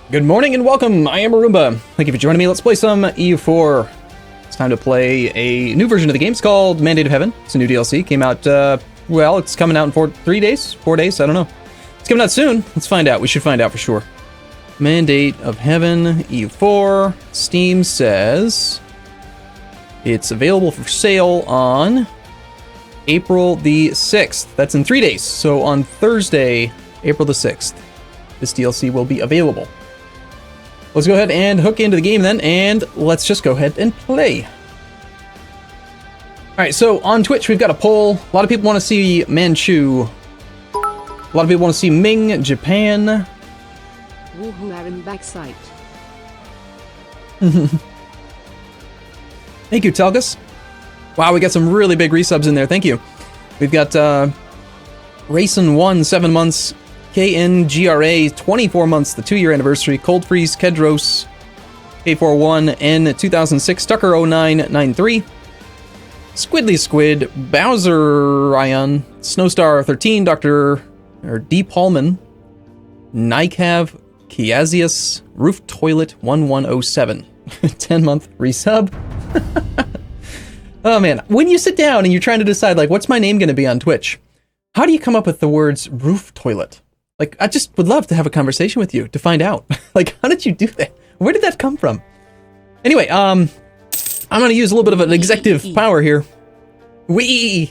Good morning and welcome, I am Arumba. Thank you for joining me. Let's play some EU4. It's time to play a new version of the game. It's called Mandate of Heaven. It's a new DLC. Came out, well, it's coming out in 4 days? 4 days? I don't know. It's coming out soon. Let's find out. We should find out for sure. Mandate of Heaven, EU4. Steam says it's available for sale on April the 6th. That's in 3 days. So on Thursday, April the 6th, this DLC will be available. Let's go ahead and hook into the game then, and let's just go ahead and play. Alright, so on Twitch we've got a poll. A lot of people want to see Manchu. A lot of people want to see Ming, Japan. Woohoo, Aaron backside. Thank you, Telgus. Wow, we got some really big resubs in there. Thank you. We've got Racin1, 7 months. KNGRA, 24 months, the 2-year anniversary. Cold Freeze, Kedros, K41, N2006, Tucker0993, Squidly Squid, Bowser Ion, Snowstar 13, D. Paulman, Nycav, Kiazius, Roof Toilet 1107. 10-month resub. Oh man, when you sit down and you're trying to decide, like, what's my name going to be on Twitch? How do you come up with the words roof toilet? Like, I just would love to have a conversation with you to find out. Like, how did you do that? Where did that come from? Anyway, I'm going to use a little bit of an executive power here. We're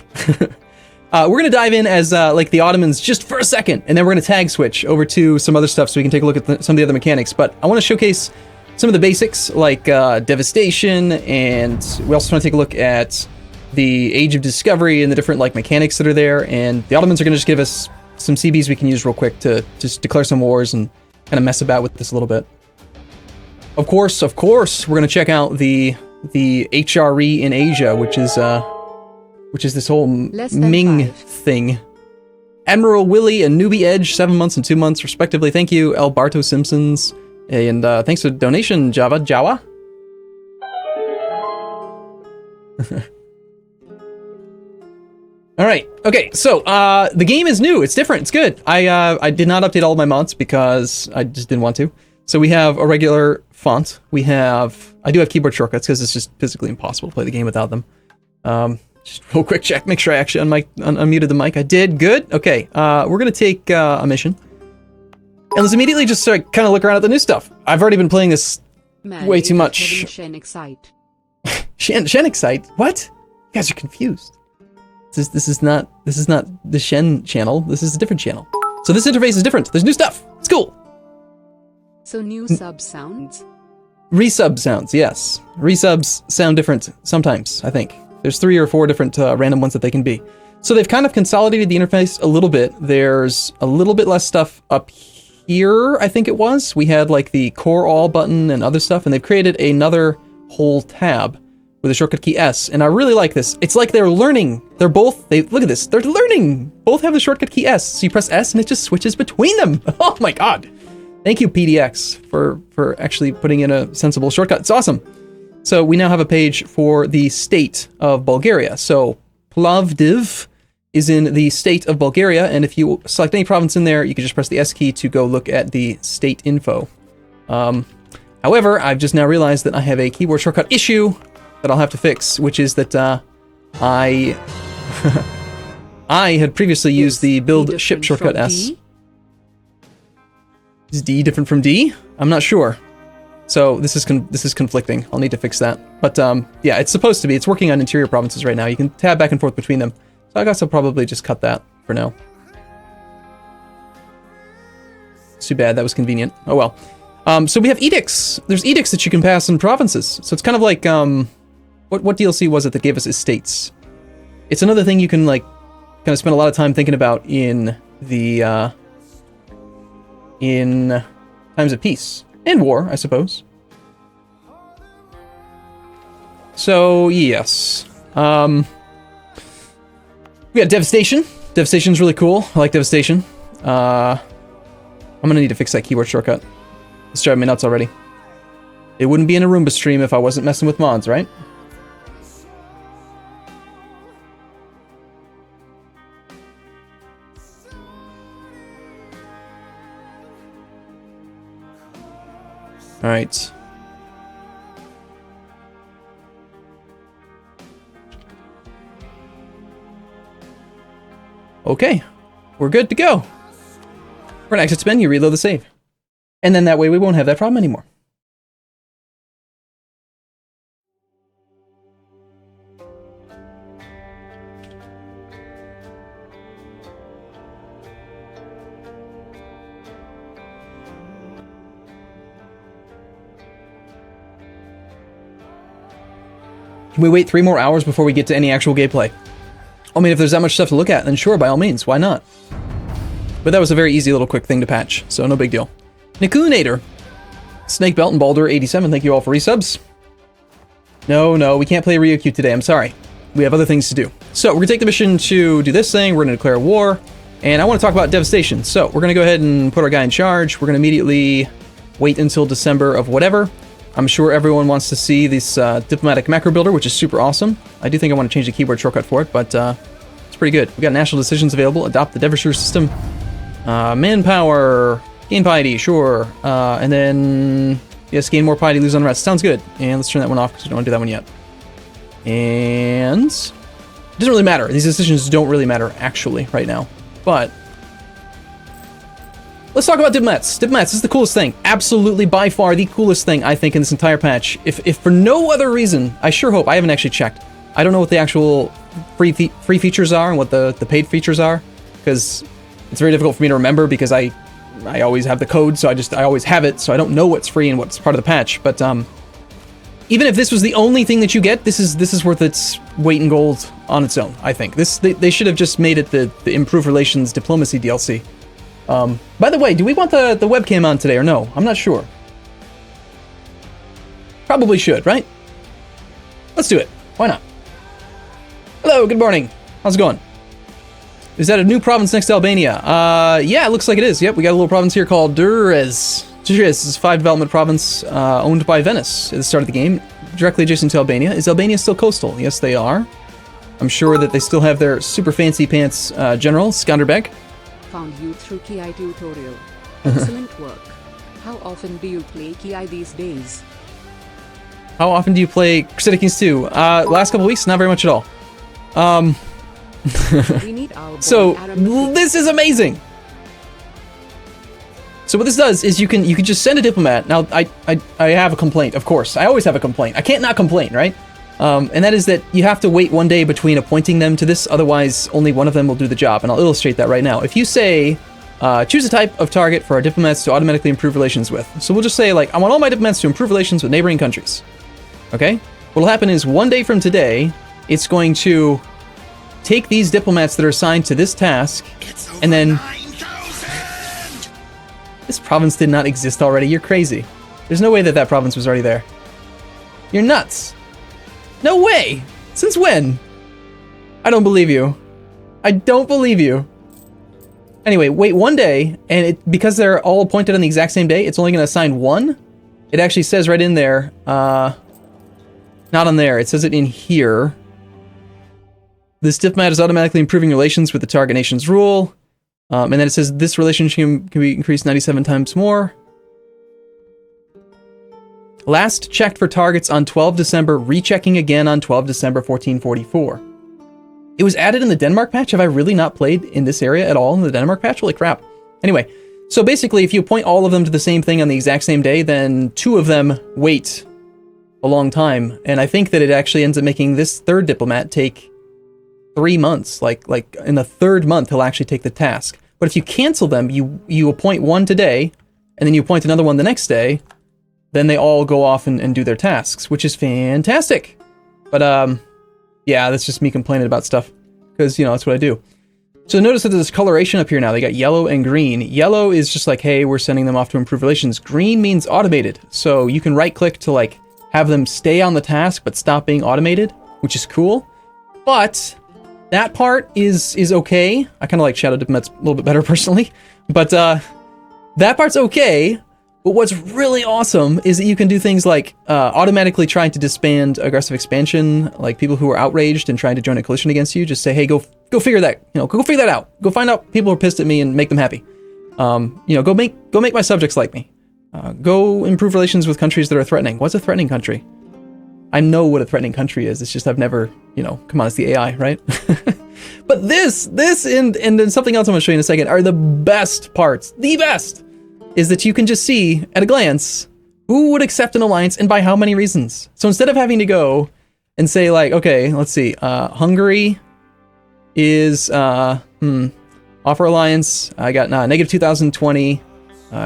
going to dive in as, like, the Ottomans just for a second, and then we're going to tag switch over to some other stuff so we can take a look at some of the other mechanics. But I want to showcase some of the basics, like Devastation, and we also want to take a look at the Age of Discovery and the different, like, mechanics that are there. And the Ottomans are going to just give us some CBs we can use real quick to just declare some wars and kind of mess about with this a little bit. Of course, we're going to check out the HRE in Asia, which is this whole Ming thing. Admiral Willie and Newbie Edge, 7 months and 2 months respectively. Thank you, Alberto Simpsons, and thanks for the donation, Jawa. All right. Okay. So the game is new. It's different. It's good. I did not update all of my mods because I just didn't want to. So we have a regular font. I do have keyboard shortcuts because it's just physically impossible to play the game without them. Just real quick check. Make sure I actually unmuted the mic. I did. Good. Okay. We're gonna take a mission, and let's immediately just start kind of look around at the new stuff. I've already been playing this way too much. Shenexite. Shenexite? What? You guys are confused. This is not the Shen channel. This is a different channel. So this interface is different. There's new stuff. It's cool. So new sub sounds? Resub sounds, yes. Resubs sound different sometimes, I think. There's 3 or 4 different random ones that they can be. So they've kind of consolidated the interface a little bit. There's a little bit less stuff up here, I think it was. We had like the core all button and other stuff, and they've created another whole tab with a shortcut key S, and I really like this. It's like they're learning. Look at this. They're learning. Both have the shortcut key S. So you press S and it just switches between them. Oh my god. Thank you, PDX, for actually putting in a sensible shortcut. It's awesome. So we now have a page for the state of Bulgaria. So Plovdiv is in the state of Bulgaria, and if you select any province in there, you can just press the S key to go look at the state info. However, I've just now realized that I have a keyboard shortcut issue that I'll have to fix, which is that I had previously used the build ship shortcut S. Is D different from D? I'm not sure. So this is conflicting. I'll need to fix that. But yeah, it's supposed to be. It's working on interior provinces right now. You can tab back and forth between them. So I guess I'll probably just cut that for now. Too bad. That was convenient. Oh well. So we have edicts. There's edicts that you can pass in provinces. So it's kind of like what DLC was it that gave us estates? It's another thing you can, like, kind of spend a lot of time thinking about in the in times of peace and war, I suppose. So yes, we got Devastation. Devastation's really cool. I like Devastation. I'm gonna need to fix that keyboard shortcut. It's driving me nuts already. It wouldn't be an Arumba stream if I wasn't messing with mods, right? All right. Okay, we're good to go. We're gonna exit menu, reload the save. And then that way we won't have that problem anymore. Can we wait 3 more hours before we get to any actual gameplay? I mean, if there's that much stuff to look at, then sure, by all means, why not? But that was a very easy little quick thing to patch, so no big deal. Nikunator, Snake Belt and Baldur 87, thank you all for resubs. No, we can't play Ryukyu today, I'm sorry. We have other things to do. So, we're gonna take the mission to do this thing, we're gonna declare war, and I want to talk about Devastation. So, we're gonna go ahead and put our guy in charge, we're gonna immediately wait until December of whatever. I'm sure everyone wants to see this diplomatic macro builder, which is super awesome. I do think I want to change the keyboard shortcut for it, but it's pretty good. We got national decisions available. Adopt the Devastation system. Manpower. Gain piety, sure. And then, yes, gain more piety, lose unrest. Sounds good. And let's turn that one off because we don't want to do that one yet. And it doesn't really matter. These decisions don't really matter, actually, right now. But let's talk about diplomats. Diplomats is the coolest thing. Absolutely, by far, the coolest thing, I think, in this entire patch. If for no other reason, I sure hope, I haven't actually checked. I don't know what the actual free features are and what the paid features are, because it's very difficult for me to remember because I always have the code, so I always have it, so I don't know what's free and what's part of the patch. But even if this was the only thing that you get, this is worth its weight in gold on its own, I think. They should have just made it the Improved Relations Diplomacy DLC. By the way, do we want the webcam on today or no? I'm not sure. Probably should, right? Let's do it. Why not? Hello, good morning. How's it going? Is that a new province next to Albania? Yeah, it looks like it is. Yep, we got a little province here called Durrës. This is a 5 development province owned by Venice at the start of the game, directly adjacent to Albania. Is Albania still coastal? Yes, they are. I'm sure that they still have their super fancy pants general, Skanderbeg. Found you through KI tutorial. Excellent work. How often do you play KI these days? How often do you play Crusader Kings 2? Last couple weeks, not very much at all. We need our So this is amazing. So what this does is you can just send a diplomat. Now I have a complaint, of course. I always have a complaint. I can't not complain, right? And that is that you have to wait 1 day between appointing them to this, otherwise only one of them will do the job, and I'll illustrate that right now. If you say, choose a type of target for our diplomats to automatically improve relations with. So we'll just say, like, I want all my diplomats to improve relations with neighboring countries. Okay? What'll happen is 1 day from today, it's going to take these diplomats that are assigned to this task, and then... 9,000! This province did not exist already. You're crazy. There's no way that province was already there. You're nuts. No way! Since when? I don't believe you. I don't believe you. Anyway, wait 1 day, and because they're all appointed on the exact same day, it's only going to assign 1. It actually says right in there, not on there, it says it in here. This diplomat is automatically improving relations with the target nation's rule. And then it says this relationship can be increased 97 times more. Last checked for targets on 12 December, rechecking again on 12 December 1444. It was added in the Denmark patch. Have I really not played in this area at all in the Denmark patch? Holy crap. Anyway, so basically if you appoint all of them to the same thing on the exact same day, then 2 of them wait a long time. And I think that it actually ends up making this 3rd diplomat take 3 months. Like in the 3rd month, he'll actually take the task. But if you cancel them, you appoint 1 today, and then you appoint another one the next day, then they all go off and do their tasks, which is fantastic. But, yeah, that's just me complaining about stuff, because, you know, that's what I do. So notice that there's coloration up here now. They got yellow and green. Yellow is just like, hey, we're sending them off to improve relations. Green means automated. So you can right-click to, like, have them stay on the task, but stop being automated, which is cool. But that part is okay. I kind of like Shadow Diplomats a little bit better, personally. But, that part's okay. But what's really awesome is that you can do things like automatically trying to disband aggressive expansion, like people who are outraged and trying to join a coalition against you. Just say, hey, go figure that, go figure that out. Go find out people who are pissed at me and make them happy. Go make my subjects like me. Go improve relations with countries that are threatening. What's a threatening country? I know what a threatening country is. It's just I've never, come on, it's the AI, right? But this and then something else I'm going to show you in a second are the best parts. The best is that you can just see at a glance who would accept an alliance and by how many reasons. So instead of having to go and say like, okay, let's see, Hungary is, offer alliance. I got negative 2020.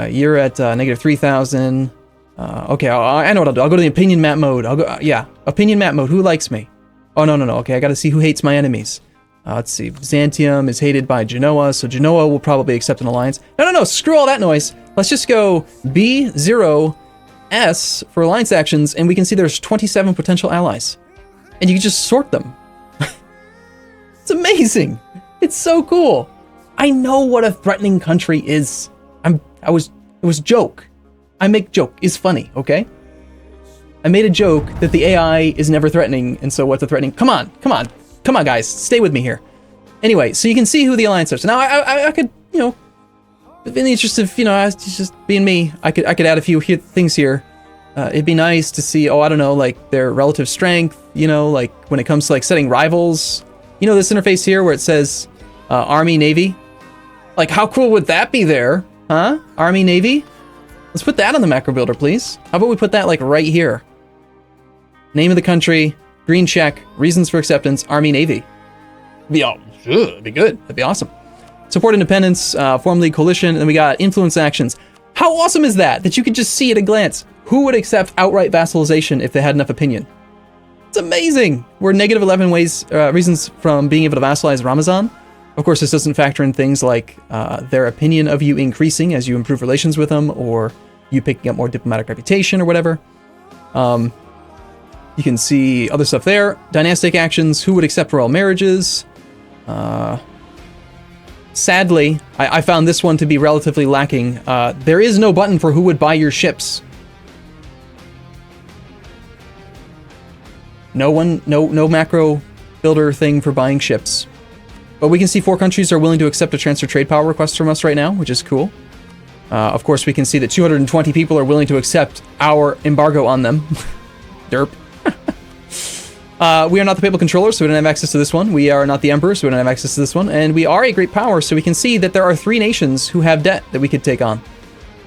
You're at negative 3000. Okay, I know what I'll do. I'll go to the opinion map mode. I'll go, opinion map mode. Who likes me? Oh, no. Okay, I got to see who hates my enemies. Let's see. Byzantium is hated by Genoa, so Genoa will probably accept an alliance. No. Screw all that noise. Let's just go B0S for alliance actions, and we can see there's 27 potential allies. And you can just sort them. It's amazing. It's so cool. I know what a threatening country is. It was a joke. I make joke. It's funny, okay? I made a joke that the AI is never threatening, and so what's a threatening? Come on, guys, stay with me here. Anyway, so you can see who the alliance are. So now I could, in the interest of, just being me, I could add a few things here. It'd be nice to see, I don't know, like their relative strength, like when it comes to like setting rivals. This interface here where it says Army, Navy. Like how cool would that be there? Huh? Army, Navy? Let's put that on the macro builder, please. How about we put that like right here? Name of the country, green check, reasons for acceptance, Army, Navy. It'd be good. That'd be awesome. Support independence, form league coalition, and then we got influence actions. How awesome is that? That you could just see at a glance who would accept outright vassalization if they had enough opinion. It's amazing. We're negative 11 reasons from being able to vassalize Ramazan. Of course, this doesn't factor in things like their opinion of you increasing as you improve relations with them, or you picking up more diplomatic reputation or whatever. You can see other stuff there. Dynastic actions, who would accept royal marriages. Sadly, I found this one to be relatively lacking. There is no button for who would buy your ships. No macro builder thing for buying ships. But we can see 4 countries are willing to accept a transfer trade power request from us right now, which is cool. Of course, we can see that 220 people are willing to accept our embargo on them. Derp. We are not the papal controller, so we don't have access to this one. We are not the emperor, so we don't have access to this one. And we are a great power, so we can see that there are 3 nations who have debt that we could take on.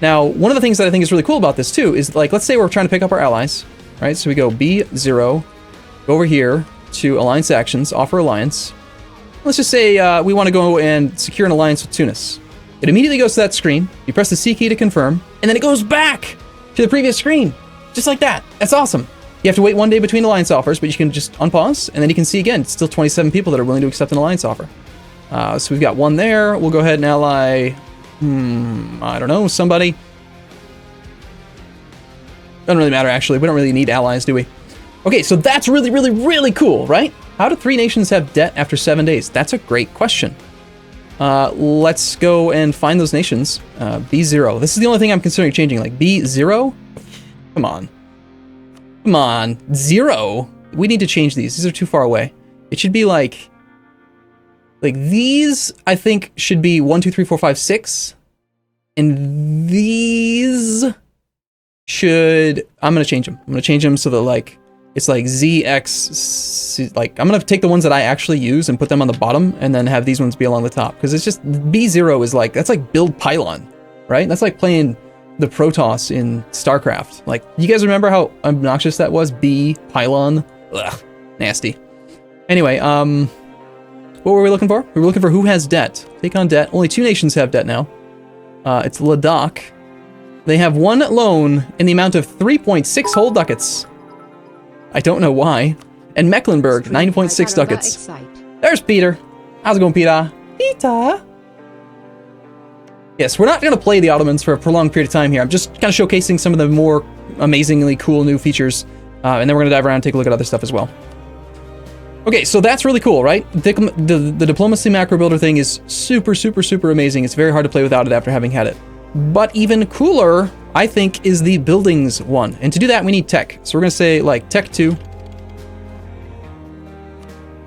Now, one of the things that I think is really cool about this, too, is, like, let's say we're trying to pick up our allies, right? So we go B0, go over here to alliance actions, offer alliance. Let's just say we want to go and secure an alliance with Tunis. It immediately goes to that screen. You press the C key to confirm, and then it goes back to the previous screen. Just like that. That's awesome. You have to wait 1 day between alliance offers, but you can just unpause, and then you can see again, it's still 27 people that are willing to accept an alliance offer. So we've got 1 there. We'll go ahead and ally, I don't know, somebody. Doesn't really matter, actually. We don't really need allies, do we? Okay, so that's really, really, really cool, right? How do 3 nations have debt after 7 days? That's a great question. Let's go and find those nations. B0. This is the only thing I'm considering changing. Like B0? Come on. 0. We need to change these. These are too far away. It should be like these, I think, should be 1, 2, 3, 4, 5, 6. And these should, I'm going to change them. I'm going to change them so that like, it's like ZX, like I'm going to take the ones that I actually use and put them on the bottom and then have these ones be along the top. Because it's just, B0 is like, that's like build pylon, right? That's like playing the Protoss in StarCraft. Like, you guys remember how obnoxious that was? B pylon? Ugh, nasty. Anyway, what were we looking for? We were looking for who has debt. Take on debt. Only 2 nations have debt now. It's Ladakh. They have 1 loan in the amount of 3.6 whole ducats. I don't know why. And Mecklenburg, 9.6 ducats. There's Peter. How's it going, Peter? Peter? Yes, we're not going to play the Ottomans for a prolonged period of time here. I'm just kind of showcasing some of the more amazingly cool new features. And then we're going to dive around and take a look at other stuff as well. Okay, so that's really cool, right? The diplomacy macro builder thing is super, super, super amazing. It's very hard to play without it after having had it. But even cooler, I think, is the buildings one. And to do that, we need tech. So we're going to say, like, tech 2.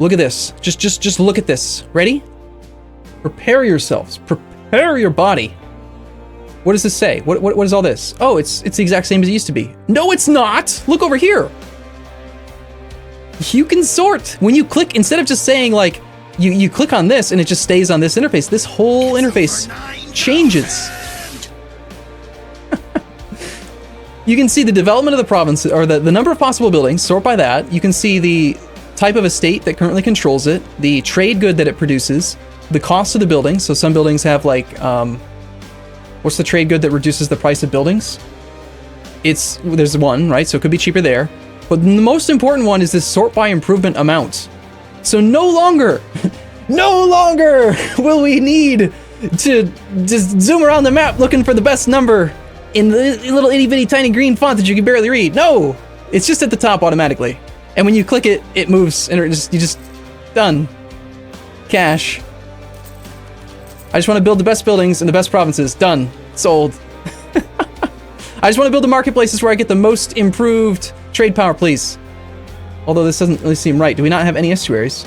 Look at this. Just look at this. Ready? Prepare yourselves. Prepare your body. What does this say? What is all this? Oh, it's the exact same as it used to be. No, it's not! Look over here! You can sort! When you click, instead of just saying like, you click on this and it just stays on this interface, this whole interface changes. You can see the development of the province, or the number of possible buildings, sort by that. You can see the type of estate that currently controls it, the trade good that it produces, the cost of the buildings. So some buildings have like, what's the trade good that reduces the price of buildings? There's one, right? So it could be cheaper there. But the most important one is this sort by improvement amount. So no longer will we need to just zoom around the map looking for the best number in the little itty bitty tiny green font that you can barely read. No, it's just at the top automatically. And when you click it, it moves and you just done. Cash. I just want to build the best buildings in the best provinces. Done. Sold. I just want to build the marketplaces where I get the most improved trade power, please. Although this doesn't really seem right. Do we not have any estuaries?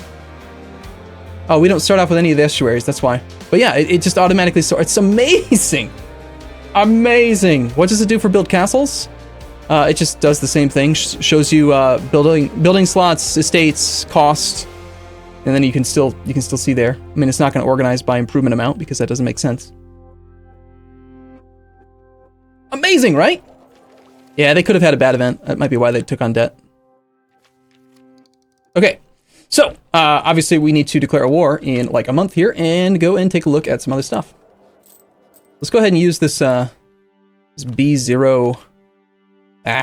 Oh, we don't start off with any of the estuaries, that's why. But yeah, it just automatically sorts. It's amazing. Amazing. What does it do for build castles? It just does the same thing. Shows you building slots, estates, cost, and then you can still see there. I mean, it's not going to organize by improvement amount because that doesn't make sense. Amazing, right? Yeah, they could have had a bad event. That might be why they took on debt. Okay, so obviously we need to declare a war in like a month here and go and take a look at some other stuff. Let's go ahead and use this B0.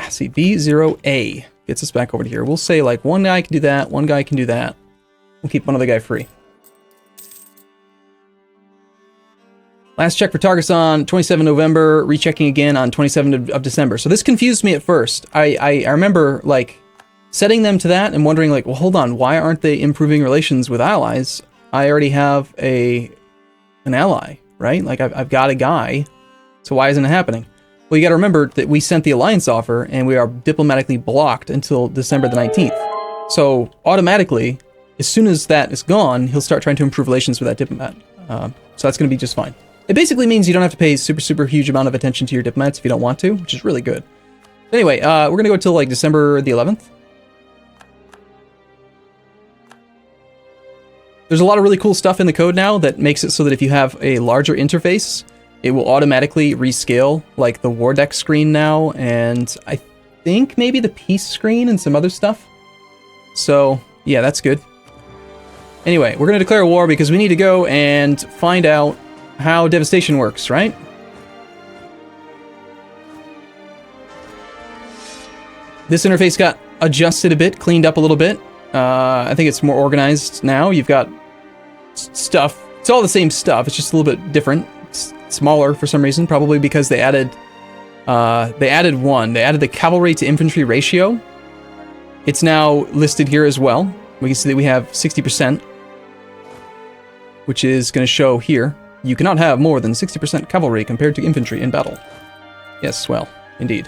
See, B0A gets us back over to here. We'll say like one guy can do that, one guy can do that. We'll keep one other guy free. Last check for targets on 27 November, rechecking again on 27th of December. So this confused me at first. I remember like setting them to that and wondering like, well, hold on, why aren't they improving relations with allies? I already have an ally, right? Like I've got a guy, so why isn't it happening? Well, you got to remember that we sent the alliance offer and we are diplomatically blocked until December the 19th. So automatically, as soon as that is gone, he'll start trying to improve relations with that diplomat. So that's going to be just fine. It basically means you don't have to pay super huge amount of attention to your diplomats if you don't want to, which is really good. Anyway, we're going to go till like December the 11th. There's a lot of really cool stuff in the code now that makes it so that if you have a larger interface, it will automatically rescale like the war deck screen now, and I think maybe the peace screen and some other stuff. So yeah, that's good. Anyway, we're going to declare a war because we need to go and find out how Devastation works, right? This interface got adjusted a bit, cleaned up a little bit. I think it's more organized now. You've got stuff. It's all the same stuff. It's just a little bit different. It's smaller for some reason, probably because they added one. They added the cavalry to infantry ratio. It's now listed here as well. We can see that we have 60%, which is going to show here. You cannot have more than 60% cavalry compared to infantry in battle. Yes, well, indeed.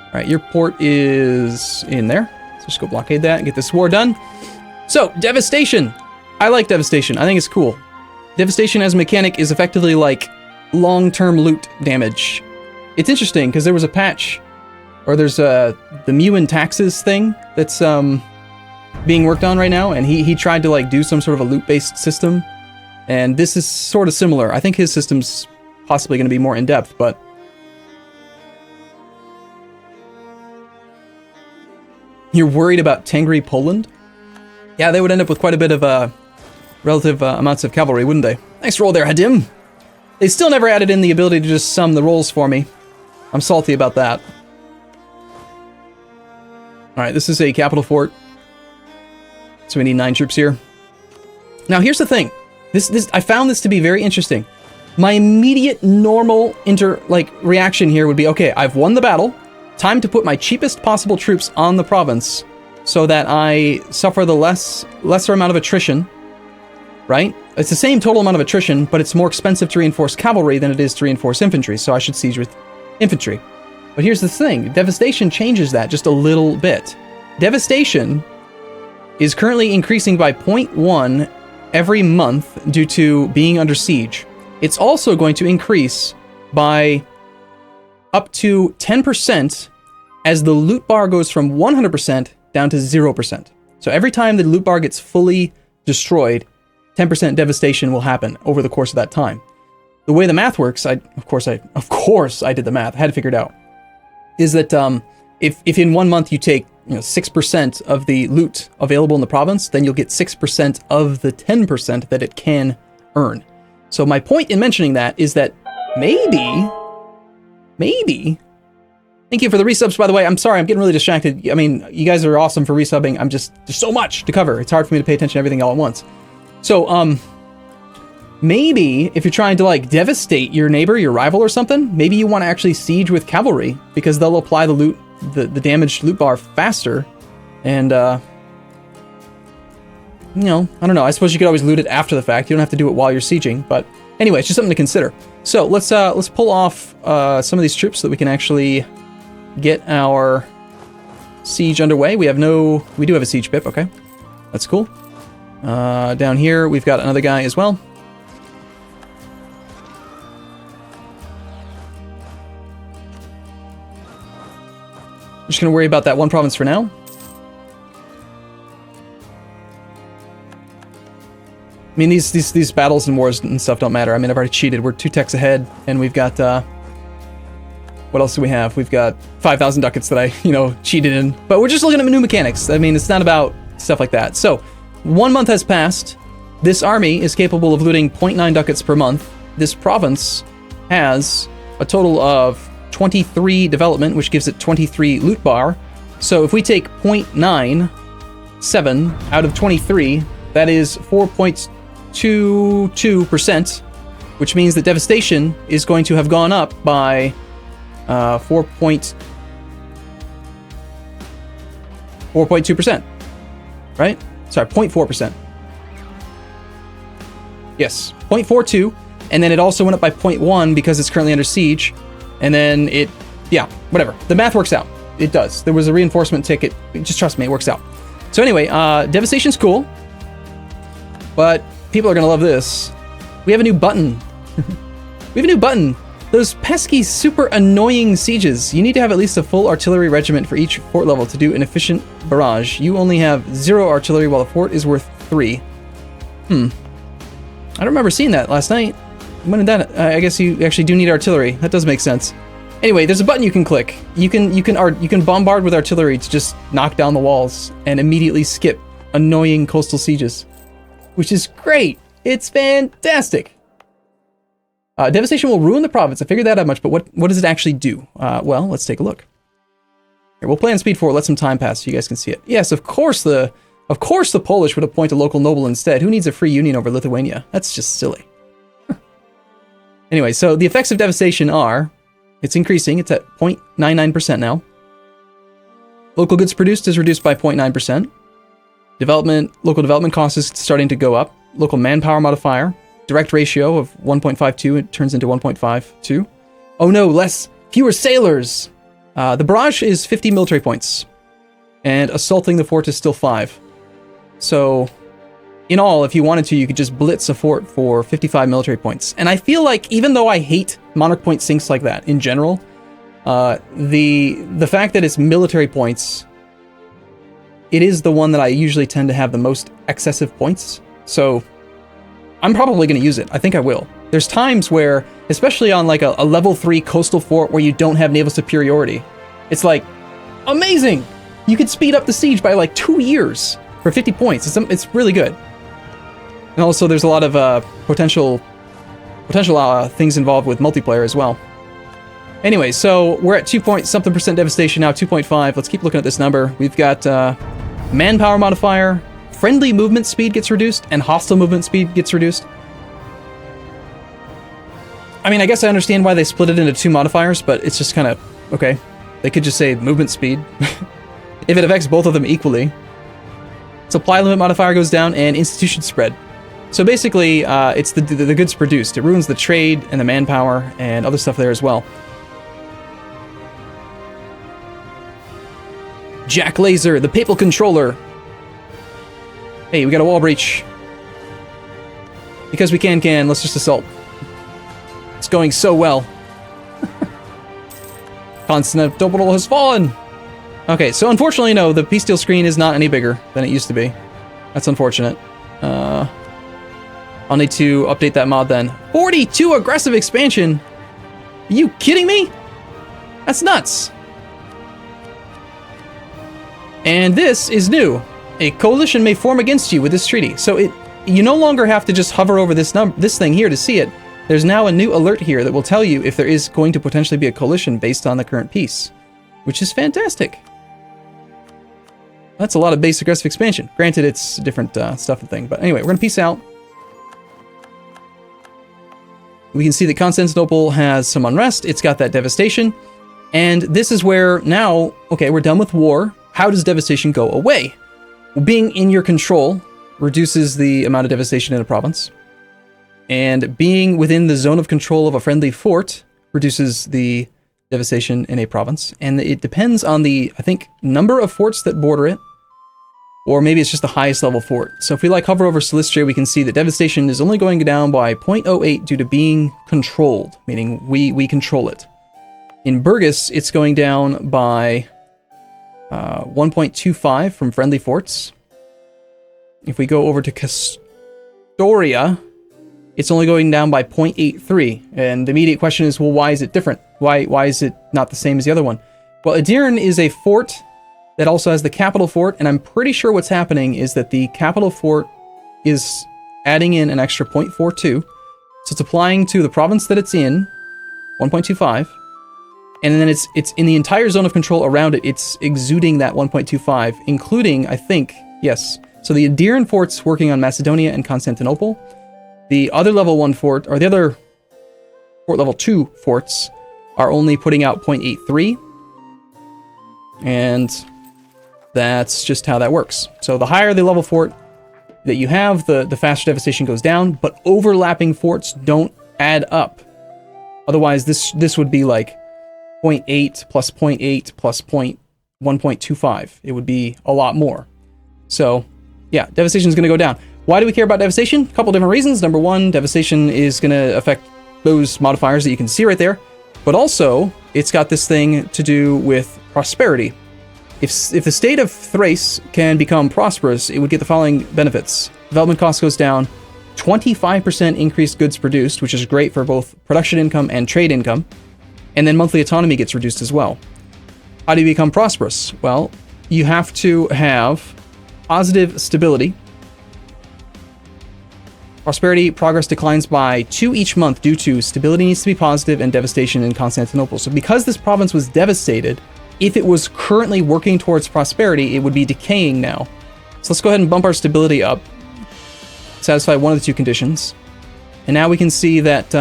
All right, your port is in there. So just go blockade that and get this war done. So, Devastation. I like Devastation. I think it's cool. Devastation as a mechanic is effectively like long-term loot damage. It's interesting because there was a patch, or there's the Muin taxes thing that's being worked on right now, and he tried to like do some sort of a loot-based system, and this is sort of similar. I think his system's possibly going to be more in-depth, but you're worried about Tengri Poland? Yeah, they would end up with quite a bit of relative amounts of cavalry, wouldn't they? Nice roll there, Hadim. They still never added in the ability to just sum the rolls for me. I'm salty about that. Alright, this is a capital fort. So we need 9 troops here. Now here's the thing. I found this to be very interesting. My immediate normal reaction here would be, okay, I've won the battle. Time to put my cheapest possible troops on the province so that I suffer the lesser amount of attrition, right? It's the same total amount of attrition, but it's more expensive to reinforce cavalry than it is to reinforce infantry, so I should siege with infantry. But here's the thing, Devastation changes that just a little bit. Devastation is currently increasing by 0.1 every month due to being under siege. it's also going to increase by up to 10% as the loot bar goes from 100% down to 0%. So every time the loot bar gets fully destroyed, 10% devastation will happen over the course of that time. The way the math works, of course I did the math, I had to figure it out, is that if in 1 month you take 6% of the loot available in the province, then you'll get 6% of the 10% that it can earn. So my point in mentioning that is that maybe, thank you for the resubs, by the way. I'm sorry, I'm getting really distracted. I mean, you guys are awesome for resubbing. There's so much to cover. It's hard for me to pay attention to everything all at once. So, maybe if you're trying to like devastate your neighbor, your rival or something, maybe you want to actually siege with cavalry because they'll apply the damaged loot bar faster. And, I don't know. I suppose you could always loot it after the fact. You don't have to do it while you're sieging, but anyway, it's just something to consider. So let's pull off, some of these troops so that we can actually get our siege underway. We do have a siege pip. Okay. That's cool. Down here, we've got another guy as well. I'm just going to worry about that one province for now. I mean, these battles and wars and stuff don't matter. I mean, I've already cheated. We're 2 techs ahead, and we've got, what else do we have? We've got 5,000 ducats that I, cheated in. But we're just looking at new mechanics. I mean, it's not about stuff like that. So, 1 month has passed. This army is capable of looting 0.9 ducats per month. This province has a total of 23 development, which gives it 23 loot bar. So if we take 0.97 out of 23, that is 4.22%, which means that devastation is going to have gone up by 4.2%, right? Sorry, 0.4%. Yes, 0.42, and then it also went up by 0.1 because it's currently under siege, and then whatever. The math works out. It does. There was a reinforcement ticket. Just trust me, it works out. So anyway, devastation's cool, but people are gonna love this. We have a new button. We have a new button. Those pesky, super annoying sieges. You need to have at least a full artillery regiment for each fort level to do an efficient barrage. You only have 0 artillery while the fort is worth 3. I don't remember seeing that last night. When did that? I guess you actually do need artillery. That does make sense. Anyway, there's a button you can click. You can bombard with artillery to just knock down the walls and immediately skip annoying coastal sieges, which is great. It's fantastic. Devastation will ruin the province. I figured that out much, but what does it actually do? Well, let's take a look. Here, we'll play on speed 4. Let some time pass so you guys can see it. Yes, of course the Polish would appoint a local noble instead. Who needs a free union over Lithuania? That's just silly. Anyway, so the effects of devastation are, it's increasing. It's at 0.99% now. Local goods produced is reduced by 0.9%. Local development cost is starting to go up. Local manpower modifier, direct ratio of 1.52, it turns into 1.52. Oh no, fewer sailors. The barrage is 50 military points, and assaulting the fort is still 5. So, in all, if you wanted to, you could just blitz a fort for 55 military points. And I feel like, even though I hate monarch point sinks like that in general, the fact that it's military points, it is the one that I usually tend to have the most excessive points. So, I'm probably going to use it. I think I will. There's times where, especially on like a level 3 coastal fort where you don't have naval superiority, it's like, amazing! You could speed up the siege by like 2 years for 50 points. It's really good. And also there's a lot of potential things involved with multiplayer as well. Anyway, so we're at 2-point-something% devastation now, 2.5. Let's keep looking at this number. We've got manpower modifier, friendly movement speed gets reduced, and hostile movement speed gets reduced. I mean, I guess I understand why they split it into 2 modifiers, but it's just kind of, okay. They could just say movement speed. If it affects both of them equally. Supply limit modifier goes down, and institution spread. So basically, it's the goods produced. It ruins the trade and the manpower and other stuff there as well. Jack Laser, the Papal Controller. Hey, we got a wall breach. Because we can, let's just assault. It's going so well. Constantinople has fallen. Okay, so unfortunately, no, the peace deal screen is not any bigger than it used to be. That's unfortunate. I'll need to update that mod then. 42 aggressive expansion? Are you kidding me? That's nuts. And this is new. A coalition may form against you with this treaty. So you no longer have to just hover over this thing here to see it. There's now a new alert here that will tell you if there is going to potentially be a coalition based on the current peace, which is fantastic. That's a lot of base aggressive expansion. Granted, it's different stuff and thing, but anyway, we're gonna peace out. We can see that Constantinople has some unrest. It's got that devastation, and this is where now, okay, we're done with war. How does devastation go away? Well, being in your control reduces the amount of devastation in a province, and being within the zone of control of a friendly fort reduces the devastation in a province, and it depends on the, I think, number of forts that border it, or maybe it's just the highest level fort. So if we hover over Silistria, we can see that devastation is only going down by 0.08 due to being controlled, meaning we control it. In Burgess, it's going down by 1.25 from friendly forts. If we go over to Castoria, it's only going down by 0.83. And the immediate question is, well, why is it different? Why is it not the same as the other one? Well, Edirne is a fort that also has the capital fort, and I'm pretty sure what's happening is that the capital fort is adding in an extra 0.42. So it's applying to the province that it's in, 1.25. And then it's in the entire zone of control around it, it's exuding that 1.25, including, I think, yes. So the Edirne fort's working on Macedonia and Constantinople. The other level 1 fort, or the other fort level 2 forts, are only putting out 0.83. And that's just how that works. So the higher the level fort that you have, the faster devastation goes down, but overlapping forts don't add up. Otherwise, this would be like 0.8 plus 0.8 plus 1.25. It would be a lot more. So yeah, devastation is going to go down. Why do we care about devastation? A couple different reasons. Number one, devastation is going to affect those modifiers that you can see right there, but also it's got this thing to do with prosperity. If the state of Thrace can become prosperous, it would get the following benefits. Development cost goes down, 25% increased goods produced, which is great for both production income and trade income, and then monthly autonomy gets reduced as well. How do you become prosperous? Well, you have to have positive stability. Prosperity progress declines by 2 each month due to stability needs to be positive and devastation in Constantinople. So because this province was devastated, if it was currently working towards prosperity, it would be decaying now. So let's go ahead and bump our stability up, satisfy one of the two conditions. And now we can see that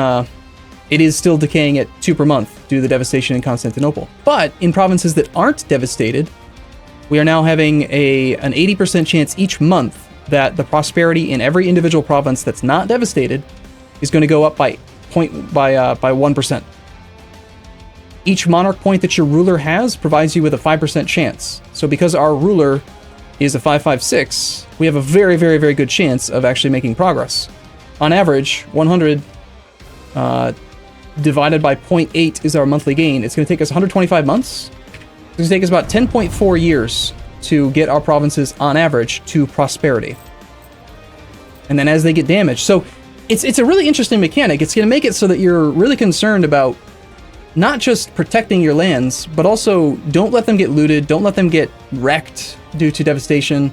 it is still decaying at 2 per month due to the devastation in Constantinople. But in provinces that aren't devastated, we are now having an 80% chance each month that the prosperity in every individual province that's not devastated is going to go up by 1%. Each monarch point that your ruler has provides you with a 5% chance. So because our ruler is a 556, we have a very, very, very good chance of actually making progress. On average, 100 divided by 0.8 is our monthly gain. It's going to take us 125 months. It's going to take us about 10.4 years to get our provinces on average to prosperity. And then as they get damaged. So it's a really interesting mechanic. It's going to make it so that you're really concerned about not just protecting your lands, but also don't let them get looted, don't let them get wrecked due to devastation.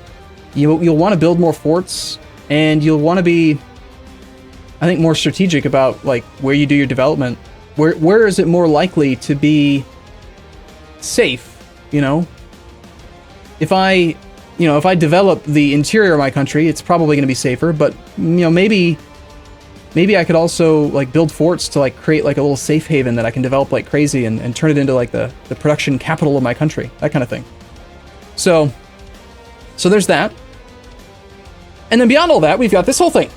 You'll want to build more forts, and you'll want to be, I think, more strategic about like where you do your development. Where is it more likely to be safe, you know? If I develop the interior of my country, it's probably going to be safer, but maybe I could also like build forts to like create like a little safe haven that I can develop like crazy and turn it into like the production capital of my country, that kind of thing. So there's that. And then beyond all that, we've got this whole thing.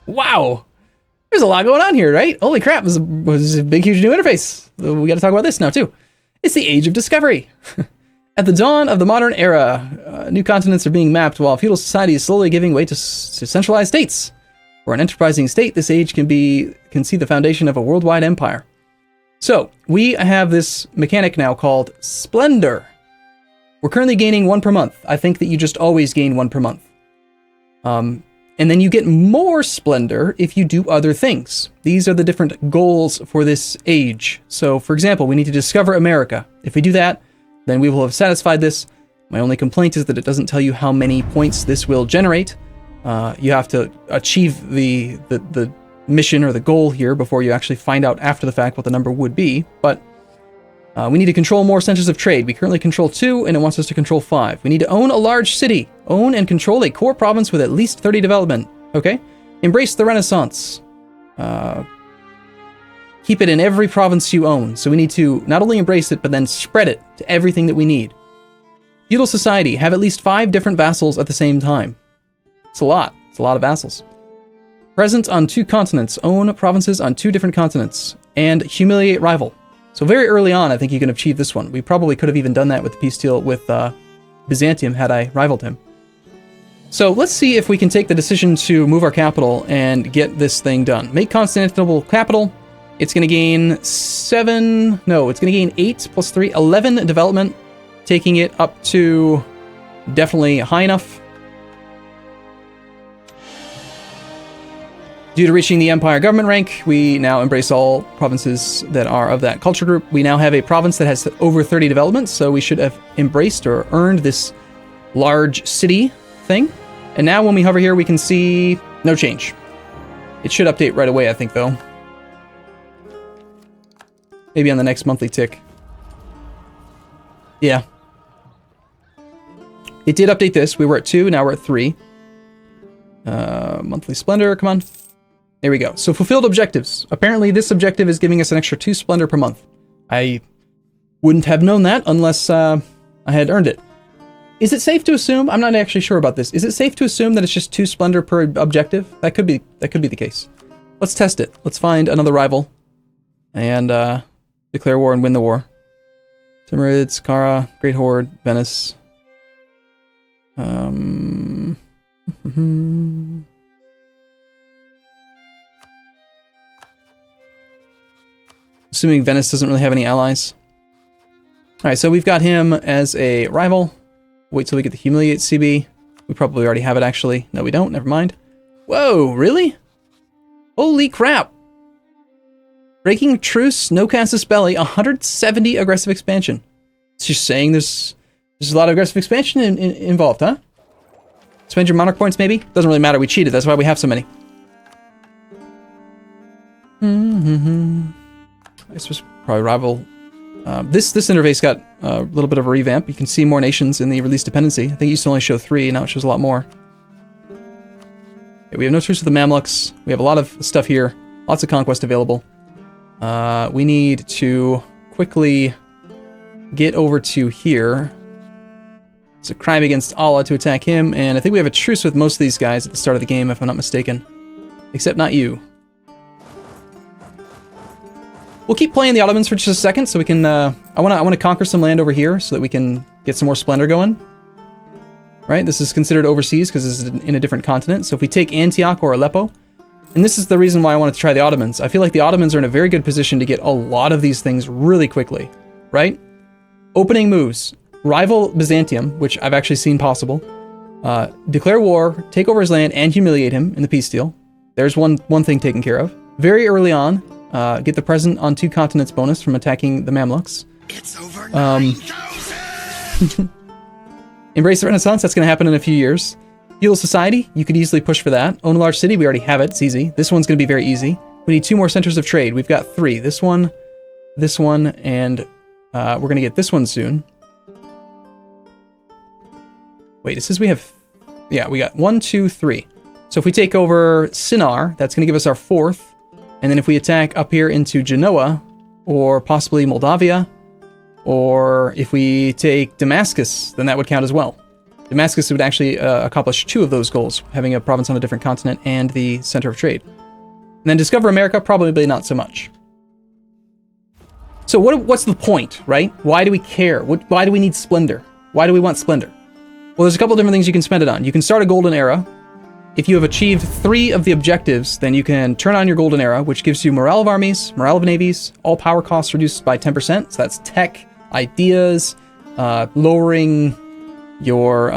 Wow. There's a lot going on here, right? Holy crap, this was a big, huge new interface. We got to talk about this now too. It's the Age of Discovery. At the dawn of the modern era, new continents are being mapped while feudal society is slowly giving way to centralized states. For an enterprising state, this age can see the foundation of a worldwide empire. So, we have this mechanic now called Splendor. We're currently gaining 1 per month. I think that you just always gain 1 per month. And then you get more Splendor if you do other things. These are the different goals for this age. So, for example, we need to discover America. If we do that, then we will have satisfied this. My only complaint is that it doesn't tell you how many points this will generate. You have to achieve the mission or the goal here before you actually find out after the fact what the number would be. But we need to control more centers of trade. We currently control 2, and it wants us to control 5. We need to own a large city. Own and control a core province with at least 30 development. Okay? Embrace the Renaissance. Keep it in every province you own. So we need to not only embrace it, but then spread it to everything that we need. Feudal society. Have at least 5 different vassals at the same time. It's a lot. It's a lot of vassals. Present on 2 continents. Own provinces on 2 different continents. And humiliate rival. So very early on, I think you can achieve this one. We probably could have even done that with the peace deal with Byzantium had I rivaled him. So let's see if we can take the decision to move our capital and get this thing done. Make Constantinople capital. It's going to gain it's going to gain 8 plus 3, 11 development, taking it up to definitely high enough. Due to reaching the Empire government rank, we now embrace all provinces that are of that culture group. We now have a province that has over 30 developments, so we should have embraced or earned this large city thing. And now when we hover here, we can see no change. It should update right away, I think, though. Maybe on the next monthly tick. Yeah. It did update this. We were at 2, now we're at 3. Monthly Splendor, come on. There we go. So fulfilled objectives. Apparently this objective is giving us an extra 2 Splendor per month. I wouldn't have known that unless I had earned it. Is it safe to assume? I'm not actually sure about this. Is it safe to assume that it's just 2 Splendor per objective? That could be the case. Let's test it. Let's find another rival and declare war and win the war. Timurids, Kara, Great Horde, Venice. Assuming Venice doesn't really have any allies. Alright, so we've got him as a rival. Wait till we get the Humiliate CB. We probably already have it, actually. No, we don't. Never mind. Whoa, really? Holy crap. Breaking Truce, No Casus Belli, 170 aggressive expansion. It's just saying there's a lot of aggressive expansion involved, huh? Spend your monarch points, maybe? Doesn't really matter. We cheated. That's why we have so many. This was probably rival. This interface got a little bit of a revamp. You can see more nations in the release dependency. I think it used to only show 3, now it shows a lot more. Okay, we have no truce with the Mamluks. We have a lot of stuff here. Lots of conquest available. We need to quickly get over to here. It's a crime against Allah to attack him, and I think we have a truce with most of these guys at the start of the game, if I'm not mistaken. Except not you. We'll keep playing the Ottomans for just a second, so we can. I want to conquer some land over here, so that we can get some more splendor going. Right, this is considered overseas because this is in a different continent. So if we take Antioch or Aleppo, and this is the reason why I wanted to try the Ottomans. I feel like the Ottomans are in a very good position to get a lot of these things really quickly. Right, opening moves: rival Byzantium, which I've actually seen possible. Declare war, take over his land, and humiliate him in the peace deal. There's one thing taken care of very early on. Get the present on 2 continents bonus from attacking the Mamluks. It's over 9,000! Embrace the Renaissance, that's going to happen in a few years. Feudal society, you could easily push for that. Own a large city, we already have it, it's easy. This one's going to be very easy. We need 2 more centers of trade. We've got 3. This one, and we're going to get this one soon. Wait, it says we have... Yeah, we got 1, 2, 3. So if we take over Sinar, that's going to give us our 4th. And then if we attack up here into Genoa, or possibly Moldavia, or if we take Damascus, then that would count as well. Damascus would actually accomplish 2 of those goals, having a province on a different continent and the center of trade. And then discover America, probably not so much. So what's the point, right? Why do we care? Why do we need Splendor? Why do we want Splendor? Well, there's a couple different things you can spend it on. You can start a golden era. If you have achieved 3 of the objectives, then you can turn on your golden era, which gives you morale of armies, morale of navies, all power costs reduced by 10%. So that's tech, ideas, lowering your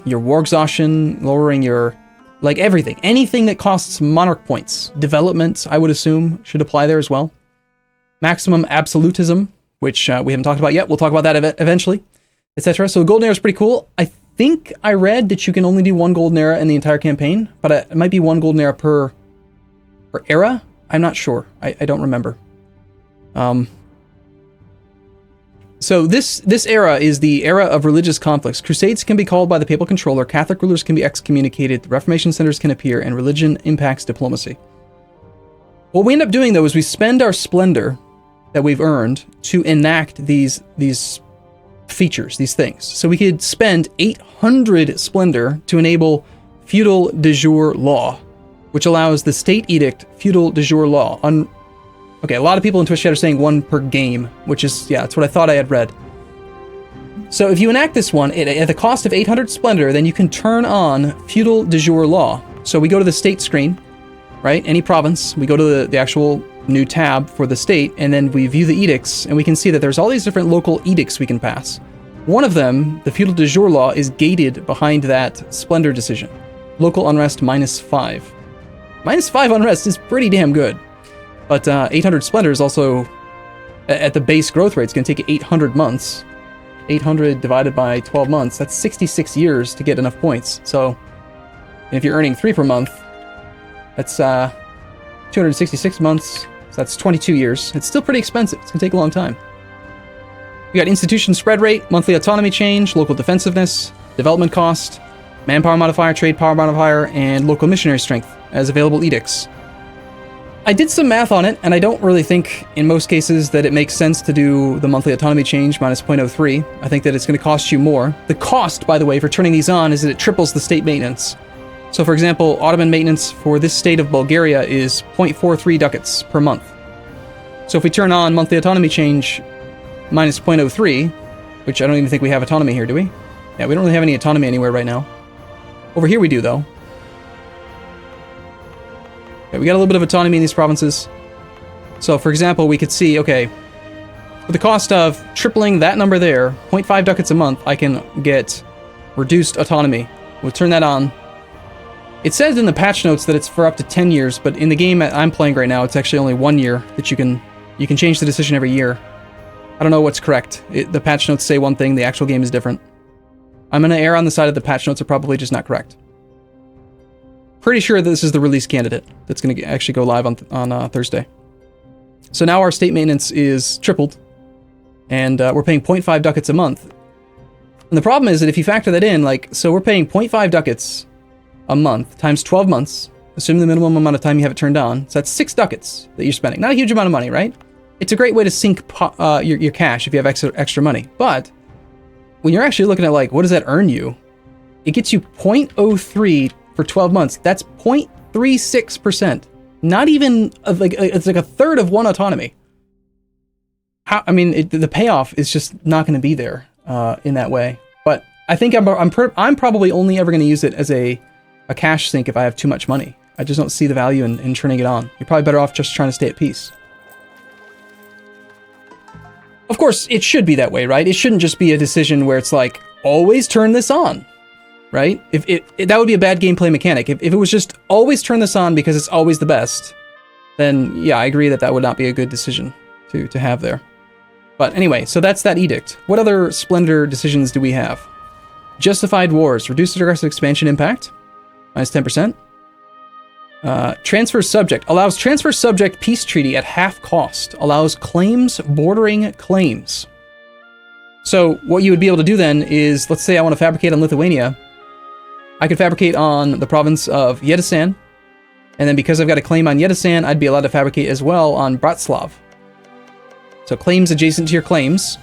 war exhaustion, lowering your, like, everything. Anything that costs monarch points. Development, I would assume, should apply there as well. Maximum absolutism, which we haven't talked about yet. We'll talk about that eventually, etc. So the golden era is pretty cool. I think I read that you can only do 1 golden era in the entire campaign, but it might be 1 golden era per era. I'm not sure. I don't remember. So this era is the era of religious conflicts. Crusades can be called by the papal controller, Catholic rulers can be excommunicated, the Reformation centers can appear, and religion impacts diplomacy. What we end up doing, though, is we spend our splendor that we've earned to enact these features, these things. So we could spend 800 splendor to enable feudal de jure law, which allows the state edict feudal de jure law. Okay, a lot of people in Twitch chat are saying 1 per game, which is, yeah, that's what I thought I had read. So if you enact this one, at the cost of 800 splendor, then you can turn on feudal de jure law. So we go to the state screen, right? Any province, we go to the actual new tab for the state, and then we view the edicts, and we can see that there's all these different local edicts we can pass. One of them, the feudal de jure law, is gated behind that splendor decision. Local unrest -5. -5 unrest is pretty damn good. But 800 splendor is also, at the base growth rate, it's going to take you 800 months. 800 divided by 12 months, that's 66 years to get enough points. So if you're earning 3 per month, that's 266 months, so that's 22 years. It's still pretty expensive. It's going to take a long time. We got institution spread rate, monthly autonomy change, local defensiveness, development cost, manpower modifier, trade power modifier, and local missionary strength as available edicts. I did some math on it, and I don't really think, in most cases, that it makes sense to do the monthly autonomy change minus 0.03. I think that it's going to cost you more. The cost, by the way, for turning these on is that it triples the state maintenance. So, for example, Ottoman maintenance for this state of Bulgaria is 0.43 ducats per month. So if we turn on monthly autonomy change minus 0.03, which I don't even think we have autonomy here, do we? Yeah, we don't really have any autonomy anywhere right now. Over here we do, though. Okay, we got a little bit of autonomy in these provinces. So, for example, we could see, okay, with the cost of tripling that number there, 0.5 ducats a month, I can get reduced autonomy. We'll turn that on. It says in the patch notes that it's for up to 10 years, but in the game I'm playing right now, it's actually only 1 year that you can change the decision every year. I don't know what's correct. The patch notes say one thing, the actual game is different. I'm going to err on the side of the patch notes are probably just not correct. Pretty sure this is the release candidate that's going to actually go live on Thursday. So now our state maintenance is tripled, and we're paying 0.5 ducats a month. And the problem is that if you factor that in, like, so we're paying 0.5 ducats a month times 12 months, assuming the minimum amount of time you have it turned on, so that's 6 ducats that you're spending. Not a huge amount of money, right? It's a great way to sink your cash if you have extra money. But when you're actually looking at, like, what does that earn you? It gets you 0.03 for 12 months. That's 0.36%. Not even, it's like a third of 1 autonomy. The payoff is just not going to be there in that way. But I think I'm probably only ever going to use it as a cash sink if I have too much money. I just don't see the value in turning it on. You're probably better off just trying to stay at peace. Of course, it should be that way, right? It shouldn't just be a decision where it's like, always turn this on, right? If that would be a bad gameplay mechanic. If it was just always turn this on because it's always the best, then yeah, I agree that would not be a good decision to have there. But anyway, so that's that edict. What other Splendor decisions do we have? Justified wars. Reduced aggressive expansion impact. Minus 10%. Transfer subject. Allows transfer subject peace treaty at half cost. Allows claims bordering claims. So what you would be able to do then is, let's say I want to fabricate on Lithuania. I could fabricate on the province of Yedesan. And then because I've got a claim on Yedesan, I'd be allowed to fabricate as well on Bratslav. So claims adjacent to your claims.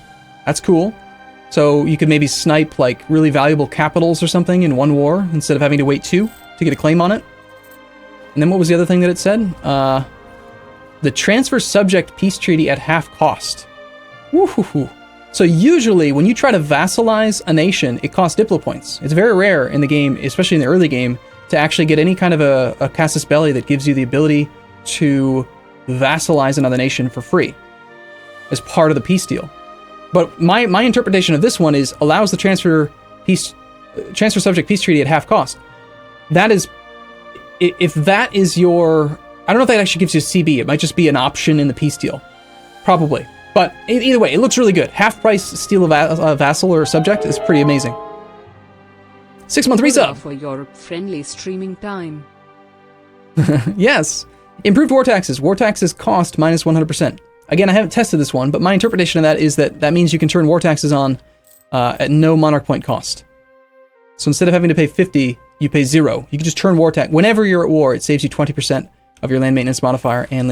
That's cool. So you could maybe snipe like really valuable capitals or something in one war instead of having to wait 2 to get a claim on it. And then what was the other thing that it said? The transfer subject peace treaty at half cost. Woohoo! So usually, when you try to vassalize a nation, it costs Diplo points. It's very rare in the game, especially in the early game, to actually get any kind of a casus belli that gives you the ability to vassalize another nation for free as part of the peace deal. But my interpretation of this one is allows the transfer subject peace treaty at half cost. That is, if that is your, I don't know if that actually gives you a CB. It might just be an option in the peace deal, probably. But either way, it looks really good. Half price steal a vassal or subject is pretty amazing. 6-month resub for your friendly streaming time. Yes. Improved war taxes. War taxes cost minus 100%. Again, I haven't tested this one, but my interpretation of that is that means you can turn war taxes on at no monarch point cost. So instead of having to pay 50, you pay 0. You can just turn war tax. Whenever you're at war, it saves you 20% of your land maintenance modifier and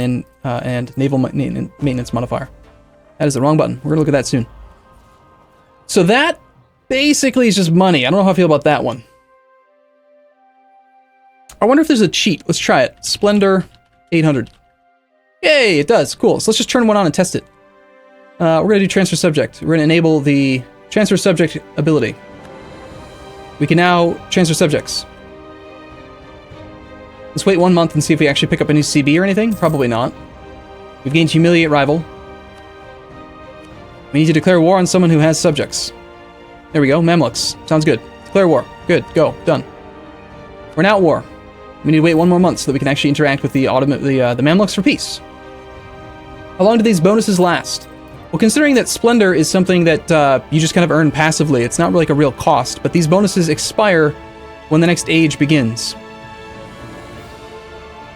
naval maintenance modifier. That is the wrong button. We're going to look at that soon. So that basically is just money. I don't know how I feel about that one. I wonder if there's a cheat. Let's try it. Splendor 800. Yay, it does. Cool. So let's just turn one on and test it. We're going to do transfer subject. We're going to enable the transfer subject ability. We can now transfer subjects. Let's wait 1 month and see if we actually pick up a new CB or anything. Probably not. We've gained humiliate rival. We need to declare war on someone who has subjects. There we go. Mamluks. Sounds good. Declare war. Good. Go. Done. We're now at war. We need to wait 1 more month so that we can actually interact with the Mamluks for peace. How long do these bonuses last? Well, considering that Splendor is something that you just kind of earn passively, it's not really like a real cost, but these bonuses expire when the next age begins.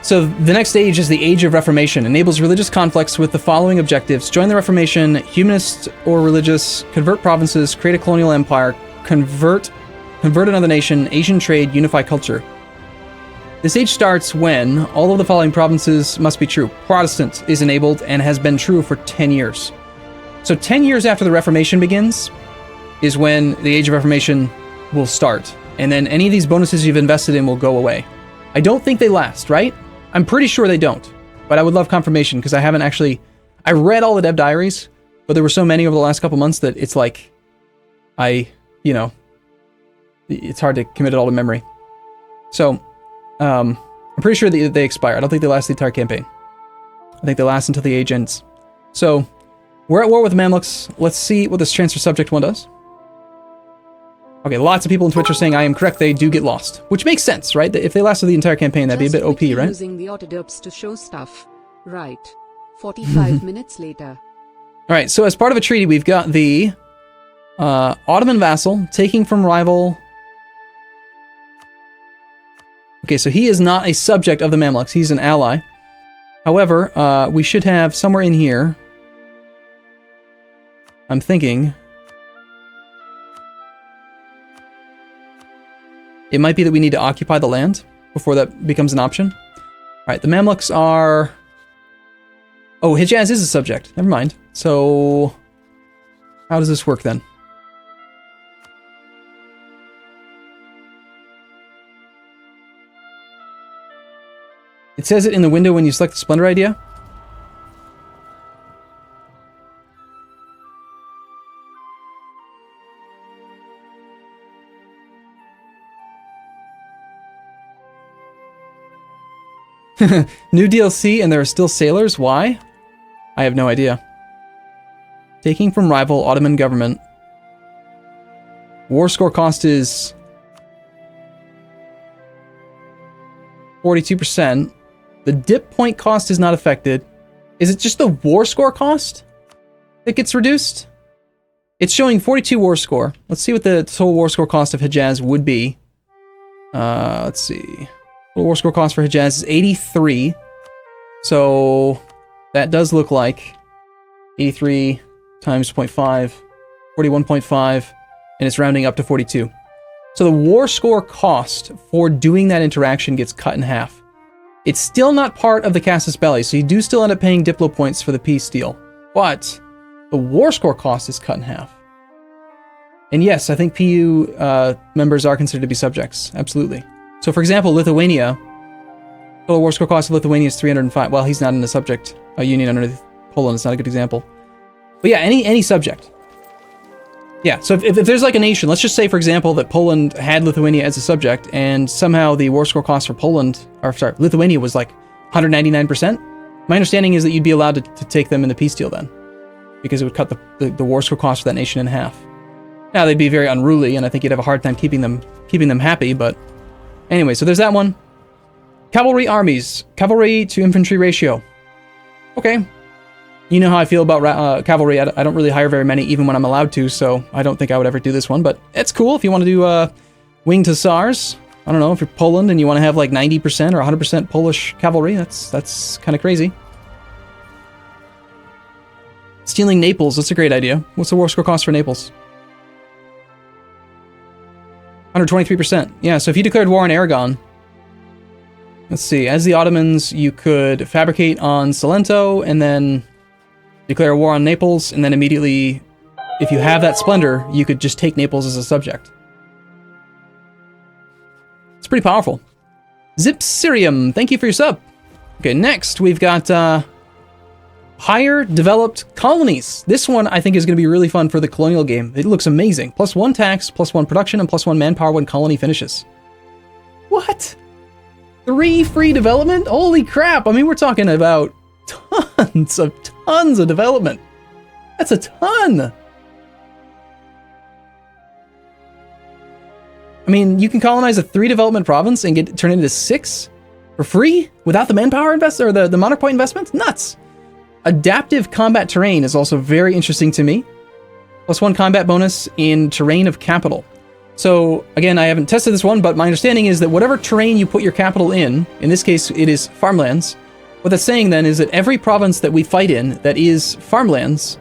So the next age is the Age of Reformation. Enables religious conflicts with the following objectives: join the Reformation, humanist or religious, convert provinces, create a colonial empire, convert another nation, Asian trade, unify culture. This age starts when all of the following provinces must be true. Protestant is enabled and has been true for 10 years. So 10 years after the Reformation begins is when the Age of Reformation will start. And then any of these bonuses you've invested in will go away. I don't think they last, right? I'm pretty sure they don't. But I would love confirmation because I haven't actually... I read all the Dev Diaries, but there were so many over the last couple months that it's like... it's hard to commit it all to memory. So... I'm pretty sure that they expire. I don't think they last the entire campaign. I think they last until the age ends. So, we're at war with the Mamluks. Let's see what this transfer subject one does. Okay, lots of people on Twitch are saying I am correct. They do get lost, which makes sense, right? If they lasted the entire campaign, that'd be a bit OP, right? Using the autoderps to show stuff. Right. 45 minutes later. All right. So, as part of a treaty, we've got the Ottoman vassal taking from rival. Okay, so he is not a subject of the Mamluks. He's an ally. However, we should have somewhere in here... I'm thinking... it might be that we need to occupy the land before that becomes an option. Alright, the Mamluks are... Oh, Hijaz is a subject. Never mind. So... how does this work then? It says it in the window when you select the Splendor idea. New DLC and there are still sailors? Why? I have no idea. Taking from rival Ottoman government. War score cost is 42%. The dip point cost is not affected. Is it just the war score cost that gets reduced? It's showing 42 war score. Let's see what the total war score cost of Hijaz would be. Let's see. Total war score cost for Hijaz is 83. So that does look like 83 times 0.5, 41.5, and it's rounding up to 42. So the war score cost for doing that interaction gets cut in half. It's still not part of the casus belli, so you do still end up paying Diplo points for the peace deal. But the war score cost is cut in half. And yes, I think PU members are considered to be subjects. Absolutely. So for example, Lithuania, total war score cost of Lithuania is 305. Well, he's not in the subject union underneath Poland. It's not a good example. But yeah, any subject. Yeah, so if there's like a nation, let's just say, for example, that Poland had Lithuania as a subject, and somehow the war score cost for Lithuania was like 199%. My understanding is that you'd be allowed to take them in the peace deal then, because it would cut the war score cost for that nation in half. Now, they'd be very unruly, and I think you'd have a hard time keeping them happy, but anyway, so there's that one. Cavalry armies. Cavalry to infantry ratio. Okay. You know how I feel about cavalry. I don't really hire very many, even when I'm allowed to, so I don't think I would ever do this one, but it's cool if you want to do winged hussars. I don't know, if you're Poland and you want to have like 90% or 100% Polish cavalry, that's kind of crazy. Stealing Naples, that's a great idea. What's the war score cost for Naples? 123%. Yeah, so if you declared war on Aragon, let's see, as the Ottomans, you could fabricate on Salento and then declare a war on Naples, and then immediately, if you have that Splendor, you could just take Naples as a subject. It's pretty powerful. Zipsirium, thank you for your sub. Okay, next we've got higher developed colonies. This one I think is going to be really fun for the colonial game. It looks amazing. +1 tax, +1 production, and +1 manpower when colony finishes. What? 3 free development? Holy crap! I mean, we're talking about tons of development. That's a ton. I mean, you can colonize a 3 development province and turn it into 6 for free without the manpower or the monarch point investment? Nuts. Adaptive combat terrain is also very interesting to me. +1 combat bonus in terrain of capital. So again, I haven't tested this one, but my understanding is that whatever terrain you put your capital in this case it is farmlands, what that's saying then is that every province that we fight in that is farmlands,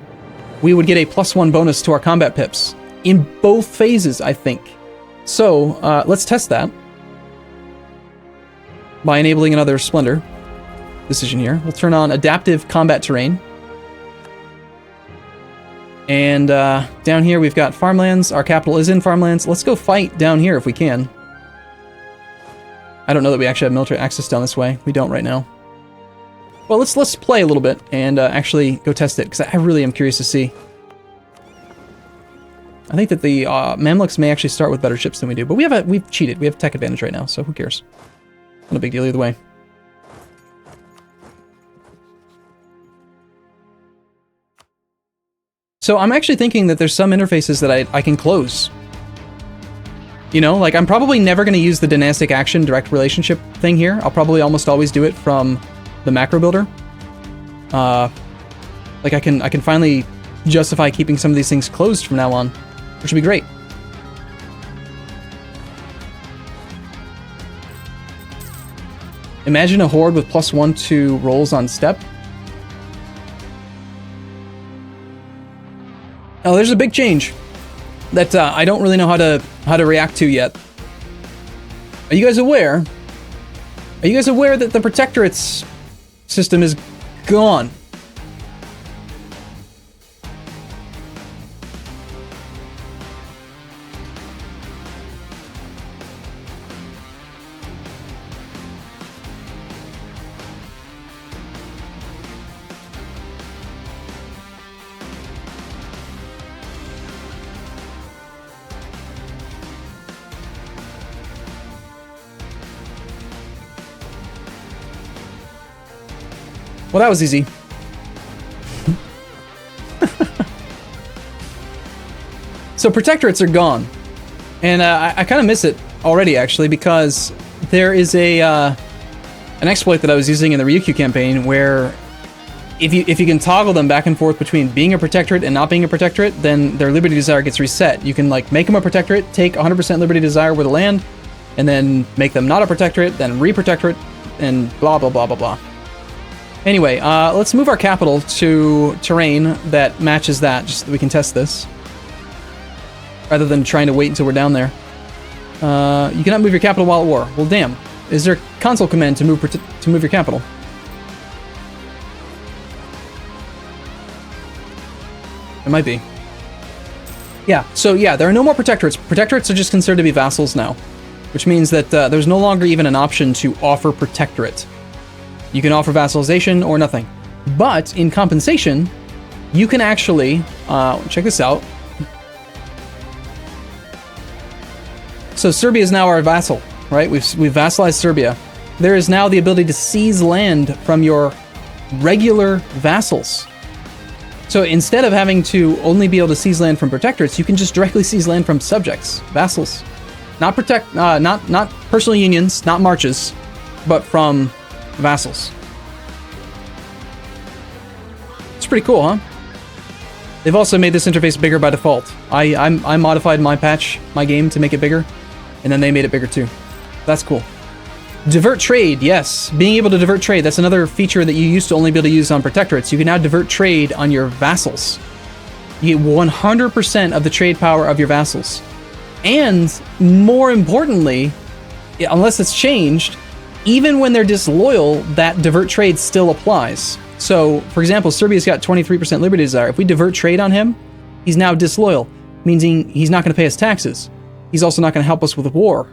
we would get a +1 bonus to our combat pips in both phases, I think. So let's test that by enabling another Splendor decision here. We'll turn on adaptive combat terrain. And down here we've got farmlands. Our capital is in farmlands. Let's go fight down here if we can. I don't know that we actually have military access down this way. We don't right now. Well, let's play a little bit and actually go test it, because I really am curious to see. I think that the Mamluks may actually start with better ships than we do, but we've cheated. We have tech advantage right now, so who cares? Not a big deal either way. So I'm actually thinking that there's some interfaces that I can close. You know, like I'm probably never going to use the dynastic action direct relationship thing here. I'll probably almost always do it from the macro builder. Like I can finally justify keeping some of these things closed from now on, which would be great. Imagine a horde with +1 to rolls on step. Oh, there's a big change that I don't really know how to react to yet. Are you guys aware? Are you guys aware that the Protectorates system is gone? Well, that was easy. So Protectorates are gone. And I kind of miss it already, actually, because there is an exploit that I was using in the Ryukyu campaign where if you can toggle them back and forth between being a Protectorate and not being a Protectorate, then their Liberty Desire gets reset. You can like make them a Protectorate, take 100% Liberty Desire over the land, and then make them not a Protectorate, then re-Protectorate, and blah, blah, blah, blah, blah. Anyway, let's move our capital to terrain that matches that, just so that we can test this. Rather than trying to wait until we're down there. You cannot move your capital while at war. Well, damn. Is there a console command to move your capital? It might be. Yeah, so yeah, there are no more Protectorates. Protectorates are just considered to be vassals now. Which means that there's no longer even an option to offer Protectorate. You can offer vassalization or nothing. But in compensation, you can actually, check this out. So Serbia is now our vassal, right? We've vassalized Serbia. There is now the ability to seize land from your regular vassals. So instead of having to only be able to seize land from protectorates, you can just directly seize land from subjects, vassals. Not not personal unions, not marches, but from vassals. It's pretty cool, huh? They've also made this interface bigger by default. I modified my patch, my game, to make it bigger, and then they made it bigger too. That's cool. Divert trade, yes. Being able to divert trade, that's another feature that you used to only be able to use on protectorates. You can now divert trade on your vassals. You get 100% of the trade power of your vassals. And more importantly, unless it's changed, even when they're disloyal, that divert trade still applies. So, for example, Serbia's got 23% liberty desire. If we divert trade on him, he's now disloyal, meaning he's not going to pay us taxes. He's also not going to help us with war.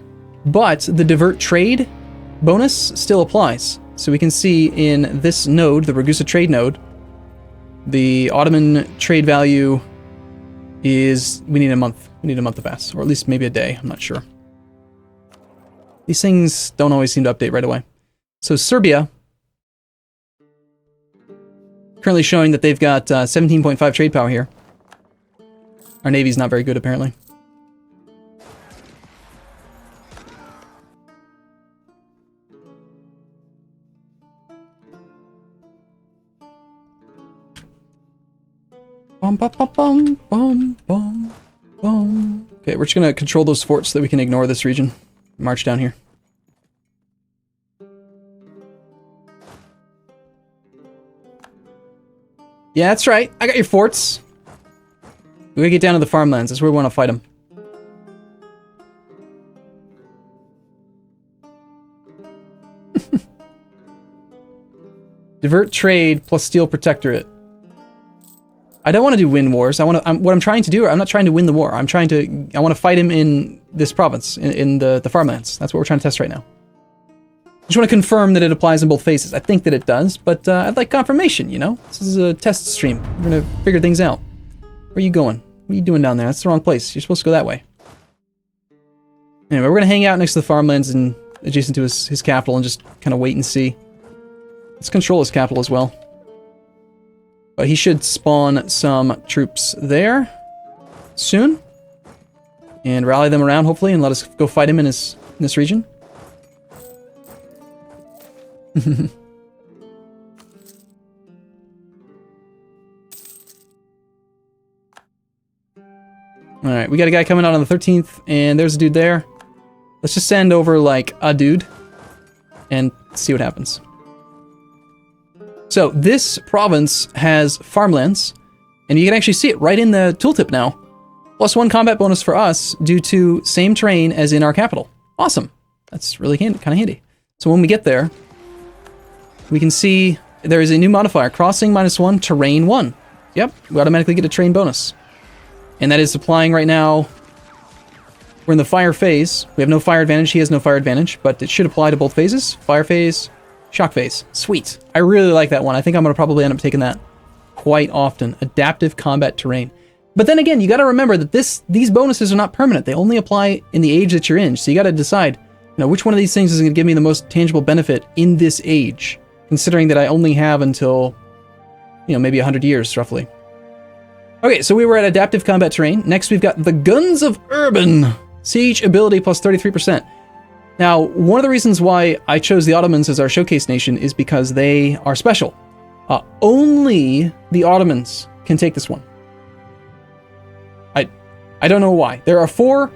But the divert trade bonus still applies. So we can see in this node, the Ragusa trade node, the Ottoman trade value is, we need a month. We need a month to pass, or at least maybe a day. I'm not sure. These things don't always seem to update right away. So Serbia, currently showing that they've got 17.5 trade power here. Our navy's not very good, apparently. Bum, bum, bum, bum, bum, bum, bum. Okay, we're just gonna control those forts so that we can ignore this region. March down here. Yeah, that's right. I got your forts. We gotta get down to the farmlands. That's where we want to fight them. Divert trade plus steel protectorate. I don't want to do win wars. What I'm trying to do, I'm not trying to win the war. I want to fight him in this province, in the farmlands. That's what we're trying to test right now. I just want to confirm that it applies in both phases. I think that it does, but I'd like confirmation, you know? This is a test stream. We're going to figure things out. Where are you going? What are you doing down there? That's the wrong place. You're supposed to go that way. Anyway, we're going to hang out next to the farmlands and adjacent to his capital and just kind of wait and see. Let's control his capital as well. But he should spawn some troops there soon. And rally them around, hopefully, and let us go fight him in this region. Alright, we got a guy coming out on the 13th, and there's a dude there. Let's just send over, like, a dude, and see what happens. So, this province has farmlands, and you can actually see it right in the tooltip now. +1 combat bonus for us due to same terrain as in our capital. Awesome. That's really kind of handy. So when we get there, we can see there is a new modifier, crossing -1, terrain 1. Yep, we automatically get a terrain bonus. And that is applying right now. We're in the fire phase. We have no fire advantage, he has no fire advantage, but it should apply to both phases. Fire phase, shock phase. Sweet. I really like that one. I think I'm going to probably end up taking that quite often. Adaptive combat terrain. But then again, you got to remember that these bonuses are not permanent. They only apply in the age that you're in. So you got to decide, which one of these things is going to give me the most tangible benefit in this age, considering that I only have until, maybe 100 years, roughly. Okay, so we were at adaptive combat terrain. Next, we've got the Guns of Urban. Siege ability plus 33%. Now, one of the reasons why I chose the Ottomans as our showcase nation is because they are special. Only the Ottomans can take this one. I don't know why. There are 4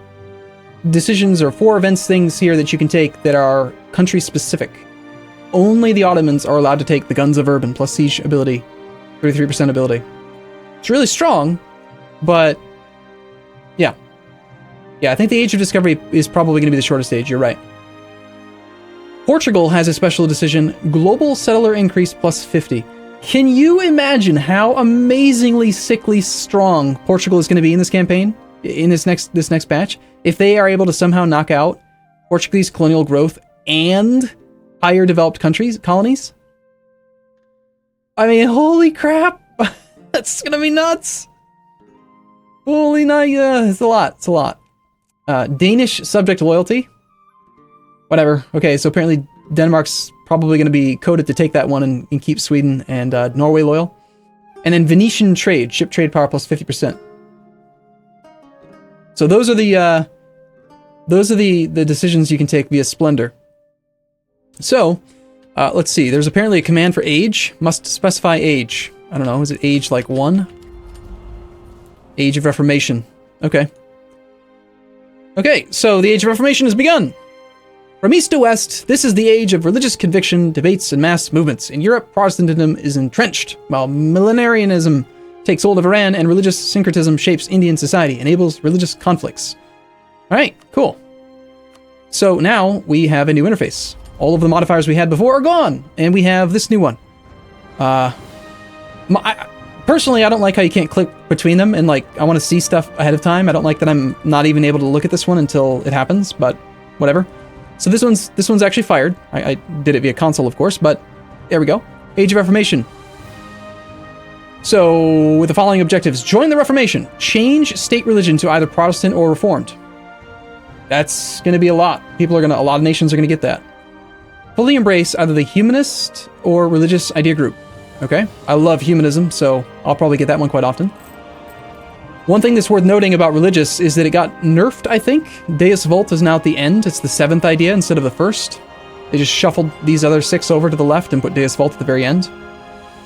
decisions or 4 events things here that you can take that are country specific. Only the Ottomans are allowed to take the Guns of Urban plus siege ability, 33% ability. It's really strong, but yeah. Yeah, I think the Age of Discovery is probably going to be the shortest age, you're right. Portugal has a special decision, Global Settler Increase plus 50. Can you imagine how amazingly sickly strong Portugal is going to be in this campaign? In this next batch? If they are able to somehow knock out Portuguese colonial growth and higher developed colonies? I mean, holy crap! That's going to be nuts! Holy night, it's a lot, it's a lot. Danish subject loyalty. Whatever. Okay, so apparently Denmark's probably going to be coded to take that one and keep Sweden and Norway loyal. And then Venetian trade, ship trade power plus 50%. So those are the decisions you can take via Splendor. So let's see. There's apparently a command for age. Must specify age. I don't know. Is it age like 1? Age of Reformation. Okay. Okay, so the Age of Reformation has begun. From east to west, this is the age of religious conviction, debates, and mass movements. In Europe, Protestantism is entrenched, while millenarianism takes hold of Iran and religious syncretism shapes Indian society, enables religious conflicts. All right, cool. So now we have a new interface. All of the modifiers we had before are gone, and we have this new one. Personally, I don't like how you can't click between them, and like I want to see stuff ahead of time. I don't like that I'm not even able to look at this one until it happens, but whatever. So this one's actually fired. I did it via console, of course, but there we go. Age of Reformation. So with the following objectives: join the Reformation, change state religion to either Protestant or Reformed. That's going to be a lot. A lot of nations are going to get that. Fully embrace either the humanist or religious idea group. Okay, I love humanism, so I'll probably get that one quite often. One thing that's worth noting about religious is that it got nerfed, I think. Deus Vult is now at the end. It's the 7th idea instead of the 1st. They just shuffled these other 6 over to the left and put Deus Vult at the very end.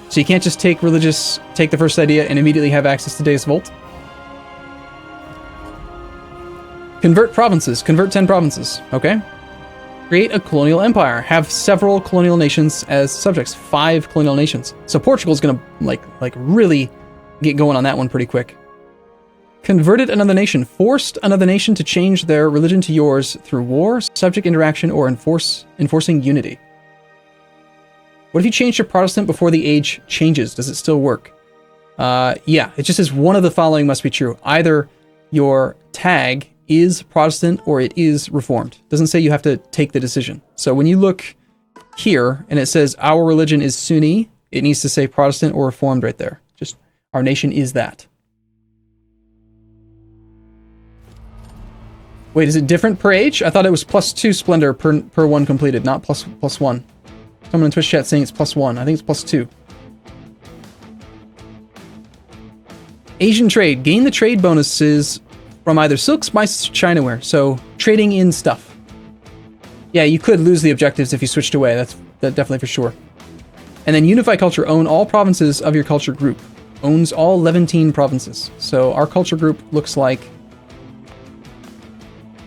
So you can't just take the 1st idea and immediately have access to Deus Vult. Convert provinces. Convert 10 provinces. Okay. Create a colonial empire. Have several colonial nations as subjects. 5 colonial nations. So Portugal's gonna like really get going on that one pretty quick. Converted another nation. Forced another nation to change their religion to yours through war, subject interaction, or enforcing unity. What if you change to Protestant before the age changes? Does it still work? Yeah, it just says one of the following must be true. Either your tag is Protestant or it is Reformed. It doesn't say you have to take the decision. So when you look here and it says our religion is Sunni, it needs to say Protestant or Reformed right there. Just our nation is that. Wait, is it different per age? I thought it was +2 Splendor per one completed, not plus 1. Someone in Twitch chat saying it's +1. I think it's +2. Asian trade. Gain the trade bonuses from either silk, spices, or Chinaware. So trading in stuff. Yeah, you could lose the objectives if you switched away. That's definitely for sure. And then unify culture. Own all provinces of your culture group. Owns all 17 provinces. So our culture group looks like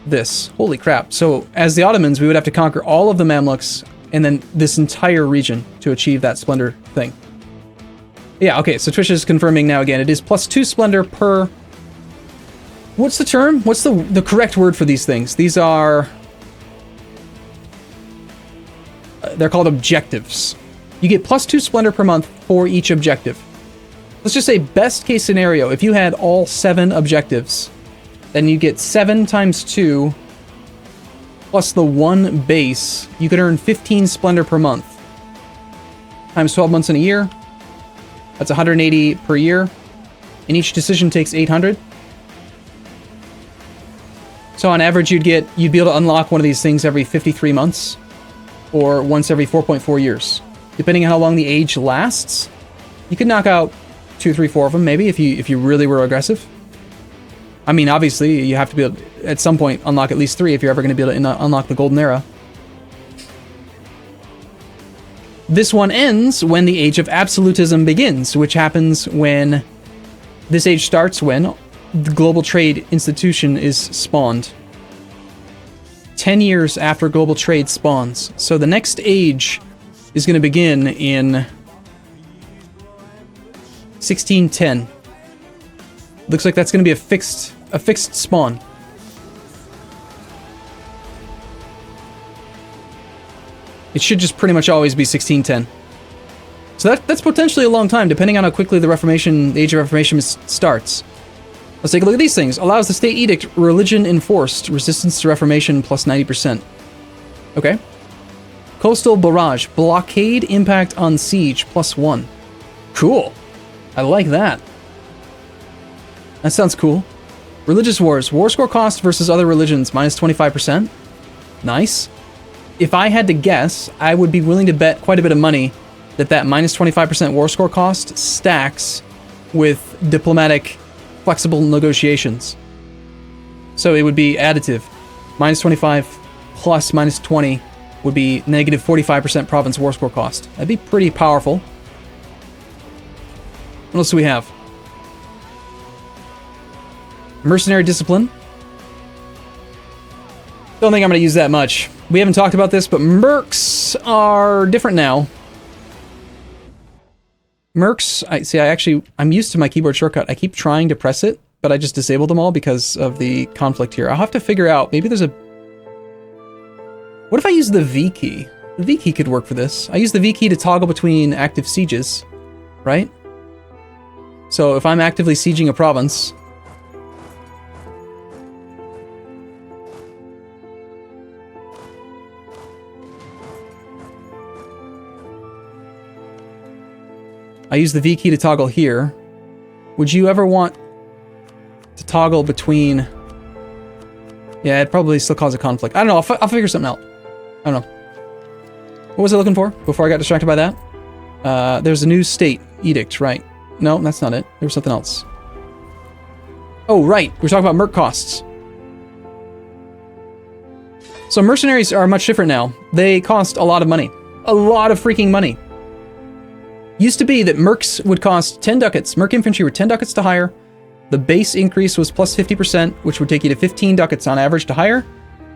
this. Holy crap. So as the Ottomans, we would have to conquer all of the Mamluks and then this entire region to achieve that Splendor thing. Yeah, okay, so Twitch is confirming now again. It is +2 Splendor per... What's the term? What's the correct word for these things? These are... they're called objectives. You get +2 Splendor per month for each objective. Let's just say best case scenario, if you had all 7 objectives, then you get 7 times 2 plus the 1 base. You could earn 15 Splendor per month. Times 12 months in a year. That's 180 per year. And each decision takes 800. So on average, you'd be able to unlock one of these things every 53 months. Or once every 4.4 years. Depending on how long the age lasts, you could knock out 2, 3, 4 of them maybe if you really were aggressive. I mean, obviously, you have to be able to, at some point, unlock at least 3 if you're ever going to be able to unlock the Golden Era. This one ends when the Age of Absolutism begins, which happens when... This age starts when the Global Trade Institution is spawned. 10 years after Global Trade spawns. So the next age is going to begin in 1610. Looks like that's going to be a fixed spawn. It should just pretty much always be 1610. So that's potentially a long time, depending on how quickly the Age of Reformation starts. Let's take a look at these things. Allows the state edict, religion enforced, resistance to Reformation plus 90%. Okay. Coastal barrage, blockade impact on siege plus 1. Cool. I like that. That sounds cool. Religious wars. War score cost versus other religions, minus 25%. Nice. If I had to guess, I would be willing to bet quite a bit of money that minus 25% war score cost stacks with diplomatic flexible negotiations. So it would be additive. Minus 25 plus minus 20 would be negative 45% province war score cost. That'd be pretty powerful. What else do we have? Mercenary discipline. Don't think I'm going to use that much. We haven't talked about this, but mercs are different now. Mercs, I'm used to my keyboard shortcut. I keep trying to press it, but I just disabled them all because of the conflict here. I'll have to figure out, maybe there's a... What if I use the V key? The V key could work for this. I use the V key to toggle between active sieges, right? So if I'm actively sieging a province... I use the V key to toggle here. Would you ever want to toggle between... Yeah, it'd probably still cause a conflict. I don't know, I'll figure something out. I don't know. What was I looking for before I got distracted by that? There's a new state edict, right? No, that's not it. There was something else. Oh, right. We're talking about merc costs. So mercenaries are much different now. They cost a lot of money. A lot of freaking money. Used to be that mercs would cost 10 ducats. Merc infantry were 10 ducats to hire. The base increase was plus 50%, which would take you to 15 ducats on average to hire.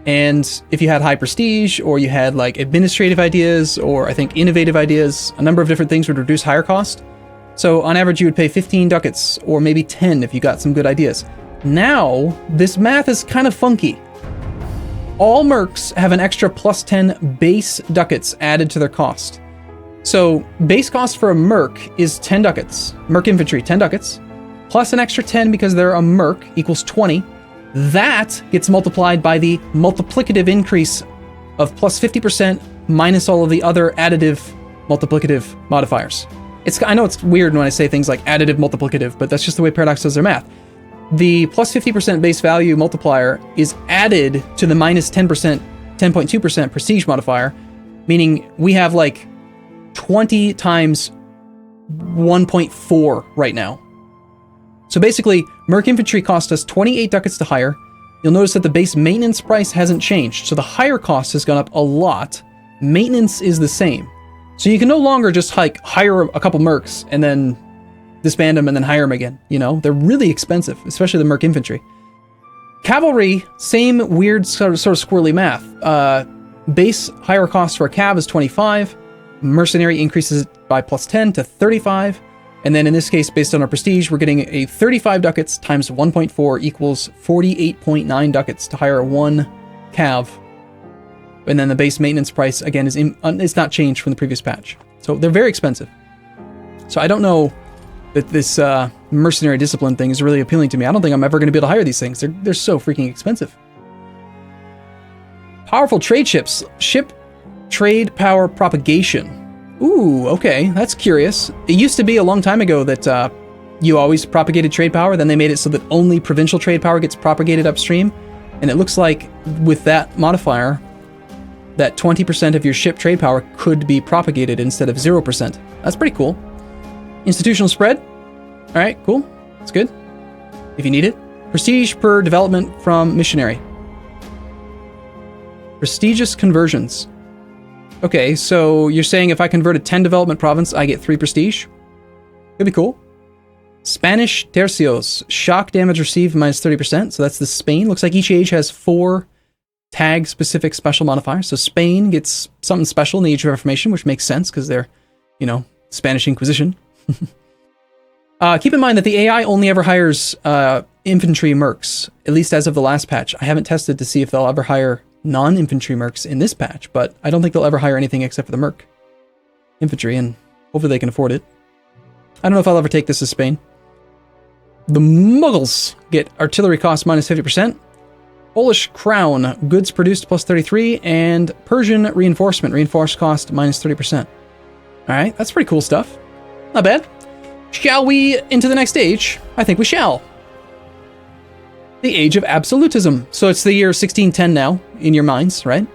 And if you had high prestige, or you had like administrative ideas, or I think innovative ideas, a number of different things would reduce higher cost. So on average, you would pay 15 ducats, or maybe 10 if you got some good ideas. Now, this math is kind of funky. All mercs have an extra plus 10 base ducats added to their cost. So base cost for a merc is 10 ducats. Merc infantry, 10 ducats. Plus an extra 10 because they're a merc equals 20. That gets multiplied by the multiplicative increase of plus 50% minus all of the other additive multiplicative modifiers. I know it's weird when I say things like additive multiplicative, but that's just the way Paradox does their math. The plus 50% base value multiplier is added to the minus 10%, 10.2% prestige modifier, meaning we have like 20 times 1.4 right now. So basically, merc infantry cost us 28 ducats to hire. You'll notice that the base maintenance price hasn't changed, so the hire cost has gone up a lot. Maintenance is the same. So you can no longer just hire a couple mercs and then disband them and then hire them again. You know, they're really expensive, especially the merc infantry. Cavalry, same weird sort of squirrely math. Base hire cost for a cav is 25. Mercenary increases it by plus 10 to 35. And then in this case, based on our prestige, we're getting a 35 ducats times 1.4 equals 48.9 ducats to hire one cav. And then the base maintenance price, again, is not changed from the previous patch. So they're very expensive. So I don't know that this mercenary discipline thing is really appealing to me. I don't think I'm ever going to be able to hire these things. They're so freaking expensive. Powerful trade ships. Ship trade power propagation. Ooh, okay, that's curious. It used to be a long time ago that you always propagated trade power, then they made it so that only provincial trade power gets propagated upstream, and it looks like with that modifier, that 20% of your ship trade power could be propagated instead of 0%. That's pretty cool. Institutional spread. Alright, cool. That's good. If you need it. Prestige per development from missionary. Prestigious conversions. Okay, so you're saying if I convert a 10 development province, I get 3 prestige? Could be cool. Spanish tercios. Shock damage received minus 30%. So that's the Spain. Looks like each age has 4 tag-specific special modifiers. So Spain gets something special in the Age of Reformation, which makes sense because they're, you know, Spanish Inquisition. Keep in mind that the AI only ever hires infantry mercs, at least as of the last patch. I haven't tested to see if they'll ever hire non-infantry mercs in this patch, but I don't think they'll ever hire anything except for the merc infantry, and hopefully they can afford it. I don't know if I'll ever take this as Spain. The Muggles get artillery cost minus 50%. Polish crown, goods produced plus 33, and Persian reinforcement, reinforced cost minus 30%. Alright, that's pretty cool stuff. Not bad. Shall we into the next stage? I think we shall. the age of absolutism. So it's the year 1610 now, in your minds, right?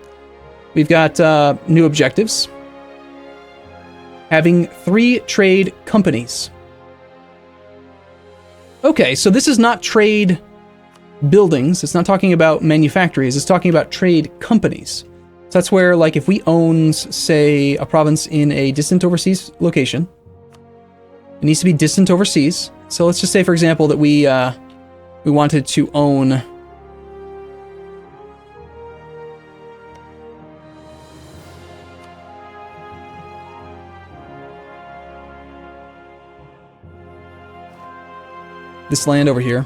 We've got new objectives. Having 3 trade companies. Okay, so this is not trade buildings. It's not talking about manufactories. It's talking about trade companies. So that's where, like, if we own, say, a province in a distant overseas location, it needs to be distant overseas. So let's just say, for example, that we wanted to own this land over here,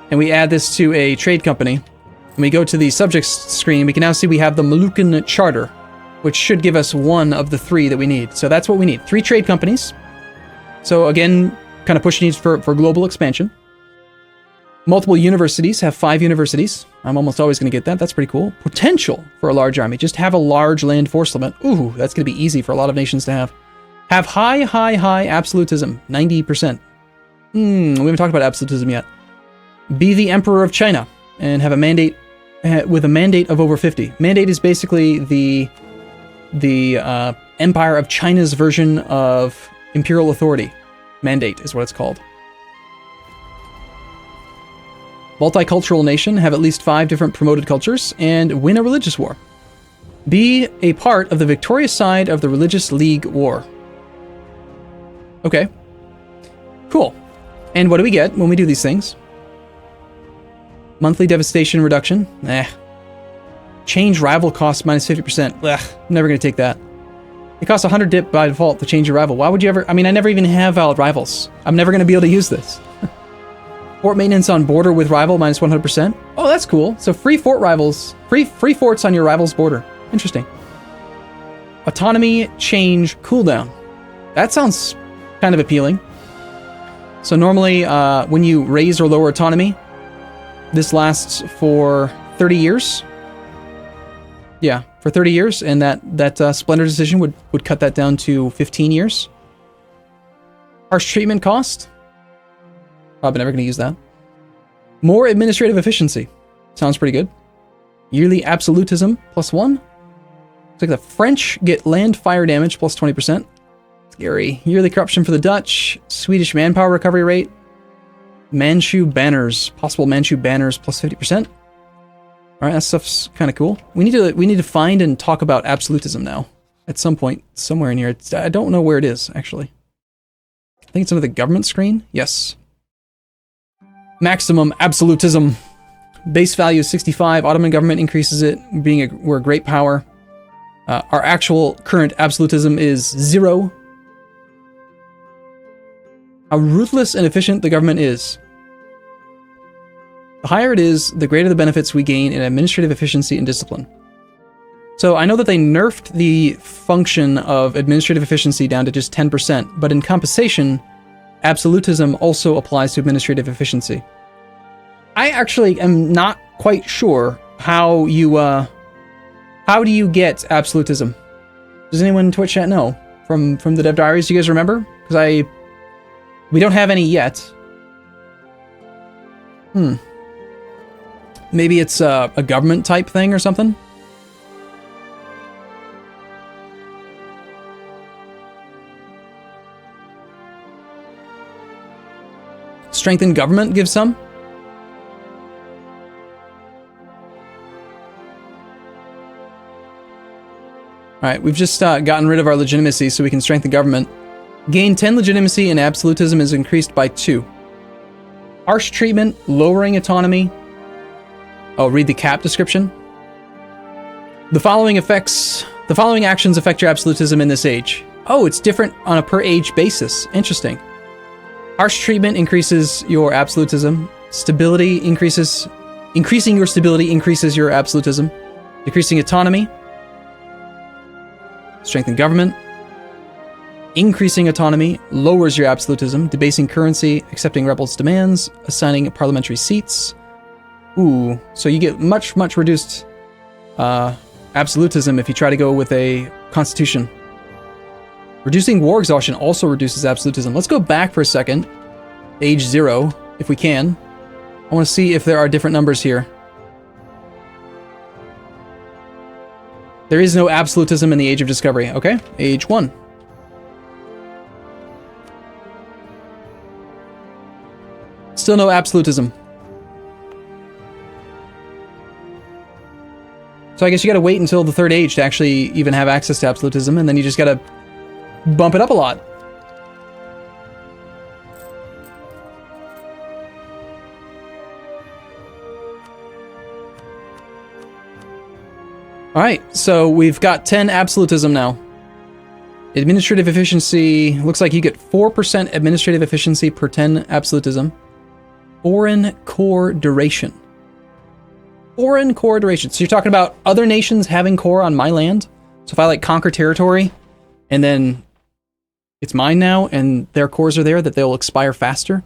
and we add this to a trade company, and we go to the subjects screen, we can now see we have the Moluccan Charter, which should give us one of the 3 that we need. So that's what we need, 3 trade companies. So again, kind of push needs for global expansion. Multiple universities, have 5 universities. I'm almost always going to get that. That's pretty cool. Potential for a large army. Just have a large land force limit. Ooh, that's going to be easy for a lot of nations to have. Have high absolutism, 90%. We haven't talked about absolutism yet. Be the Emperor of China and have a mandate with a mandate of over 50. Mandate is basically the Empire of China's version of imperial authority. Mandate is what it's called. Multicultural nation, have at least 5 different promoted cultures, and win a religious war. Be a part of the victorious side of the Religious League War. Okay. Cool. And what do we get when we do these things? Monthly devastation reduction. Change rival cost minus 50%. I'm never going to take that. It costs 100 dip by default to change your rival. Why would you ever... I mean, I never even have valid rivals. I'm never going to be able to use this. Fort maintenance on border with rival minus 100%. Oh, that's cool. So free fort rivals. Free forts on your rival's border. Interesting. Autonomy change cooldown. That sounds kind of appealing. So normally, when you raise or lower autonomy, this lasts for 30 years. Yeah, for 30 years, and that Splendor decision would cut that down to 15 years. Harsh treatment cost. Probably never going to use that. More administrative efficiency. Sounds pretty good. Yearly absolutism +1. Looks like the French get land fire damage plus 20%. Scary. Yearly corruption for the Dutch. Swedish manpower recovery rate. Manchu banners. Possible Manchu banners plus 50%. Alright, that stuff's kind of cool. We need to find and talk about absolutism now. At some point, somewhere in here. I don't know where it is, actually. I think it's under the government screen. Yes. Maximum absolutism. Base value is 65. Ottoman government increases it, we're a great power. Our actual current absolutism is 0. How ruthless and efficient the government is. The higher it is, the greater the benefits we gain in administrative efficiency and discipline. So I know that they nerfed the function of administrative efficiency down to just 10%, but in compensation, absolutism also applies to administrative efficiency. I actually am not quite sure how do you get absolutism? Does anyone in Twitch chat know? From the Dev Diaries, do you guys remember? Because we don't have any yet. Maybe it's a government type thing or something? Strengthen government gives some? Alright, we've just gotten rid of our legitimacy so we can strengthen government. Gain 10 legitimacy and absolutism is increased by 2. Harsh treatment, lowering autonomy. Oh, read the cap description. The following actions affect your absolutism in this age. Oh, it's different on a per age basis. Interesting. Harsh treatment increases your absolutism. Stability increases... Increasing your stability increases your absolutism. Decreasing autonomy. Strengthen government. Increasing autonomy lowers your absolutism. Debasing currency, accepting rebels' demands, assigning parliamentary seats. Ooh, so you get much reduced absolutism if you try to go with a constitution. Reducing war exhaustion also reduces absolutism. Let's go back for a second. Age 0, if we can. I want to see if there are different numbers here. There is no absolutism in the Age of Discovery. Okay, Age 1. Still no absolutism. So I guess you gotta wait until the Third Age to actually even have access to absolutism, and then you just gotta bump it up a lot. Alright, so we've got 10 absolutism now. Administrative efficiency, looks like you get 4% administrative efficiency per 10 absolutism. Foreign core duration. Foreign core duration. So you're talking about other nations having core on my land? So if I like conquer territory, and then it's mine now, and their cores are there, that they'll expire faster?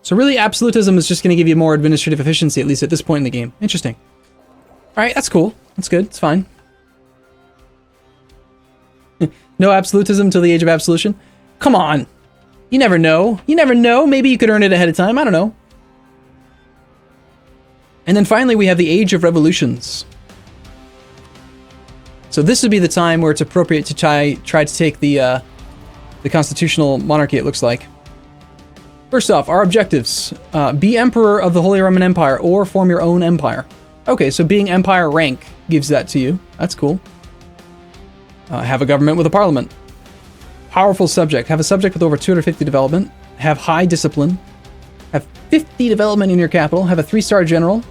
So really, absolutism is just going to give you more administrative efficiency, at least at this point in the game. Interesting. Alright, that's cool. That's good. It's fine. No absolutism till the Age of Absolution? Come on. You never know. You never know. Maybe you could earn it ahead of time. I don't know. And then finally, we have the Age of Revolutions. So this would be the time where it's appropriate to try to take the constitutional monarchy, it looks like. First off, our objectives. Be Emperor of the Holy Roman Empire or form your own empire. Okay, so being Empire rank gives that to you. That's cool. Have a government with a parliament. Powerful subject. Have a subject with over 250 development. Have high discipline. Have 50 development in your capital. Have a 3-star general.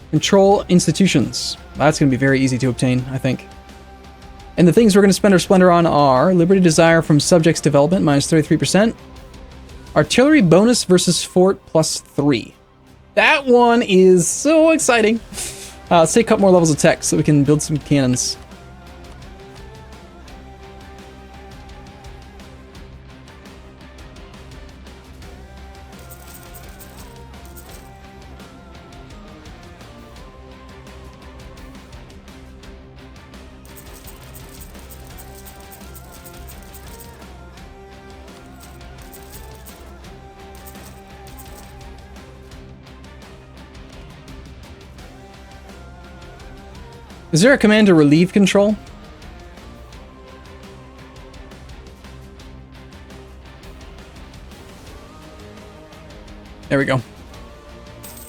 Control institutions. That's going to be very easy to obtain, I think. And the things we're going to spend our splendor on are Liberty Desire from subjects development, minus 33%. Artillery bonus versus fort plus 3. That one is so exciting. Let's take a couple more levels of tech so we can build some cannons. Is there a command to relieve control? There we go.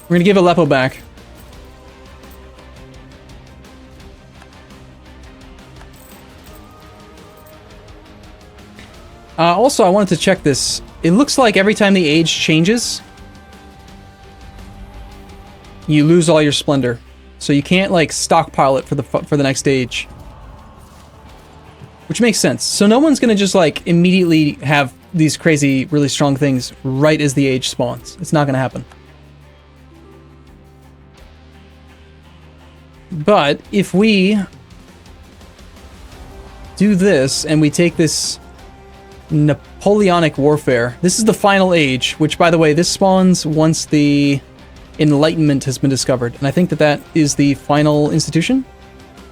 We're gonna give Aleppo back. Also, I wanted to check this. It looks like every time the age changes, you lose all your splendor. So you can't like stockpile it for the next age, which makes sense. So no one's gonna just like immediately have these crazy, really strong things right as the age spawns. It's not gonna happen. But if we do this and we take this Napoleonic warfare, this is the final age, which by the way, this spawns once the Enlightenment has been discovered, and I think that is the final institution?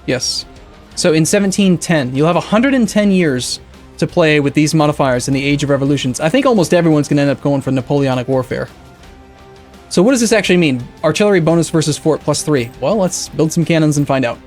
Yes. So in 1710, you'll have 110 years to play with these modifiers in the Age of Revolutions. I think almost everyone's going to end up going for Napoleonic warfare. So what does this actually mean? Artillery bonus versus fort plus 3. Well, let's build some cannons and find out.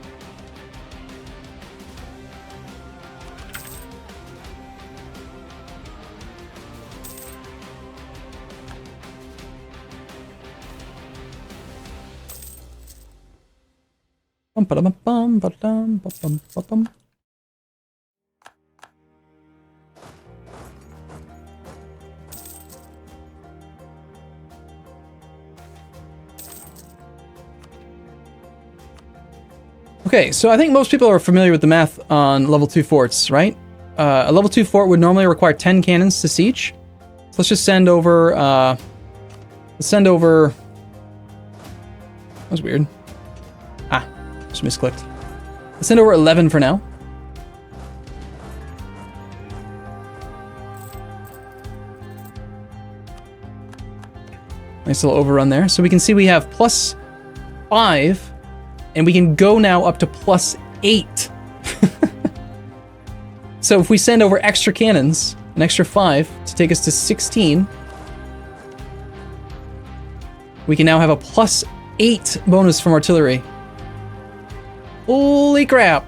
Okay, so I think most people are familiar with the math on level 2 forts, right? A level 2 fort would normally require 10 cannons to siege. So let's just send over, that was weird. Just misclicked. Let's send over 11 for now. Nice little overrun there. So we can see we have plus 5, and we can go now up to plus 8. So if we send over extra cannons, an extra 5 to take us to 16, we can now have a +8 bonus from artillery. Holy crap.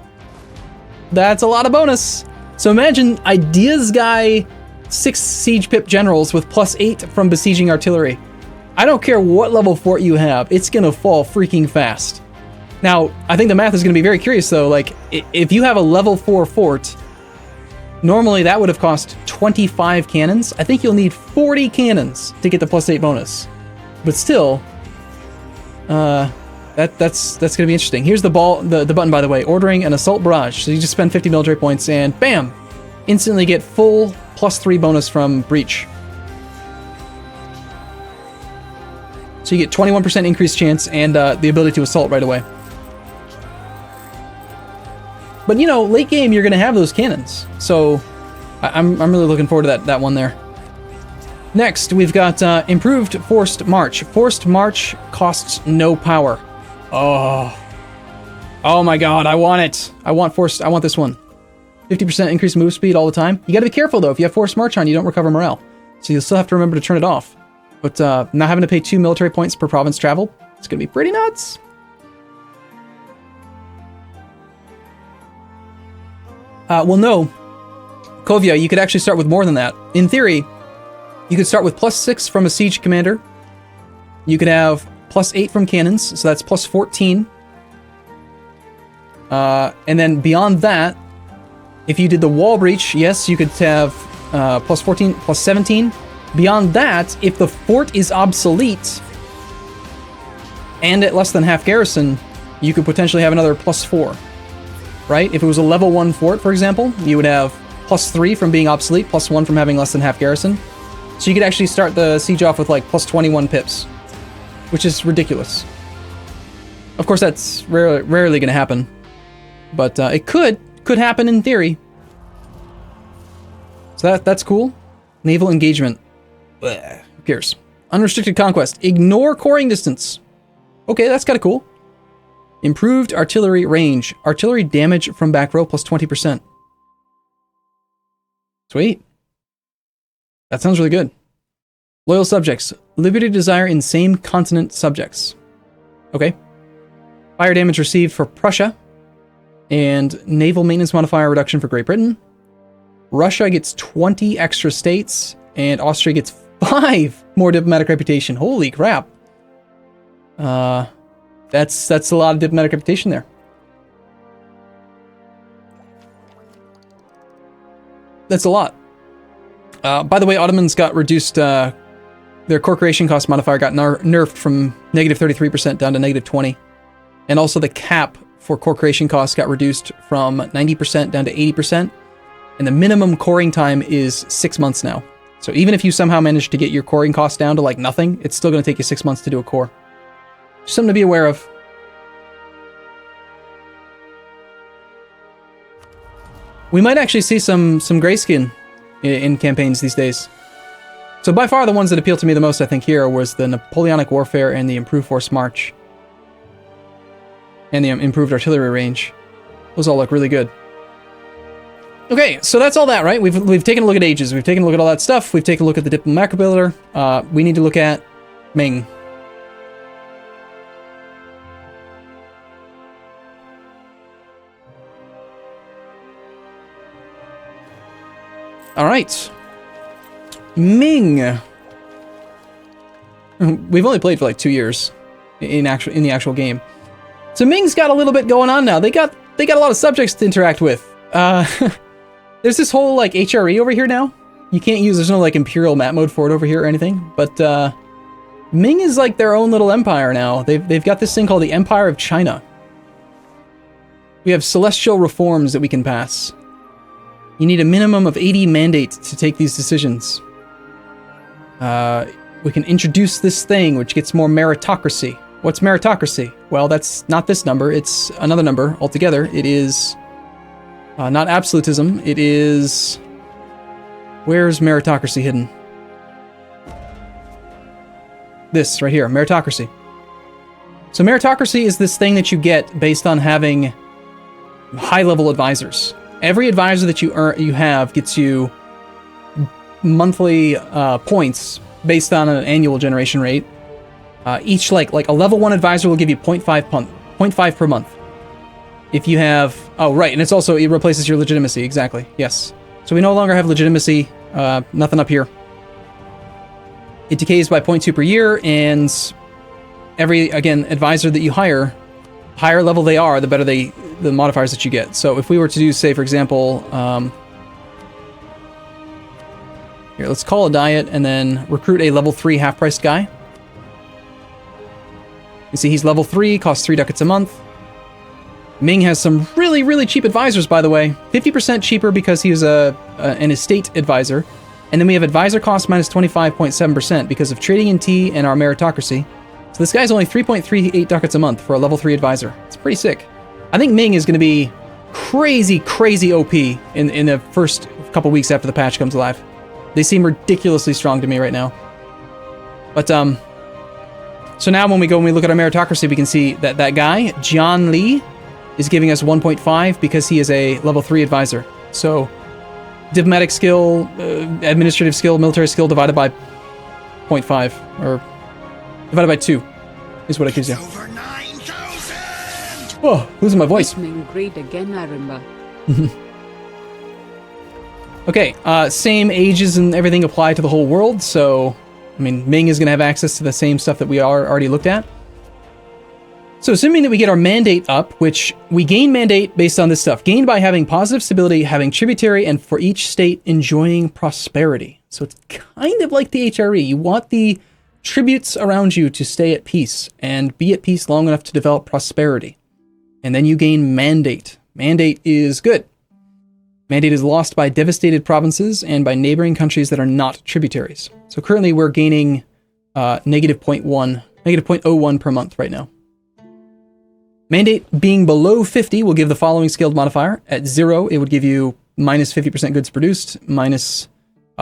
That's a lot of bonus. So imagine Ideas Guy 6 siege pip generals with +8 from besieging artillery. I don't care what level fort you have, it's gonna fall freaking fast. Now, I think the math is gonna be very curious though, like, if you have a level 4 fort, normally that would have cost 25 cannons. I think you'll need 40 cannons to get the +8 bonus. But still, that's gonna be interesting. Here's the button, by the way, ordering an assault barrage. So you just spend 50 military points and bam, instantly get full +3 bonus from breach. So you get 21% increased chance and the ability to assault right away. But you know, late game you're gonna have those cannons, so I'm really looking forward to that one there. Next, we've got improved forced march. Forced march costs no power. Oh my god, I want it. I want this one. 50% increased move speed all the time. You gotta be careful though, if you have forced march on, you don't recover morale. So you'll still have to remember to turn it off. But not having to pay 2 military points per province travel, it's gonna be pretty nuts. Well no, Kovia, you could actually start with more than that. In theory, you could start with +6 from a siege commander. You could have +8 from cannons, so that's +14. And then beyond that, if you did the wall breach, yes, you could have +14, +17. Beyond that, if the fort is obsolete and at less than half garrison, you could potentially have another +4, right? If it was a level 1 fort, for example, you would have +3 from being obsolete, +1 from having less than half garrison. So you could actually start the siege off with like +21 pips, which is ridiculous. Of course, that's rarely going to happen, but it could happen in theory. So that's cool. Naval engagement. Blech, who cares? Unrestricted conquest. Ignore coring distance. Okay, that's kind of cool. Improved artillery range. Artillery damage from back row +20%. Sweet. That sounds really good. Loyal subjects. Liberty desire in same continent subjects. Okay. Fire damage received for Prussia. And naval maintenance modifier reduction for Great Britain. Russia gets 20 extra states. And Austria gets 5 more diplomatic reputation. Holy crap. That's a lot of diplomatic reputation there. That's a lot. By the way, Ottomans got reduced, their core creation cost modifier got nerfed from -33% down to -20. And also the cap for core creation costs got reduced from 90% down to 80%. And the minimum coring time is 6 months now. So even if you somehow manage to get your coring costs down to like nothing, it's still going to take you 6 months to do a core. Just something to be aware of. We might actually see some grayskin in campaigns these days. So by far the ones that appeal to me the most, I think, here was the Napoleonic Warfare and the improved force march. And the improved artillery range. Those all look really good. Okay, so that's all that, right? We've taken a look at ages. We've taken a look at all that stuff. We've taken a look at the diplomatic builder. We need to look at Ming. All right. Ming. We've only played for like 2 years in the actual game. So Ming's got a little bit going on now. They got a lot of subjects to interact with. There's this whole like HRE over here now. You can't use, there's no like Imperial map mode for it over here or anything. But Ming is like their own little empire now. They've got this thing called the Empire of China. We have celestial reforms that we can pass. You need a minimum of 80 mandates to take these decisions. We can introduce this thing, which gets more meritocracy. What's meritocracy? Well, that's not this number. It's another number altogether. It is not absolutism. It is... Where's meritocracy hidden? This right here, meritocracy. So meritocracy is this thing that you get based on having high-level advisors. Every advisor that you have gets you monthly points based on an annual generation rate. Each, like a level 1 advisor will give you 0.5 per month. If you have... Oh, right, and it replaces your legitimacy, exactly, yes. So we no longer have legitimacy, nothing up here. It decays by 0.2 per year, and every, again, advisor that you hire, higher level they are, the better the modifiers that you get. So if we were to do, say, for example, here, let's call a diet and then recruit a level 3 half-priced guy. You see he's level 3, costs 3 ducats a month. Ming has some really, really cheap advisors, by the way. 50% cheaper because he was an estate advisor. And then we have advisor cost minus 25.7% because of trading in tea and our meritocracy. So this guy's only 3.38 ducats a month for a level 3 advisor. It's pretty sick. I think Ming is going to be crazy, crazy OP in the first couple weeks after the patch comes live. They seem ridiculously strong to me right now. But, so now when we look at our meritocracy, we can see that that guy, Jian Li, is giving us 1.5 because he is a level 3 advisor. So, diplomatic skill, administrative skill, military skill divided by 0.5, or divided by 2 is what it gives you. Over 9,000! Oh, losing my voice. Ming, great again, Arumba. Okay, same ages and everything apply to the whole world, so, I mean, Ming is going to have access to the same stuff that we already looked at. So assuming that we get our mandate up, which we gain mandate based on this stuff, gained by having positive stability, having tributary, and for each state enjoying prosperity. So it's kind of like the HRE. You want the tributes around you to stay at peace and be at peace long enough to develop prosperity. And then you gain mandate. Mandate is good. Mandate is lost by devastated provinces and by neighboring countries that are not tributaries. So currently we're gaining negative 0.01 per month right now. Mandate being below 50 will give the following scaled modifier. At 0, it would give you minus 50% goods produced, minus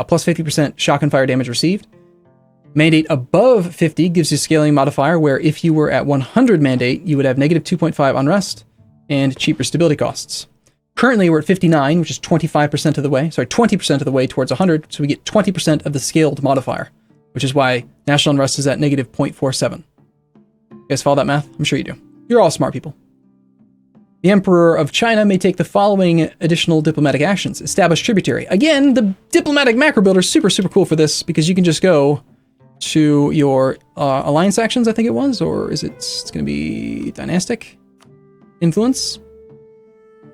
plus 50% shock and fire damage received. Mandate above 50 gives you scaling modifier, where if you were at 100 mandate, you would have negative 2.5 unrest and cheaper stability costs. Currently, we're at 59, which is 25% of the way. Sorry, 20% of the way towards 100, so we get 20% of the scaled modifier, which is why national unrest is at negative 0.47. You guys follow that math? I'm sure you do. You're all smart people. The Emperor of China may take the following additional diplomatic actions. Establish tributary. Again, the diplomatic macro builder is super, super cool for this because you can just go to your alliance actions, I think it was, or is it's going to be dynastic influence?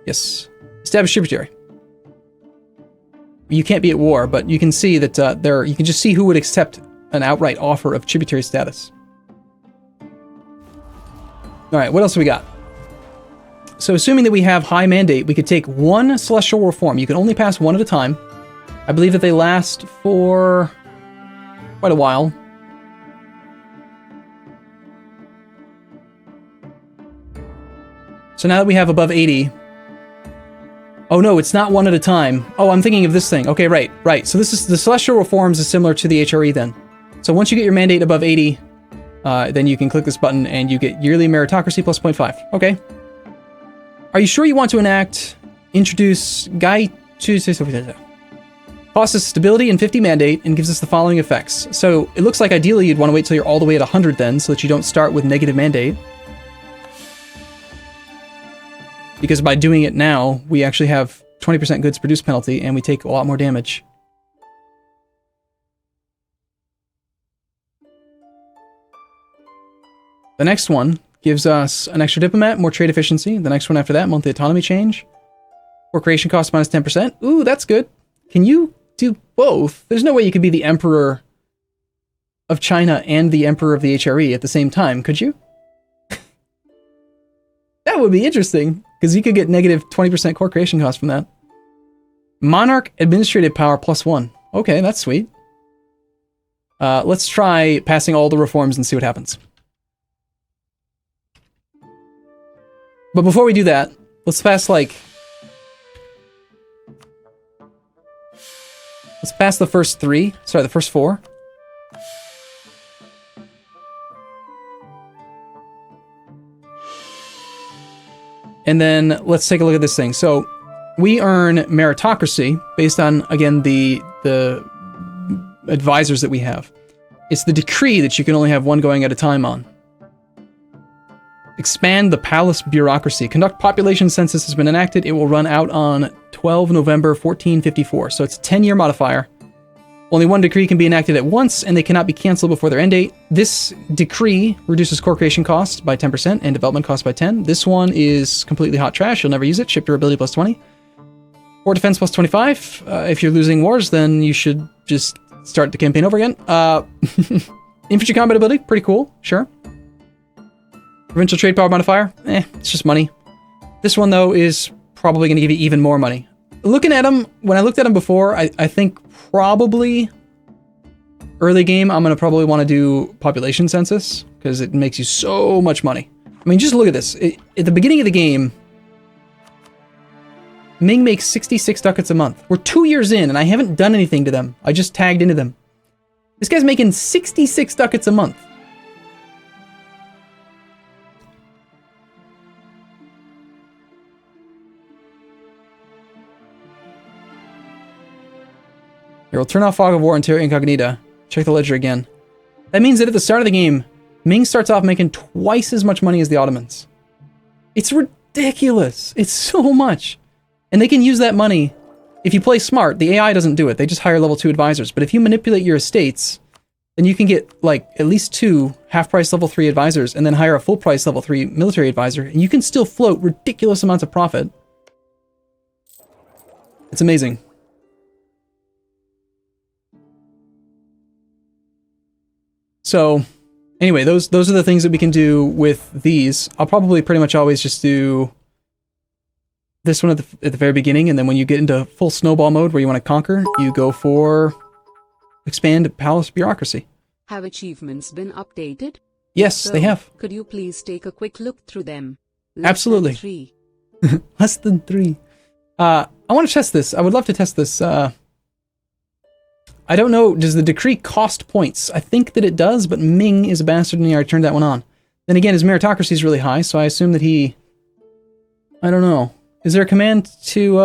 Yes. Establish tributary. You can't be at war, but you can see that you can just see who would accept an outright offer of tributary status. All right, what else do we got? So assuming that we have high mandate, we could take one celestial reform. You can only pass one at a time. I believe that they last for quite a while. So now that we have above 80... Oh no, it's not one at a time. Oh, I'm thinking of this thing. Okay, right. So this is the celestial reforms is similar to the HRE then. So once you get your mandate above 80... then you can click this button and you get yearly meritocracy plus 0.5. Okay. Are you sure you want to introduce Guy to costs us stability and 50 mandate and gives us the following effects. So it looks like ideally you'd want to wait till you're all the way at 100 then so that you don't start with negative mandate. Because by doing it now, we actually have 20% goods produced penalty and we take a lot more damage. The next one gives us an extra diplomat, more trade efficiency. The next one after that, monthly autonomy change. Or creation cost minus 10%. Ooh, that's good. Can you do both? There's no way you could be the Emperor of China and the Emperor of the HRE at the same time, could you? That would be interesting, because you could get negative 20% core creation cost from that. Monarch administrative power plus 1. Okay, that's sweet. Let's try passing all the reforms and see what happens. But before we do that, let's pass let's pass the first the first 4. And then let's take a look at this thing. So we earn meritocracy based on, again, the advisors that we have. It's the decree that you can only have one going at a time on. Expand the palace bureaucracy. Conduct population census has been enacted. It will run out on 12 November 1454. So it's a 10-year modifier. Only one decree can be enacted at once, and they cannot be canceled before their end date. This decree reduces core creation costs by 10% and development costs by 10. This one is completely hot trash. You'll never use it. Ship durability plus 20. Or defense plus 25. If you're losing wars, then you should just start the campaign over again. Infantry combat ability, pretty cool. Sure. Provincial trade power modifier, it's just money. This one, though, is probably going to give you even more money. Looking at them, when I looked at them before, I think probably early game, I'm going to probably want to do population census, because it makes you so much money. I mean, just look at this. At the beginning of the game, Ming makes 66 ducats a month. We're 2 years in, and I haven't done anything to them. I just tagged into them. This guy's making 66 ducats a month. Here, we'll turn off Fog of War and Terra Incognita. Check the ledger again. That means that at the start of the game, Ming starts off making twice as much money as the Ottomans. It's ridiculous. It's so much. And they can use that money. If you play smart, the AI doesn't do it. They just hire level 2 advisors. But if you manipulate your estates, then you can get like at least 2 half-price level 3 advisors and then hire a full-price level 3 military advisor. And you can still float ridiculous amounts of profit. It's amazing. So, anyway, those are the things that we can do with these. I'll probably pretty much always just do this one at the very beginning, and then when you get into full snowball mode where you want to conquer, you go for expand palace bureaucracy. Have achievements been updated? Yes, So, they have. Could you please take a quick look through them? Absolutely. Than 3. Less than 3. I want to test this. I would love to test this. I don't know, does the decree cost points? I think that it does, but Ming is a bastard and he already turned that one on. Then again, his meritocracy is really high, so I assume that he... I don't know. Is there a command to...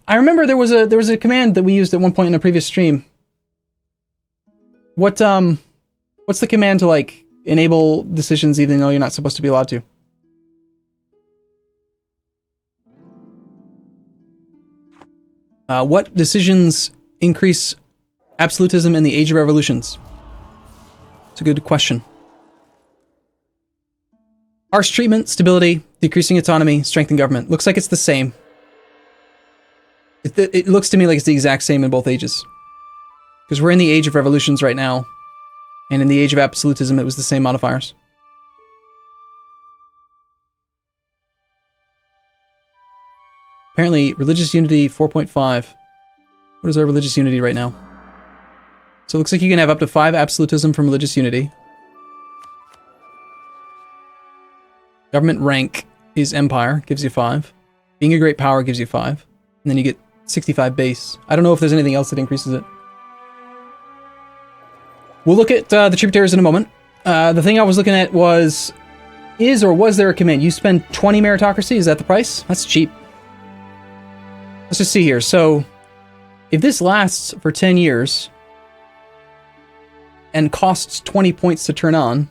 I remember there was a command that we used at one point in a previous stream. What's the command to, like, enable decisions even though you're not supposed to be allowed to? What decisions increase absolutism in the Age of Revolutions? It's a good question. Harsh treatment, stability, decreasing autonomy, strength in government. Looks like it's the same. It looks to me like it's the exact same in both ages. Because we're in the Age of Revolutions right now. And in the Age of Absolutism, it was the same modifiers. Apparently, religious unity 4.5. What is our religious unity right now? So it looks like you can have up to 5 absolutism from religious unity. Government rank is empire, gives you 5. Being a great power gives you 5. And then you get 65 base. I don't know if there's anything else that increases it. We'll look at the tributaries in a moment. The thing I was looking at was, was there a command? You spend 20 meritocracy, is that the price? That's cheap. Let's just see here. So, if this lasts for 10 years and costs 20 points to turn on,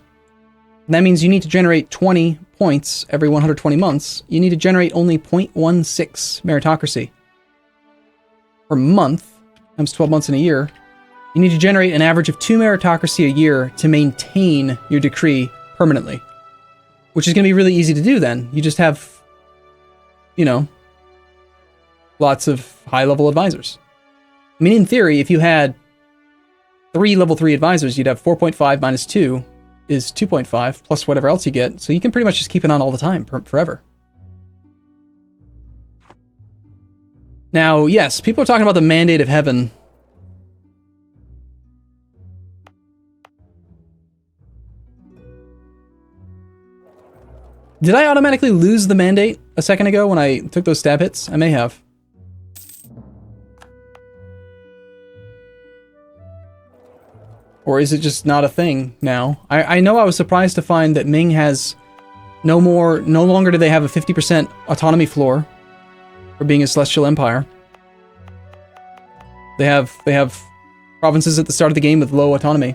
that means you need to generate 20 points every 120 months. You need to generate only 0.16 meritocracy per month, times 12 months in a year. You need to generate an average of 2 meritocracy a year to maintain your decree permanently, which is going to be really easy to do then. You just have, lots of high-level advisors. I mean, in theory, if you had 3 level 3 advisors, you'd have 4.5 minus 2 is 2.5, plus whatever else you get, so you can pretty much just keep it on all the time, forever. Now, yes, people are talking about the Mandate of Heaven. Did I automatically lose the Mandate a second ago when I took those stab hits? I may have. Or is it just not a thing now? I know I was surprised to find that Ming has no longer do they have a 50% autonomy floor for being a celestial empire. They have Provinces at the start of the game with low autonomy.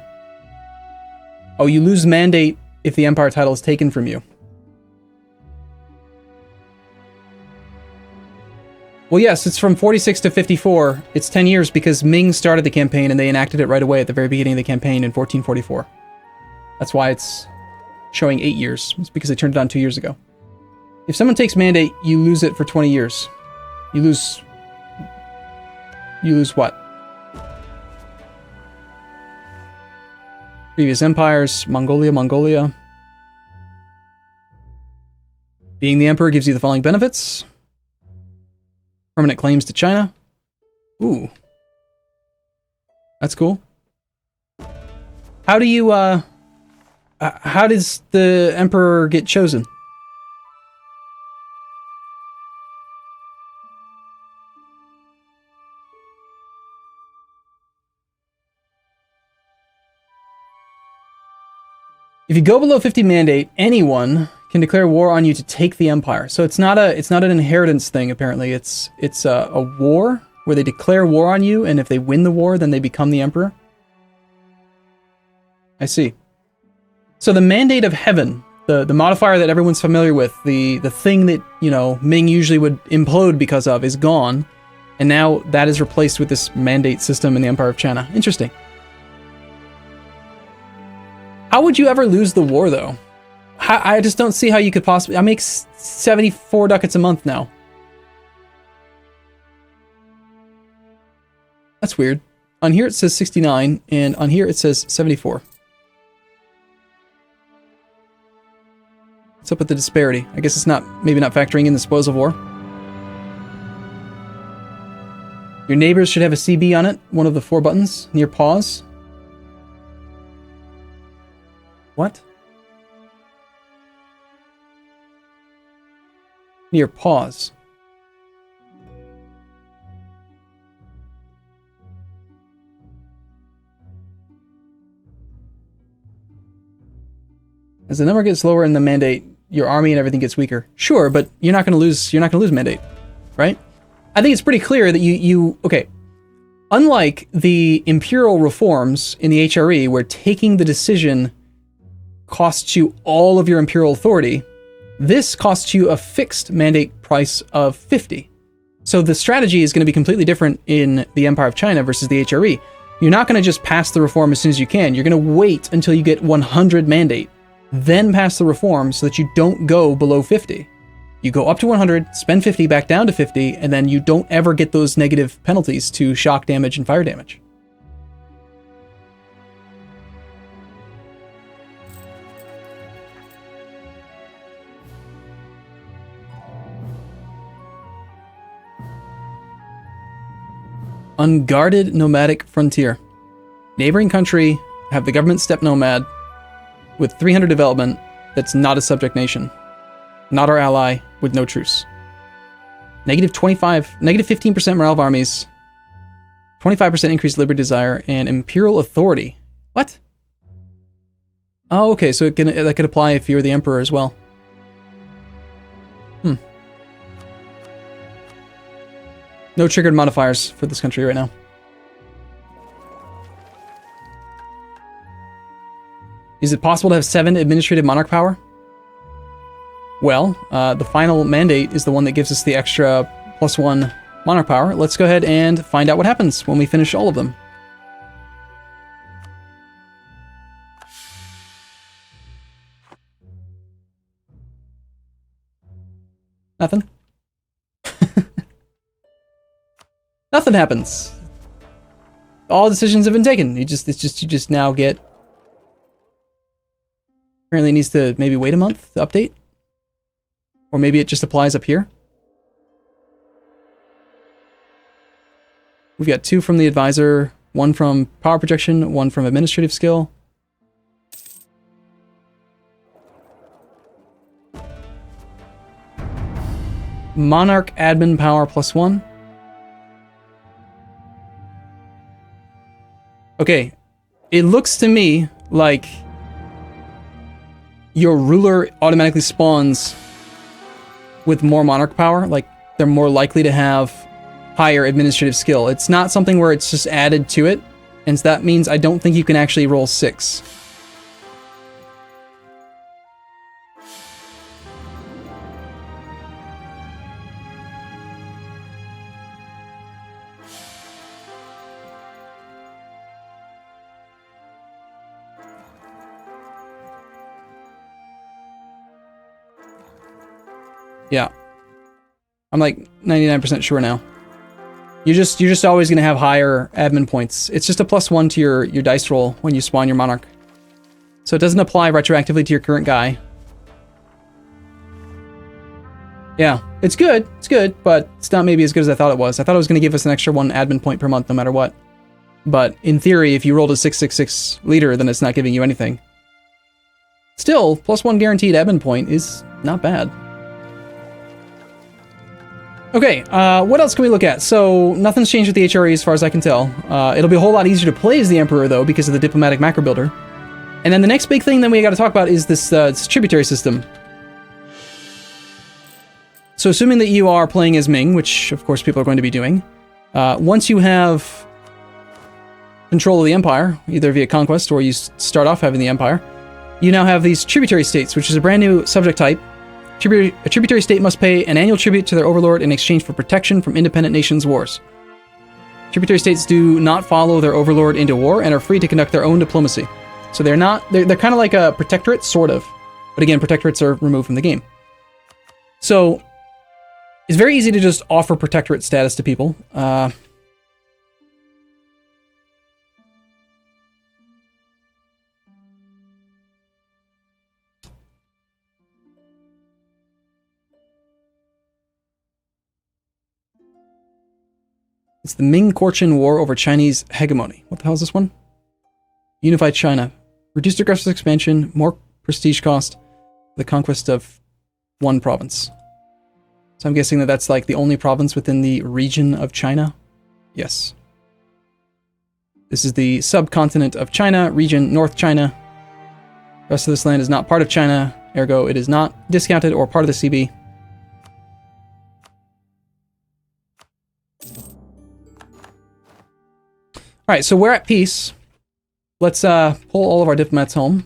Oh, you lose mandate if the empire title is taken from you. Well, yes, it's from 46 to 54. It's 10 years because Ming started the campaign and they enacted it right away at the very beginning of the campaign in 1444. That's why it's showing 8 years. It's because they turned it on 2 years ago. If someone takes mandate, you lose it for 20 years. You lose what? Previous empires, Mongolia. Being the emperor gives you the following benefits. Permanent claims to China. Ooh. That's cool. How do you, how does the emperor get chosen? If you go below 50 mandate, anyone can declare war on you to take the empire. So it's not an inheritance thing, apparently. It's a war where they declare war on you, and if they win the war, then they become the emperor. I see. So the mandate of heaven, the modifier that everyone's familiar with, the thing that, you know, Ming usually would implode because of, is gone, and now that is replaced with this mandate system in the Empire of China. Interesting. How would you ever lose the war, though? I just don't see how you could possibly... I make 74 ducats a month now. That's weird. On here it says 69, and on here it says 74. What's up with the disparity? I guess it's maybe not factoring in the spoils of war. Your neighbors should have a CB on it, one of the 4 buttons, near pause. What? Near pause. As the number gets lower in the mandate, your army and everything gets weaker. Sure, but you're not going to lose mandate, right? I think it's pretty clear that okay. Unlike the imperial reforms in the HRE, where taking the decision costs you all of your imperial authority, this costs you a fixed mandate price of 50. So the strategy is going to be completely different in the Empire of China versus the HRE. You're not going to just pass the reform as soon as you can. You're going to wait until you get 100 mandate, then pass the reform so that you don't go below 50. You go up to 100, spend 50, back down to 50, and then you don't ever get those negative penalties to shock damage and fire damage. Unguarded nomadic frontier. Neighboring country have the government steppe nomad with 300 development that's not a subject nation. Not our ally with no truce. Negative 15% morale of armies. 25% increased liberty desire and imperial authority. What? Oh, okay, so that could apply if you're the emperor as well. No triggered modifiers for this country right now. Is it possible to have 7 administrative monarch power? Well, the final mandate is the one that gives us the extra +1 monarch power. Let's go ahead and find out what happens when we finish all of them. Nothing? Nothing happens. All decisions have been taken. You just now get... Apparently it needs to maybe wait a month to update. Or maybe it just applies up here. We've got 2 from the advisor, 1 from power projection, 1 from administrative skill. Monarch admin power +1. Okay, it looks to me like your ruler automatically spawns with more monarch power, like they're more likely to have higher administrative skill. It's not something where it's just added to it. And so that means I don't think you can actually roll 6. Yeah. I'm like 99% sure now. You're just always going to have higher admin points. It's just a +1 to your dice roll when you spawn your monarch. So it doesn't apply retroactively to your current guy. Yeah, it's good, but it's not maybe as good as I thought it was. I thought it was going to give us an extra 1 admin point per month no matter what. But in theory, if you rolled a 666 leader, then it's not giving you anything. Still, +1 guaranteed admin point is not bad. Okay, what else can we look at? So, nothing's changed with the HRE as far as I can tell. It'll be a whole lot easier to play as the Emperor, though, because of the diplomatic macro builder. And then the next big thing that we got to talk about is this tributary system. So, assuming that you are playing as Ming, which, of course, people are going to be doing, once you have control of the Empire, either via conquest or you start off having the Empire, you now have these tributary states, which is a brand new subject type. A tributary state must pay an annual tribute to their overlord in exchange for protection from independent nations' wars. Tributary states do not follow their overlord into war and are free to conduct their own diplomacy. So they're kind of like a protectorate, sort of. But again, protectorates are removed from the game. So it's very easy to just offer protectorate status to people. It's the Ming-Korchin War over Chinese hegemony. What the hell is this one? Unified China. Reduced aggressive expansion, more prestige cost, the conquest of 1 province. So I'm guessing that that's like the only province within the region of China? Yes. This is the subcontinent of China, region North China. The rest of this land is not part of China, ergo it is not discounted or part of the CB. Alright, so we're at peace. Let's pull all of our diplomats home.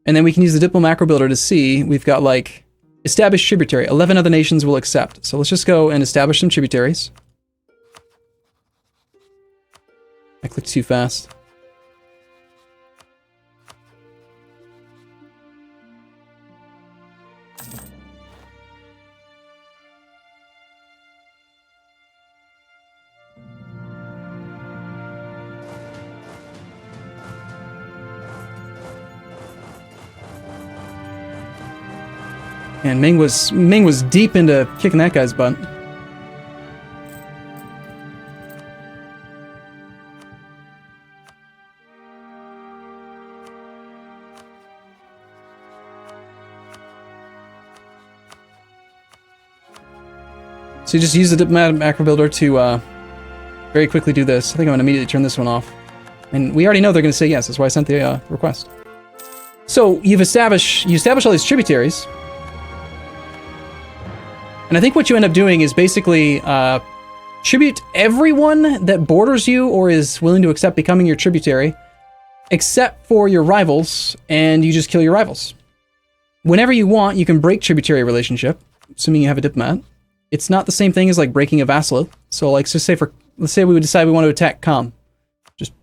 And then we can use the Diplo macro builder to see, we've got like, establish tributary. 11 other nations will accept. So let's just go and establish some tributaries. I clicked too fast. And Ming was deep into kicking that guy's butt. So you just use the diplomatic macro builder to very quickly do this. I think I'm gonna immediately turn this one off. And we already know they're gonna say yes. That's why I sent the request. So you establish all these tributaries. And I think what you end up doing is basically tribute everyone that borders you or is willing to accept becoming your tributary, except for your rivals, and you just kill your rivals. Whenever you want, you can break tributary relationship, assuming you have a diplomat. It's not the same thing as like breaking a vassal. So like, let's say we would decide we want to attack Com. Just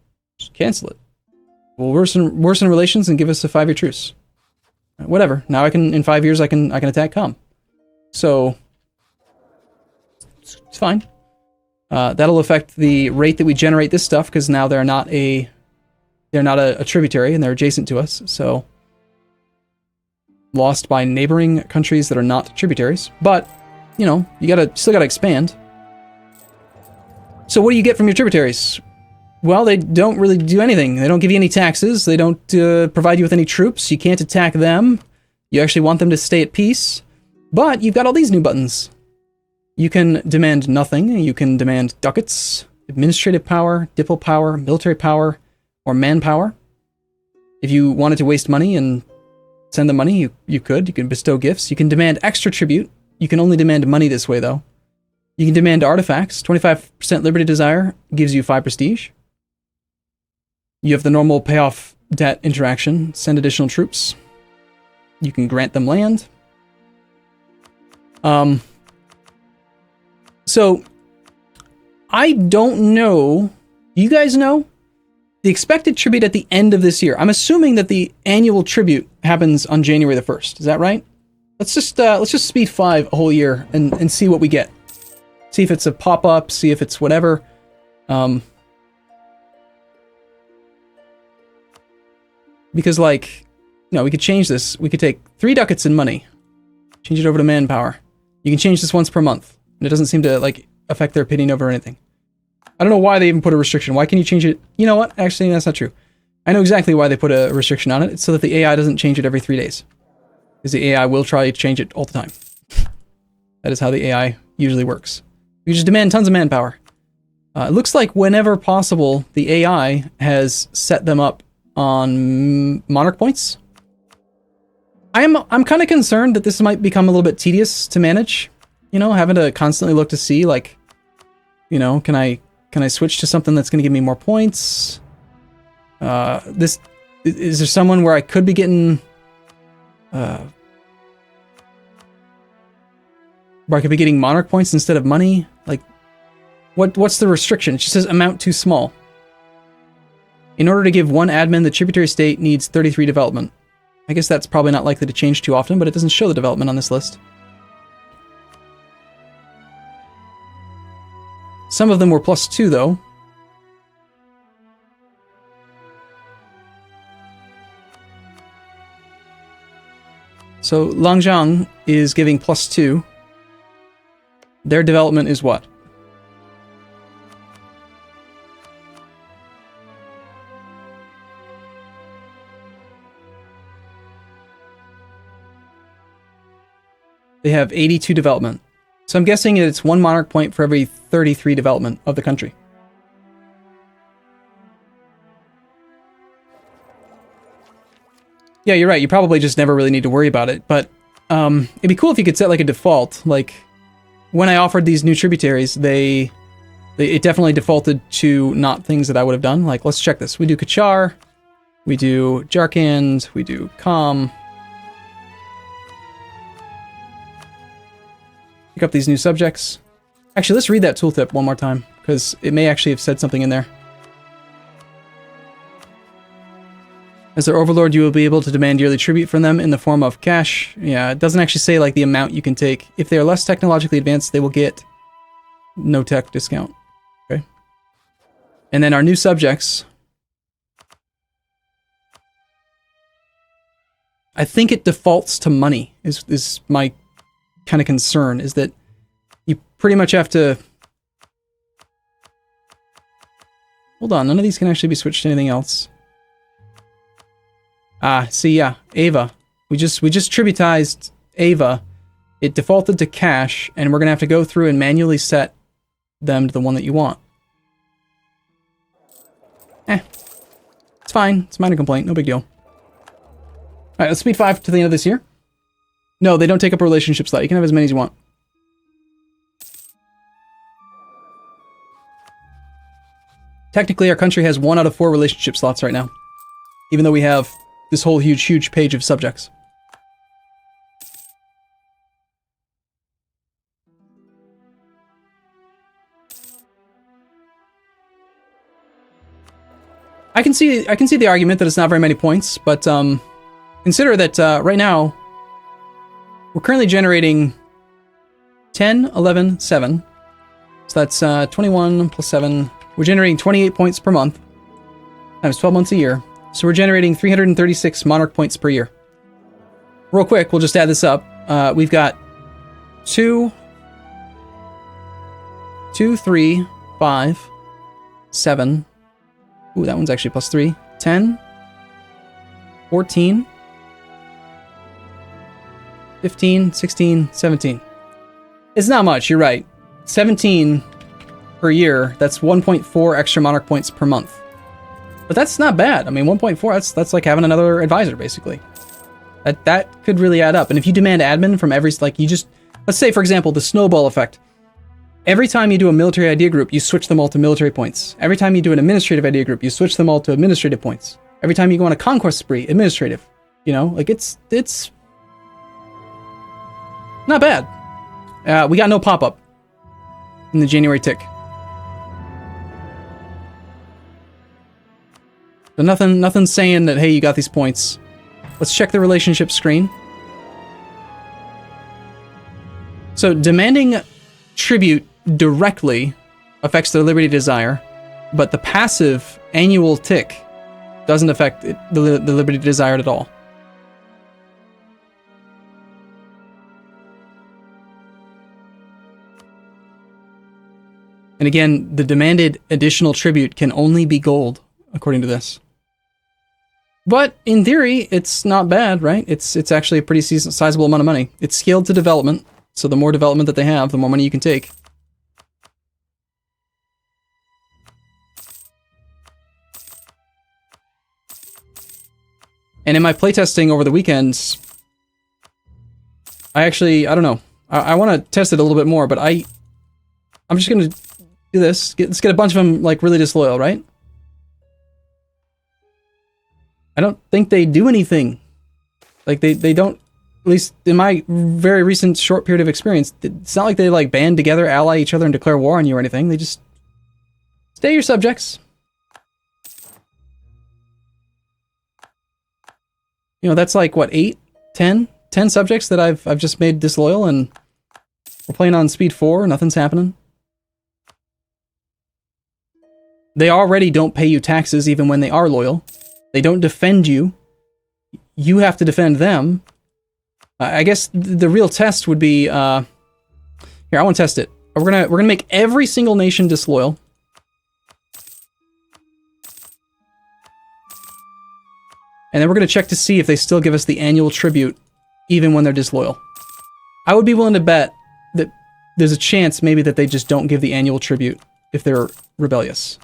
cancel it. We'll worsen relations and give us a 5-year truce. Whatever. Now in 5 years I can attack Com. So it's fine. That'll affect the rate that we generate this stuff because now they're not a tributary and they're adjacent to us. So lost by neighboring countries that are not tributaries. But you know, still gotta expand. So what do you get from your tributaries? Well, they don't really do anything. They don't give you any taxes. They don't provide you with any troops. You can't attack them. You actually want them to stay at peace. But you've got all these new buttons. You can demand nothing. You can demand ducats, administrative power, diplo power, military power, or manpower. If you wanted to waste money and send them money, you could. You can bestow gifts. You can demand extra tribute. You can only demand money this way, though. You can demand artifacts. 25% Liberty Desire gives you 5 prestige. You have the normal payoff debt interaction. Send additional troops. You can grant them land. So, I don't know. Do you guys know? The expected tribute at the end of this year. I'm assuming that the annual tribute happens on January the 1st. Is that right? Let's just speed 5 a whole year and see what we get. See if it's a pop-up, see if it's whatever. Because, like, we could change this. We could take 3 ducats in money. Change it over to manpower. You can change this once per month. And it doesn't seem to, like, affect their opinion over anything. I don't know why they even put a restriction. Why can you change it? You know what? Actually, that's not true. I know exactly why they put a restriction on it. It's so that the AI doesn't change it every 3 days. Because the AI will try to change it all the time. That is how the AI usually works. You just demand tons of manpower. It looks like whenever possible, the AI has set them up on monarch points. I'm kind of concerned that this might become a little bit tedious to manage. Having to constantly look to see, like, can I switch to something that's going to give me more points? Is there someone where I could be getting, where I could be getting monarch points instead of money? Like, what's the restriction? It just says amount too small. In order to give 1 admin, the tributary state needs 33 development. I guess that's probably not likely to change too often, but it doesn't show the development on this list. Some of them were +2, though. So Langzhang is giving +2. Their development is what? They have 82 development. So I'm guessing it's 1 monarch point for every 33 development of the country. Yeah, you're right. You probably just never really need to worry about it. But it'd be cool if you could set like a default. Like when I offered these new tributaries, it definitely defaulted to not things that I would have done. Like, let's check this. We do Kachar, we do Jarkand, we do Kham. Pick up these new subjects. Actually, let's read that tooltip one more time, because it may actually have said something in there. As their overlord, you will be able to demand yearly tribute from them in the form of cash. Yeah, it doesn't actually say like the amount you can take. If they are less technologically advanced, they will get no tech discount. Okay. And then our new subjects. I think it defaults to money, is my kind of concern, is that you pretty much have to... Hold on, none of these can actually be switched to anything else. See, yeah, Ava. We just tributized Ava. It defaulted to cash, and we're gonna have to go through and manually set them to the one that you want. It's fine. It's a minor complaint, no big deal. Alright, let's speed 5 to the end of this year. No, they don't take up a relationship slot. You can have as many as you want. Technically, our country has 1 out of 4 relationship slots right now. Even though we have this whole huge page of subjects. I can see the argument that it's not very many points, but consider that right now we're currently generating 10, 11, 7. So that's 21 plus 7. We're generating 28 points per month times 12 months a year. So we're generating 336 monarch points per year. Real quick, we'll just add this up. We've got 2, 3, 5, 7. Ooh, that one's actually plus 3. 10, 14, 15, 16, 17. It's not much, you're right. 17 per year, that's 1.4 extra monarch points per month. But that's not bad. I mean, 1.4, that's like having another advisor, basically. That could really add up. And if you demand admin from every, like, you just, Let's say, for example, the snowball effect. Every time you do a military idea group, you switch them all to military points. Every time you do an administrative idea group, you switch them all to administrative points. Every time you go on a conquest spree, administrative. You know, like it's not bad. We got no pop-up in the January tick. So nothing saying that, hey, you got these points. Let's check the relationship screen. So demanding tribute directly affects their liberty desire, but the passive annual tick doesn't affect the liberty desired at all. And again, the demanded additional tribute can only be gold, according to this. But in theory, it's not bad, right? It's actually a pretty sizable amount of money. It's scaled to development, so the more development that they have, the more money you can take. And in my playtesting over the weekends, I don't know. I want to test it a little bit more, but I'm just going to do this. Let's get a bunch of them, like, really disloyal, right? I don't think they do anything. Like, they don't, at least in my very recent short period of experience, it's not like they, like, band together, ally each other, and declare war on you or anything. They just stay your subjects. You know, that's like, what, 10 subjects that I've just made disloyal, and we're playing on speed 4, nothing's happening. They already don't pay you taxes even when they are loyal. They don't defend you. You have to defend them. I guess the real test would be, here, I want to test it. We're gonna make every single nation disloyal. And then we're gonna check to see if they still give us the annual tribute, even when they're disloyal. I would be willing to bet that there's a chance maybe that they just don't give the annual tribute if they're rebellious.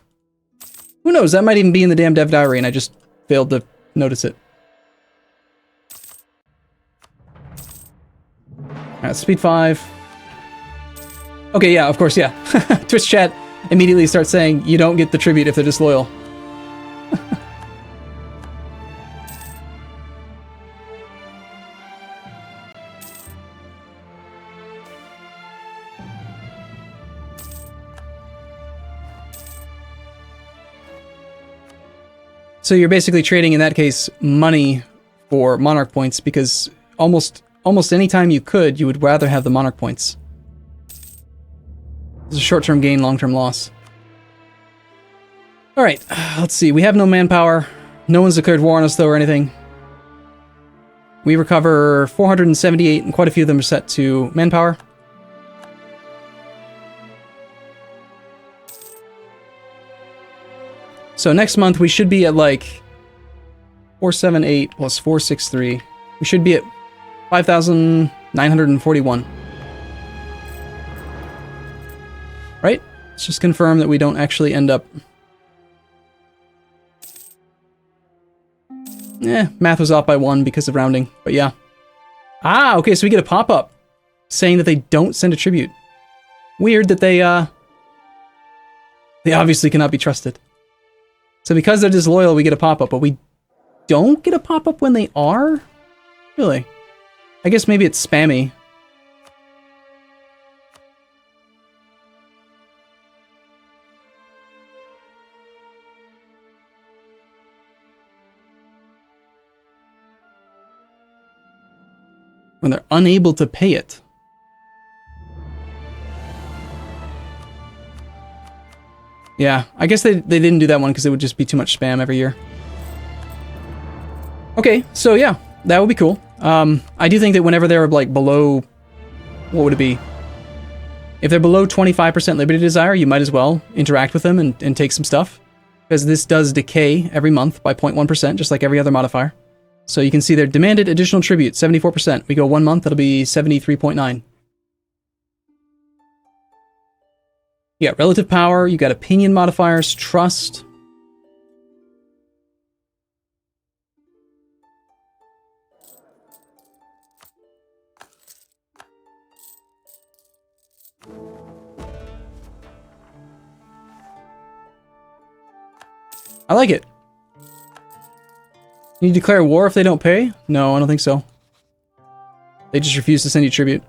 Who knows? That might even be in the damn dev diary, and I just failed to notice it. Alright, speed 5. Okay, yeah, of course, yeah. Twitch chat immediately starts saying you don't get the tribute if they're disloyal. So you're basically trading, in that case, money for monarch points, because almost any time you could, you would rather have the monarch points. It's a short-term gain, long-term loss. Alright, let's see. We have no manpower. No one's declared war on us, though, or anything. We recover 478, and quite a few of them are set to manpower. So next month we should be at like 478 plus 463. We should be at 5,941. Right? Let's just confirm that we don't actually end up... math was off by 1 because of rounding, but yeah. Ah, okay, so we get a pop-up saying that they don't send a tribute. Weird that they obviously cannot be trusted. So because they're disloyal, we get a pop-up, but we don't get a pop-up when they are? Really? I guess maybe it's spammy. When they're unable to pay it. Yeah, I guess they didn't do that one because it would just be too much spam every year. Okay, so yeah, that would be cool. I do think that whenever they're like below, what would it be? If they're below 25% Liberty Desire, you might as well interact with them and take some stuff. Because this does decay every month by 0.1%, just like every other modifier. So you can see their demanded additional tribute, 74%. We go 1 month, that'll be 73.9. You got relative power, you got opinion modifiers, trust. I like it. You declare war if they don't pay? No, I don't think so. They just refuse to send you tribute.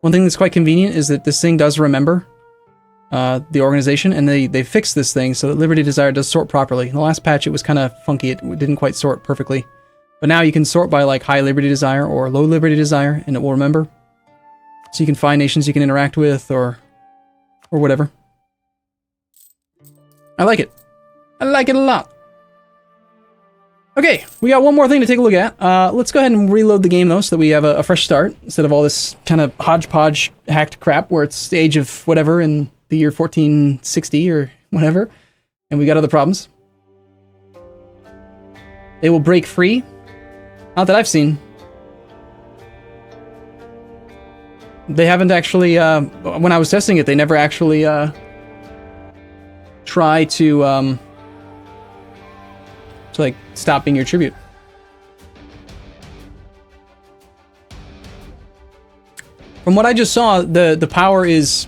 One thing that's quite convenient is that this thing does remember the organization, and they fixed this thing so that Liberty Desire does sort properly. In the last patch, it was kind of funky. It didn't quite sort perfectly. But now you can sort by like high Liberty Desire or low Liberty Desire, and it will remember. So you can find nations you can interact with or whatever. I like it. I like it a lot. Okay, we got one more thing to take a look at. Let's go ahead and reload the game, though, so that we have a fresh start, instead of all this kind of hodgepodge hacked crap where it's the age of whatever in the year 1460 or whatever, and we got other problems. They will break free. Not that I've seen. They haven't actually, when I was testing it, they never actually try to like stop being your tribute. From what I just saw, the power is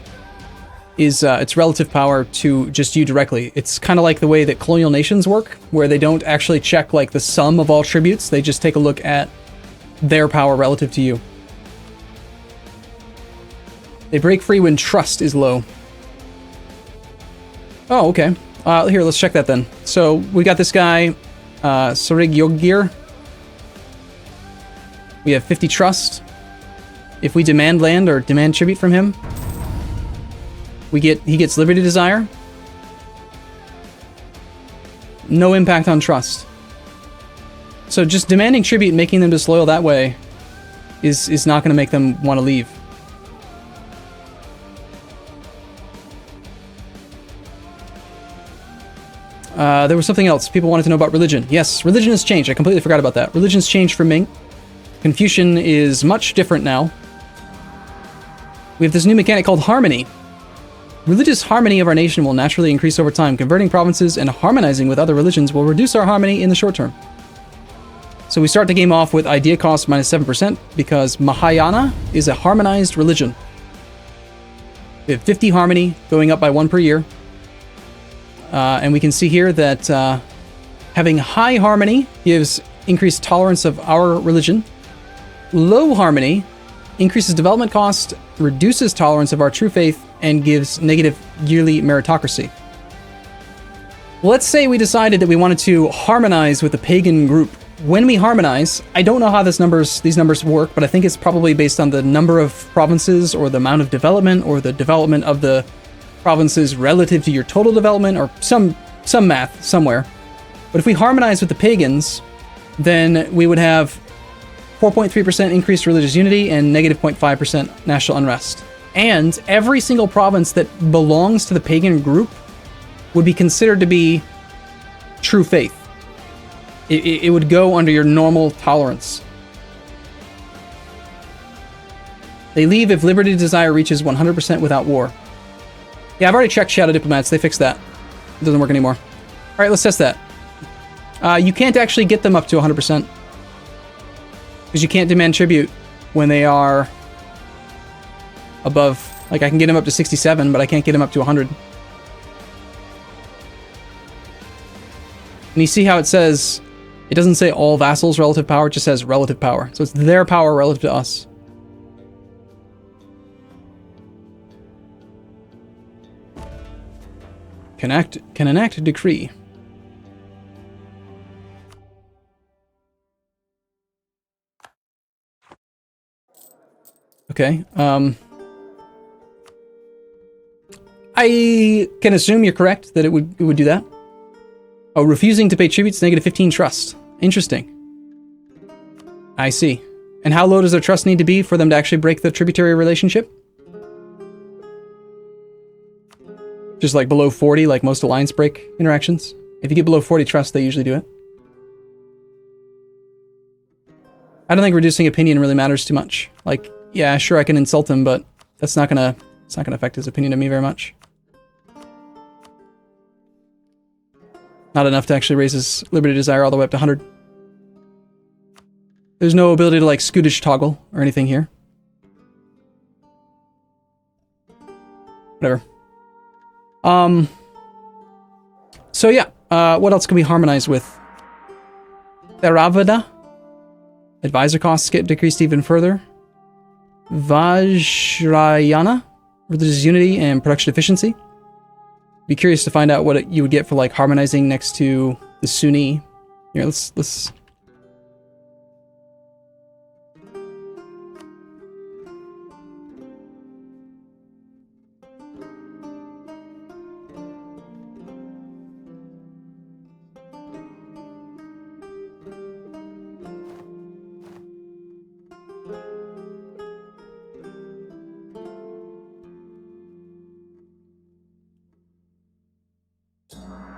its relative power to just you directly. It's kind of like the way that colonial nations work, where they don't actually check like the sum of all tributes. They just take a look at their power relative to you. They break free when trust is low. Oh, okay. Here, let's check that then. So we got this guy, Sorig Yogir. We have 50 trust. If we demand land or demand tribute from him, he gets Liberty Desire. No impact on trust. So just demanding tribute and making them disloyal that way is not going to make them want to leave. There was something else. People wanted to know about religion. Yes, religion has changed. I completely forgot about that. Religion's changed for Ming. Confucian is much different now. We have this new mechanic called harmony. Religious harmony of our nation will naturally increase over time. Converting provinces and harmonizing with other religions will reduce our harmony in the short term. So we start the game off with idea cost minus 7% because Mahayana is a harmonized religion. We have 50 harmony going up by 1 per year. And we can see here that having high harmony gives increased tolerance of our religion. Low harmony increases development cost, reduces tolerance of our true faith, and gives negative yearly meritocracy. Let's say we decided that we wanted to harmonize with the pagan group. When we harmonize, I don't know how these numbers work, but I think it's probably based on the number of provinces or the amount of development or the development of the provinces relative to your total development or some math somewhere. But if we harmonize with the pagans, then we would have 4.3% increased religious unity and negative 0.5% national unrest. And every single province that belongs to the pagan group would be considered to be true faith. It would go under your normal tolerance. They leave if Liberty Desire reaches 100% without war. Yeah, I've already checked Shadow Diplomats. They fixed that. It doesn't work anymore. All right, let's test that. You can't actually get them up to 100%. Because you can't demand tribute when they are above. Like, I can get them up to 67, but I can't get them up to 100. And you see how it says, it doesn't say all vassals relative power, it just says relative power. So it's their power relative to us. Can enact a decree. Okay, I can assume you're correct that it would do that. Oh, refusing to pay tributes, negative 15 trust. Interesting. I see. And how low does their trust need to be for them to actually break the tributary relationship? Just like below 40, like most alliance break interactions. If you get below 40 trust, they usually do it. I don't think reducing opinion really matters too much. Like, yeah, sure, I can insult him, but it's not gonna affect his opinion of me very much. Not enough to actually raise his Liberty Desire all the way up to 100. There's no ability to like Scutish toggle or anything here. Whatever. So yeah, what else can we harmonize with? Theravada. Advisor costs get decreased even further. Vajrayana. Religious unity and production efficiency. Be curious to find out what you would get for like harmonizing next to the Sunni. Here, let's.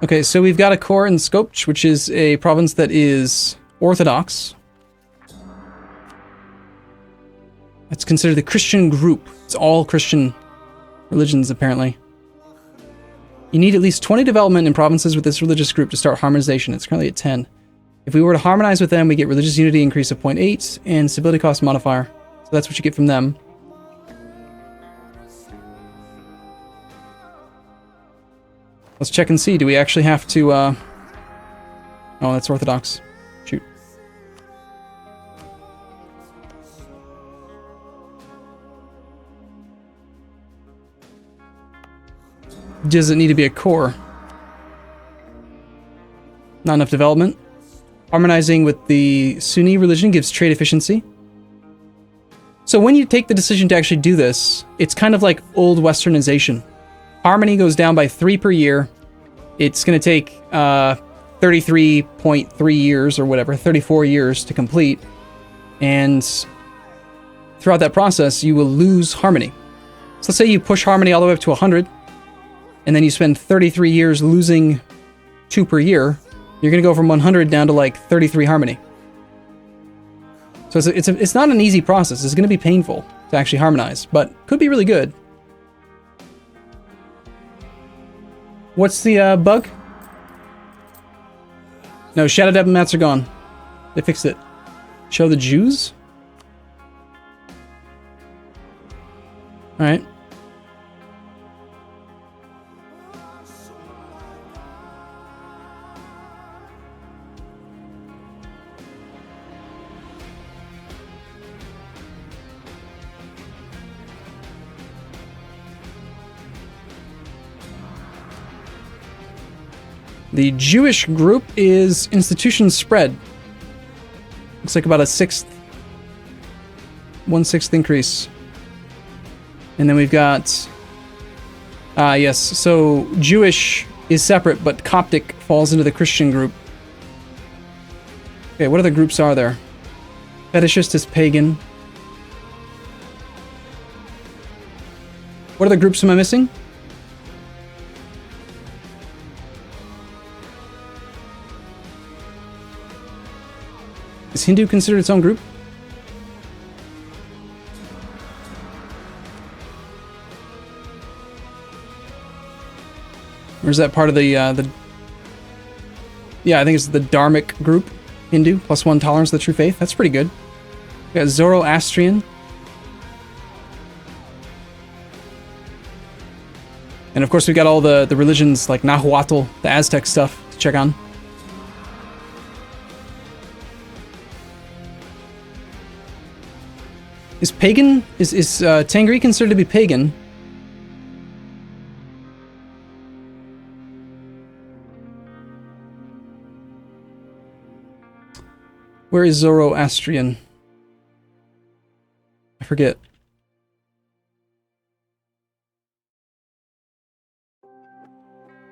Okay, so we've got a core in Skopje, which is a province that is Orthodox. It's considered the Christian group. It's all Christian religions, apparently. You need at least 20 development in provinces with this religious group to start harmonization. It's currently at 10. If we were to harmonize with them, we get religious unity increase of 0.8 and stability cost modifier. So that's what you get from them. Let's check and see. Do we actually have to, Oh, that's Orthodox. Shoot. Does it need to be a core? Not enough development. Harmonizing with the Sunni religion gives trade efficiency. So when you take the decision to actually do this, it's kind of like old westernization. Harmony goes down by 3 per year. It's going to take 33.3 years or whatever, 34 years to complete. And throughout that process, you will lose harmony. So let's say you push harmony all the way up to 100, and then you spend 33 years losing 2 per year. You're going to go from 100 down to like 33 harmony. So it's not an easy process. It's going to be painful to actually harmonize, but could be really good. What's the bug? No, Shadow Deb and Mats are gone. They fixed it. Show the Jews? Alright. The Jewish group is institution spread. Looks like about a 1/6 increase. And then we've got, yes, so Jewish is separate, but Coptic falls into the Christian group. Okay, what other groups are there? Fetishist is pagan. What other groups am I missing? Is Hindu considered its own group? Or is that part of the yeah, I think it's the Dharmic group, Hindu, +1 tolerance to the true faith. That's pretty good. We got Zoroastrian. And of course we got all the religions like Nahuatl, the Aztec stuff to check on. Is pagan, is Tangri considered to be pagan? Where is Zoroastrian? I forget.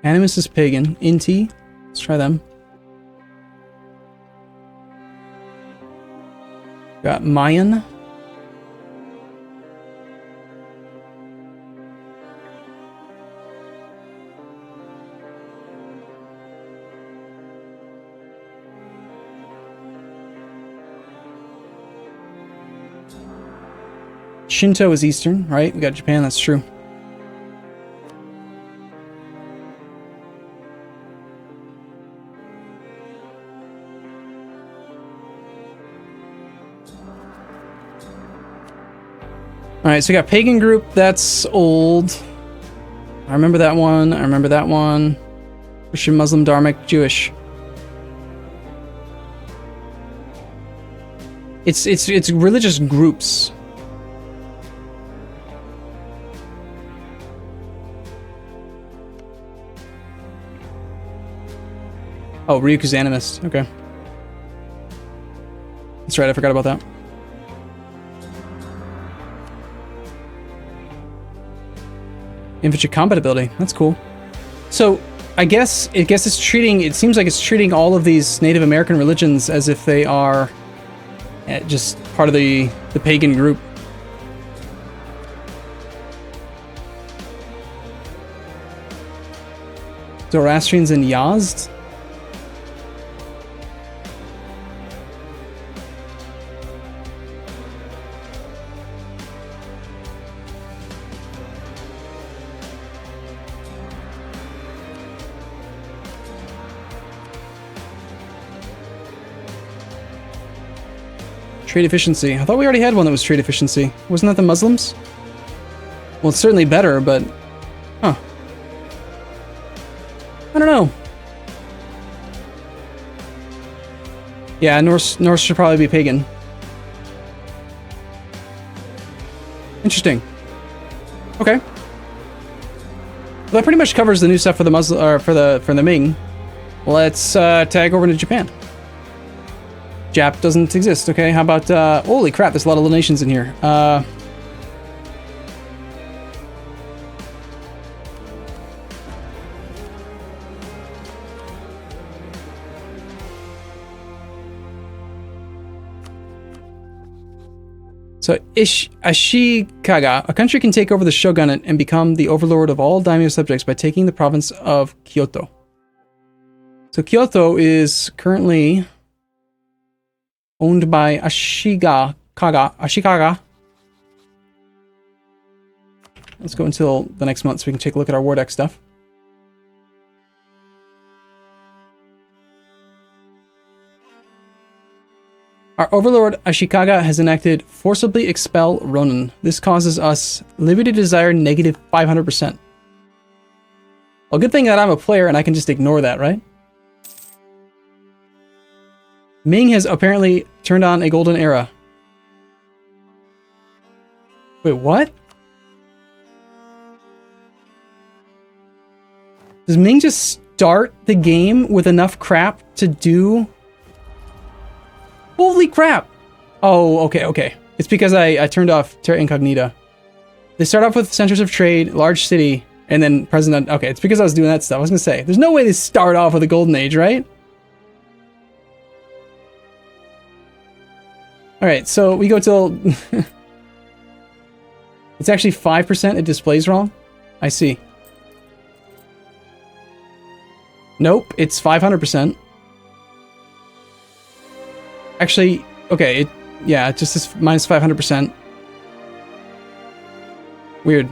Animus is pagan. Inti, let's try them. Got Mayan. Shinto is Eastern, right? We got Japan, that's true. Alright, so we got pagan group, that's old. I remember that one. I remember that one. Christian, Muslim, Dharmic, Jewish. It's religious groups. Oh, Ryuku's animist. Okay. That's right, I forgot about that. Infantry combat ability. That's cool. So, I guess it's treating, it seems like it's treating all of these Native American religions as if they are just part of the pagan group. Zoroastrians and Yazd? Trade efficiency. I thought we already had one that was trade efficiency. Wasn't that the Muslims? Well, it's certainly better, but... Huh. I don't know. Yeah, Norse should probably be pagan. Interesting. Okay. Well, that pretty much covers the new stuff for the Muslim, or for the Ming. Let's tag over to Japan. Jap doesn't exist. Okay, how about holy crap, there's a lot of little nations in here. So Ashikaga, a country can take over the shogunate and become the overlord of all daimyo subjects by taking the province of Kyoto. So Kyoto is currently owned by Ashikaga. Let's go until the next month so we can take a look at our war deck stuff. Our overlord Ashikaga has enacted forcibly expel Ronin. This causes us liberty desire negative 500%. Well, good thing that I'm a player and I can just ignore that, right? Ming has apparently turned on a golden era. Wait, what? Does Ming just start the game with enough crap to do... Holy crap! Oh, okay. It's because I turned off Terra Incognita. They start off with centers of trade, large city, and then president... Okay, it's because I was doing that stuff. I was gonna say, there's no way they start off with a golden age, right? Alright, so we go till... It's actually 5%, it displays wrong? I see. Nope, it's 500%. Actually, okay, yeah, it just is minus 500%. Weird.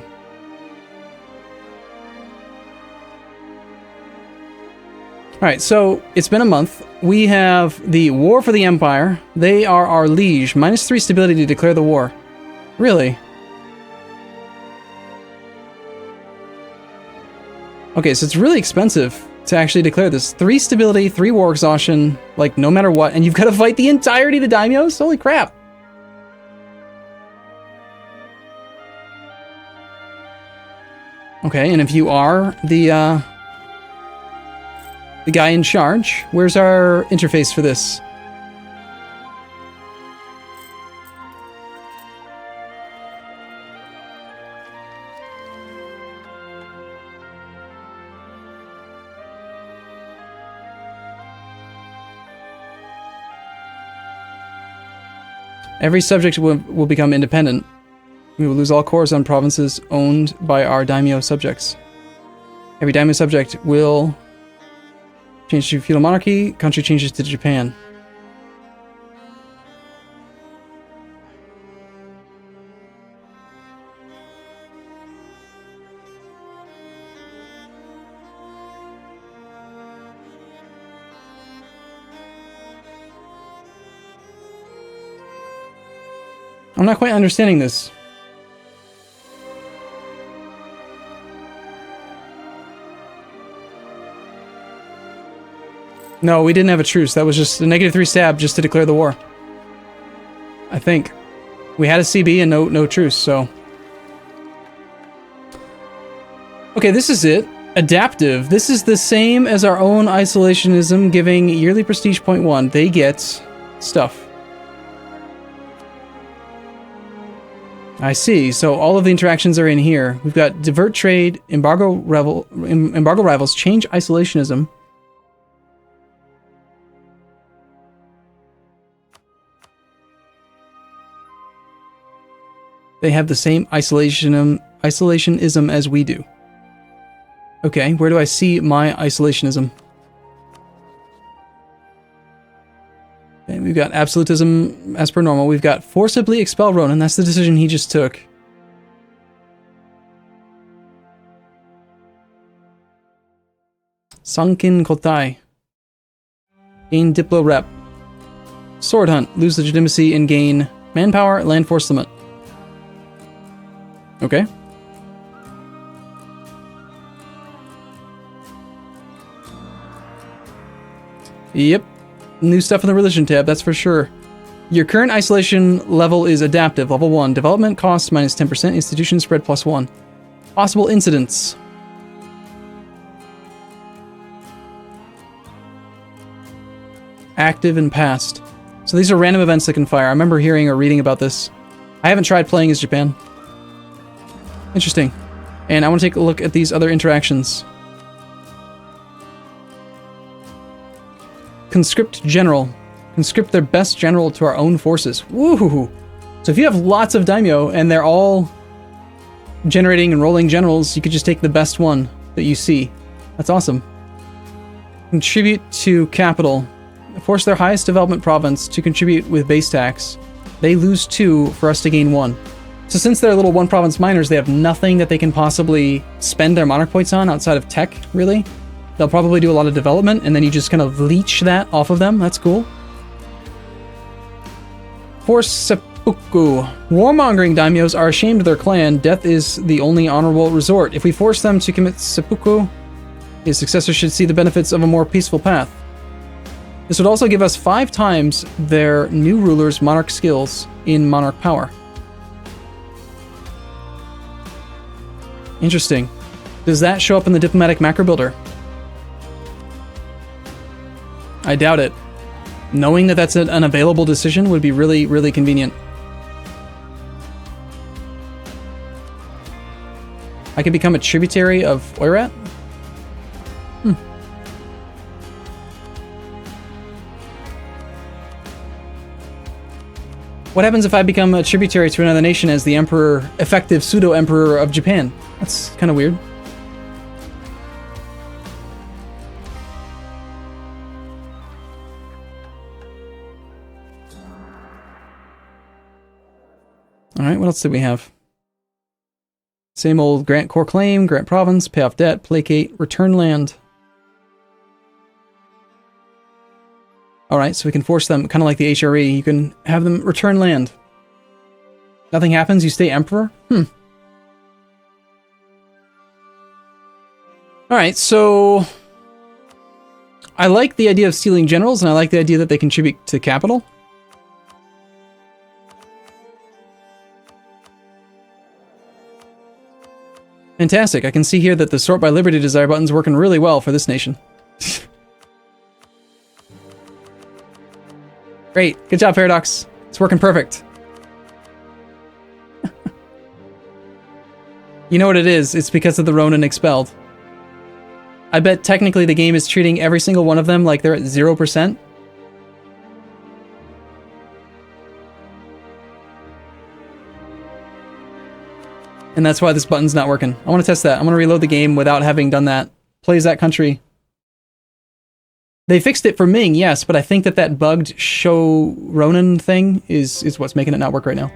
Alright, so it's been a month. We have the War for the Empire. They are our liege. Minus 3 stability to declare the war. Really? Okay, so it's really expensive to actually declare this. 3 stability, 3 war exhaustion, like no matter what, and you've got to fight the entirety of the daimyos? Holy crap. Okay, and if you are the guy in charge, where's our interface for this? Every subject will become independent. We will lose all cores on provinces owned by our daimyo subjects. Every daimyo subject will change to feudal monarchy. Country changes to Japan. I'm not quite understanding this. No, we didn't have a truce. That was just a -3 stab just to declare the war. I think. We had a CB and no truce, so... Okay, this is it. Adaptive. This is the same as our own isolationism, giving yearly prestige .1. They get stuff. I see. So all of the interactions are in here. We've got divert trade, embargo rivals, change isolationism. They have the same isolationism as we do. Okay, where do I see my isolationism? Okay, we've got absolutism as per normal. We've got forcibly expel Ronin. That's the decision he just took. Sunken Kotai. Gain Diplo Rep. Sword Hunt. Lose legitimacy and gain manpower, land force limit. Okay. Yep. New stuff in the religion tab, that's for sure. Your current isolation level is adaptive, level 1. Development costs minus 10%, institution spread plus 1. Possible incidents. Active and past. So these are random events that can fire. I remember hearing or reading about this. I haven't tried playing as Japan. Interesting. And I want to take a look at these other interactions. Conscript General. Conscript their best general to our own forces. Woohoo! So if you have lots of Daimyo and they're all generating and rolling generals, you could just take the best one that you see. That's awesome. Contribute to capital. Force their highest development province to contribute with base tax. They lose 2 for us to gain 1. So since they're little one province miners, they have nothing that they can possibly spend their monarch points on outside of tech, really. They'll probably do a lot of development, and then you just kind of leech that off of them. That's cool. Force seppuku. Warmongering daimyos are ashamed of their clan. Death is the only honorable resort. If we force them to commit seppuku, his successor should see the benefits of a more peaceful path. This would also give us 5 times their new ruler's monarch skills in monarch power. Interesting. Does that show up in the diplomatic macro builder? I doubt it. Knowing that that's an available decision would be really, really convenient. I could become a tributary of Oirat? What happens if I become a tributary to another nation as the emperor, effective pseudo-emperor of Japan? That's kind of weird. Alright, what else do we have? Same old grant core claim, grant province, pay off debt, placate, return land. Alright, so we can force them, kind of like the HRE, you can have them return land. Nothing happens, you stay emperor? Alright, so... I like the idea of stealing generals, and I like the idea that they contribute to capital. Fantastic, I can see here that the sort by liberty desire button's working really well for this nation. Great, good job, Paradox. It's working perfect. You know what it is? It's because of the Ronin expelled. I bet technically the game is treating every single one of them like they're at 0%. And that's why this button's not working. I want to test that. I'm going to reload the game without having done that. Plays that country. They fixed it for Ming, yes, but I think that that bugged show Ronin thing is what's making it not work right now.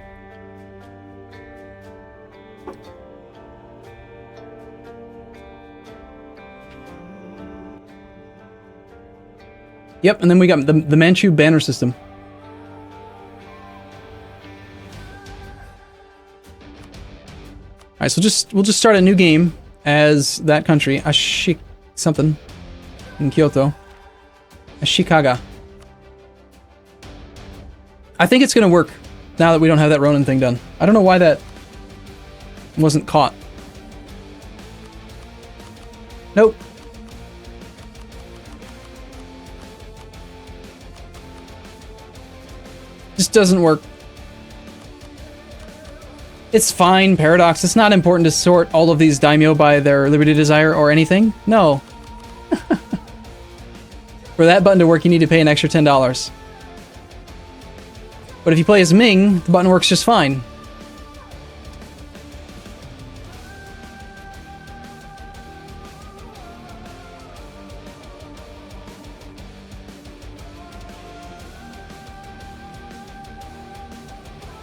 Yep, and then we got the Manchu banner system. Alright, so we'll just start a new game as that country. Ashik something in Kyoto. Ashikaga. I think it's gonna work now that we don't have that Ronin thing done. I don't know why that wasn't caught. Nope. Just doesn't work. It's fine, Paradox. It's not important to sort all of these daimyo by their liberty desire or anything. No. For that button to work, you need to pay an extra $10. But if you play as Ming, the button works just fine.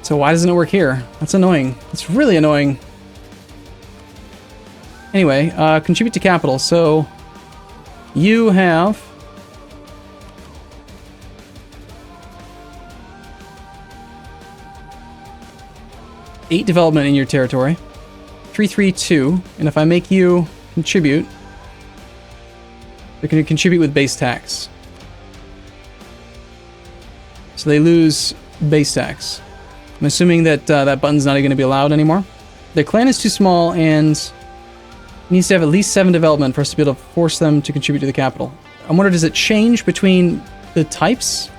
So why doesn't it work here? That's annoying. It's really annoying. Anyway, contribute to capital. So you have eight development in your territory. 332. And if I make you contribute, they're going to contribute with base tax. So they lose base tax. I'm assuming that that button's not going to be allowed anymore. Their clan is too small and needs to have at least 7 development for us to be able to force them to contribute to the capital. I wonder, does it change between the types?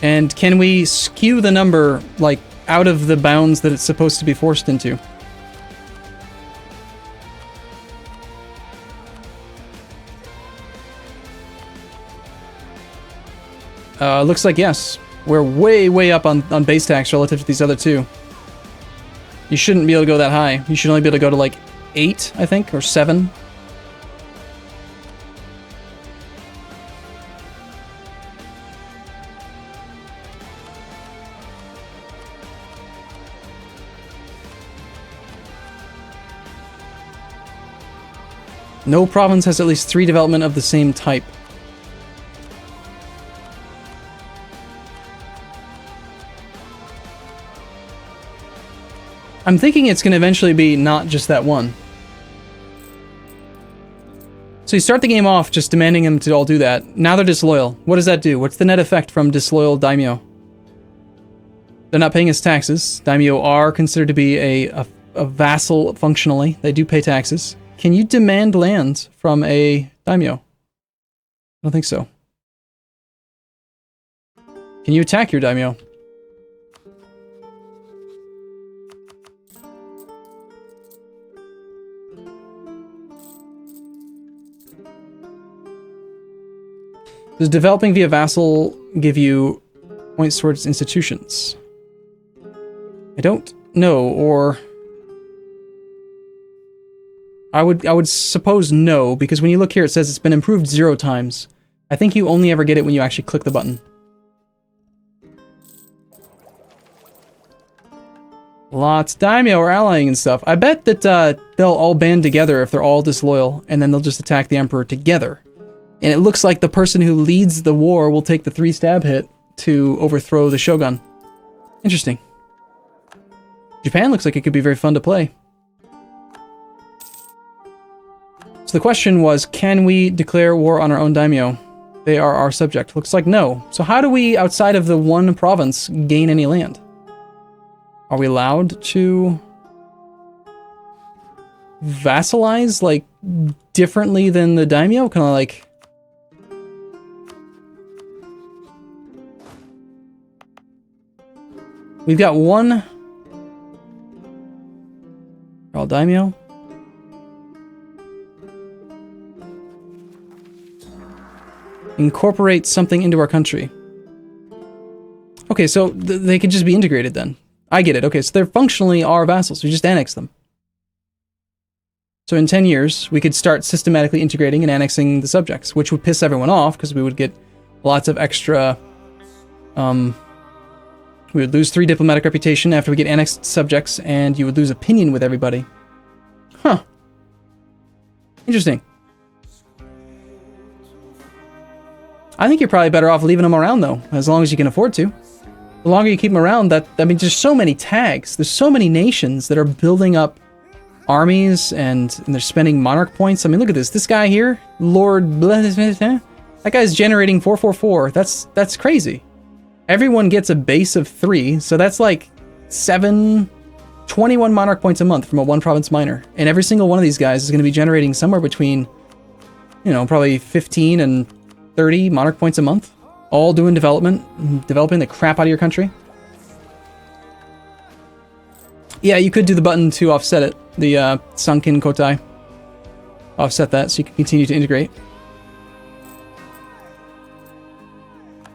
And can we skew the number, like, out of the bounds that it's supposed to be forced into? Looks like yes. We're way, way up on base tax relative to these other two. You shouldn't be able to go that high. You should only be able to go to like 8, I think, or 7. No province has at least 3 development of the same type. I'm thinking it's going to eventually be not just that one. So you start the game off just demanding them to all do that. Now they're disloyal. What does that do? What's the net effect from disloyal daimyo? They're not paying us taxes. Daimyo are considered to be a vassal functionally. They do pay taxes. Can you demand land from a daimyo? I don't think so. Can you attack your daimyo? Does developing via vassal give you points towards institutions? I don't know, or I would suppose no, because when you look here it says it's been improved 0 times. I think you only ever get it when you actually click the button. Lots of daimyo are allying and stuff. I bet that they'll all band together if they're all disloyal, and then they'll just attack the emperor together. And it looks like the person who leads the war will take the 3 stab hit to overthrow the shogun. Interesting. Japan looks like it could be very fun to play. So the question was, can we declare war on our own daimyo? They are our subject. Looks like no. So how do we, outside of the one province, gain any land? Are we allowed to vassalize, like, differently than the daimyo? Kind of like... We've got 1... all daimyo. Incorporate something into our country. Okay, so they could just be integrated then. I get it. Okay, so they're functionally our vassals. We just annex them. So in 10 years, we could start systematically integrating and annexing the subjects, which would piss everyone off because we would get lots of extra... we would lose 3 diplomatic reputation after we get annexed subjects, and you would lose opinion with everybody. Huh. Interesting. I think you're probably better off leaving them around, though, as long as you can afford to. the longer you keep them around, I mean, there's so many tags. There's so many nations that are building up armies and they're spending monarch points. I mean, look at this. This guy here, Lord, that guy's generating 444. That's crazy. Everyone gets a base of 3, so that's like 21 monarch points a month from a one province miner. And every single one of these guys is going to be generating somewhere between, you know, probably 15 and 30 monarch points a month. All doing development, developing the crap out of your country. Yeah, you could do the button to offset it. The sunken kotai. Offset that so you can continue to integrate.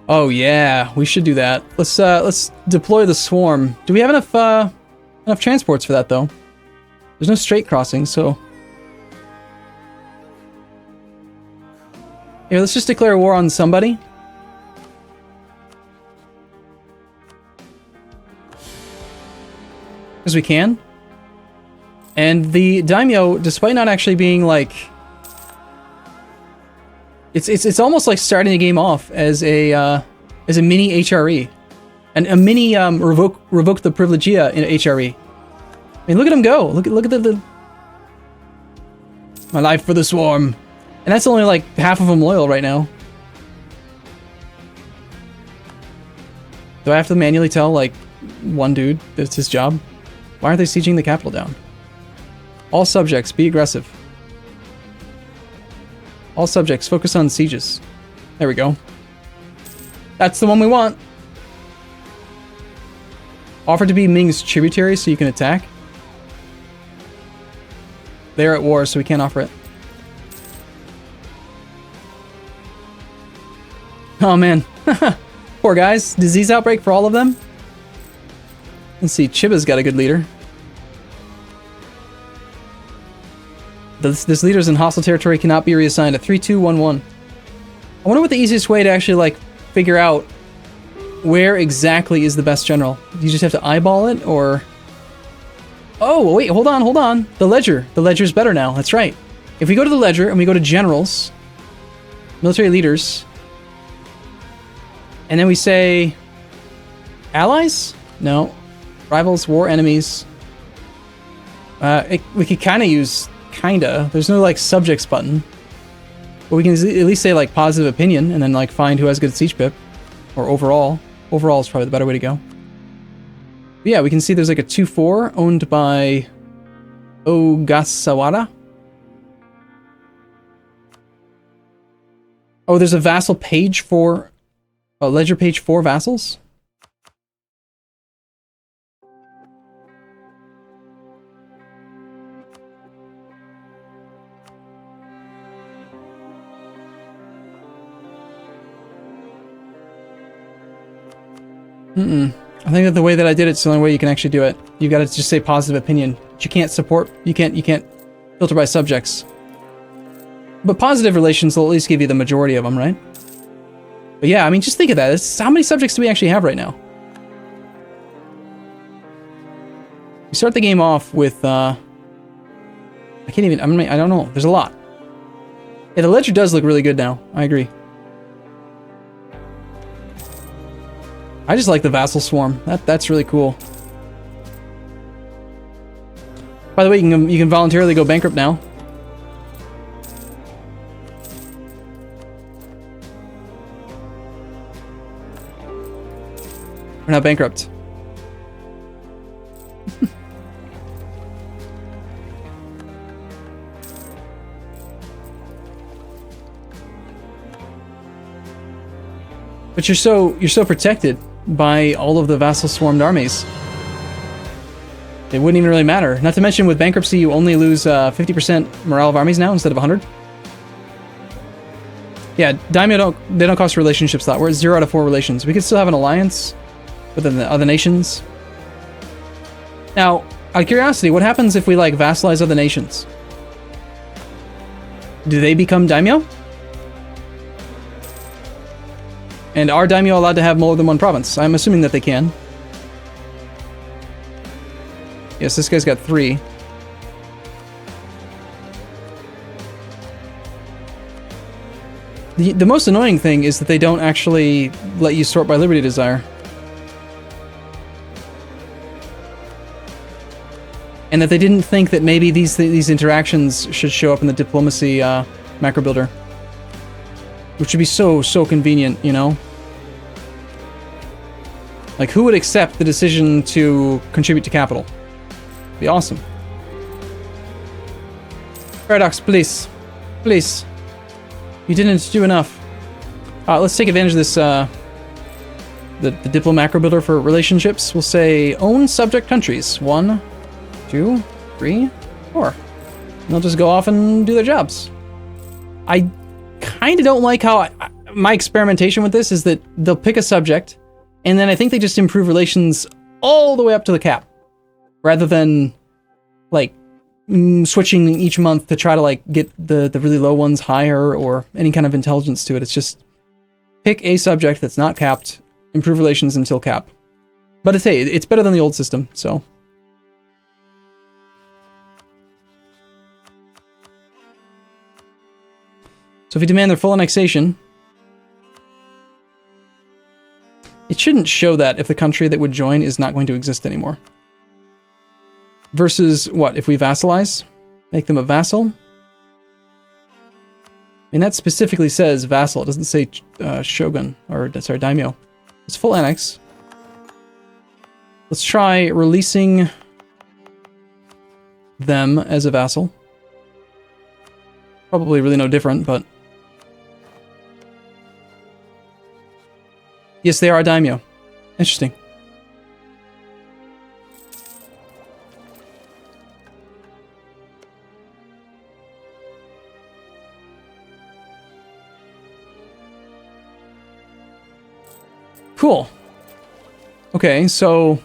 Oh yeah, we should do that. Let's deploy the swarm. Do we have enough transports for that though? There's no straight crossing, so here, let's just declare war on somebody. Because we can. And the Daimyo, despite not actually being like... It's almost like starting the game off as a mini HRE. And a mini revoke the privilegia in HRE. I mean, look at him go. Look at the... My life for the swarm. And that's only like half of them loyal right now. Do I have to manually tell like one dude that's his job? Why aren't they sieging the capital down? All subjects, be aggressive. All subjects, focus on sieges. There we go. That's the one we want. Offer to be Ming's tributary so you can attack. They're at war, so we can't offer it. Oh man. Poor guys. Disease outbreak for all of them? Let's see, Chiba's got a good leader. This leader's in hostile territory, cannot be reassigned. A 3-2-1-1. I wonder what the easiest way to actually like figure out where exactly is the best general. Do you just have to eyeball it, or... Oh, wait, hold on. The ledger. The ledger's better now, that's right. If we go to the ledger and we go to generals, military leaders, and then we say allies? No. Rivals, war, enemies. We could kind of use kinda. There's no like subjects button. But we can at least say like positive opinion and then like find who has good siege pip. Or overall. Overall is probably the better way to go. But yeah, we can see there's like a 2-4 owned by Ogasawara. Oh, there's a vassal page for... a ledger page for vassals? I think that the way that I did it's the only way you can actually do it. You gotta just say positive opinion. But you can't support, you can't filter by subjects. But positive relations will at least give you the majority of them, right? But yeah, I mean, just think of that. How many subjects do we actually have right now? We start the game off with, I don't know. There's a lot. Yeah, the ledger does look really good now. I agree. I just like the Vassal Swarm. That's really cool. By the way, you can voluntarily go bankrupt now. We're not bankrupt. But you're so protected by all of the vassal swarmed armies. It wouldn't even really matter. Not to mention with bankruptcy, you only lose 50% morale of armies now instead of 100. Yeah, Daimyo they don't cost relationships a lot. We're at 0 out of 4 relations. We could still have an alliance with the other nations. Now, out of curiosity, what happens if we like vassalize other nations? Do they become Daimyo? And are Daimyo allowed to have more than one province? I'm assuming that they can. Yes, this guy's got 3. The most annoying thing is that they don't actually let you sort by liberty desire. and that they didn't think that maybe these interactions should show up in the diplomacy macro builder, which would be so convenient, you know. Like, who would accept the decision to contribute to capital? Be awesome. Paradox, please. Please. You didn't do enough. Let's take advantage of this, the Diplo macro builder for relationships. We'll say, own subject countries. 1, 2, 3, 4. And they'll just go off and do their jobs. I kind of don't like how... my experimentation with this is that they'll pick a subject, and then I think they just improve relations all the way up to the cap, rather than, like, switching each month to try to, like, get the really low ones higher or any kind of intelligence to it. It's just pick a subject that's not capped, improve relations until cap. But it's better than the old system, so... So if you demand their full annexation, it shouldn't show that if the country that would join is not going to exist anymore. Versus what? If we vassalize? Make them a vassal? I mean, that specifically says vassal. It doesn't say shogun, or, sorry, daimyo. It's full annex. Let's try releasing them as a vassal. Probably really no different, but... Yes, they are a daimyo. Interesting. Cool. Okay, so...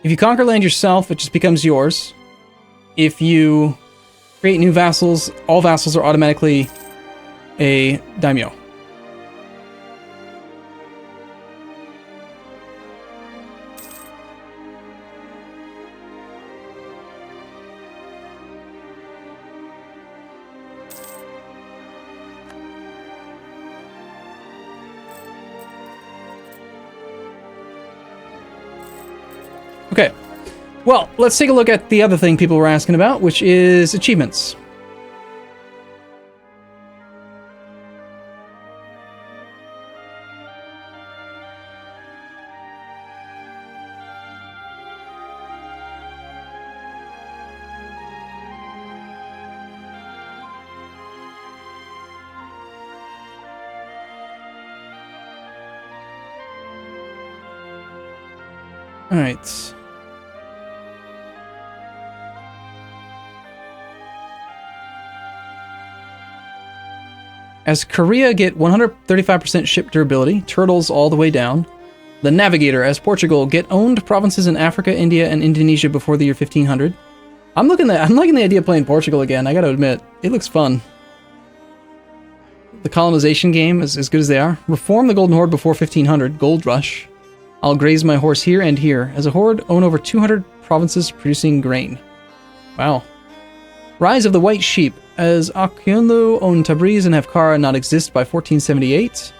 if you conquer land yourself, it just becomes yours. If you create new vassals, all vassals are automatically a daimyo. Okay, well, let's take a look at the other thing people were asking about, which is achievements. All right. As Korea get 135% ship durability, turtles all the way down. The Navigator, as Portugal, get owned provinces in Africa, India, and Indonesia before the year 1500. I'm liking the idea of playing Portugal again, I gotta admit. It looks fun. The colonization game is as good as they are. Reform the Golden Horde before 1500, Gold Rush. I'll graze my horse here and here. As a horde, own over 200 provinces producing grain. Wow. Rise of the White Sheep. As Akyunlu own Tabriz and have Kara not exist by 1478.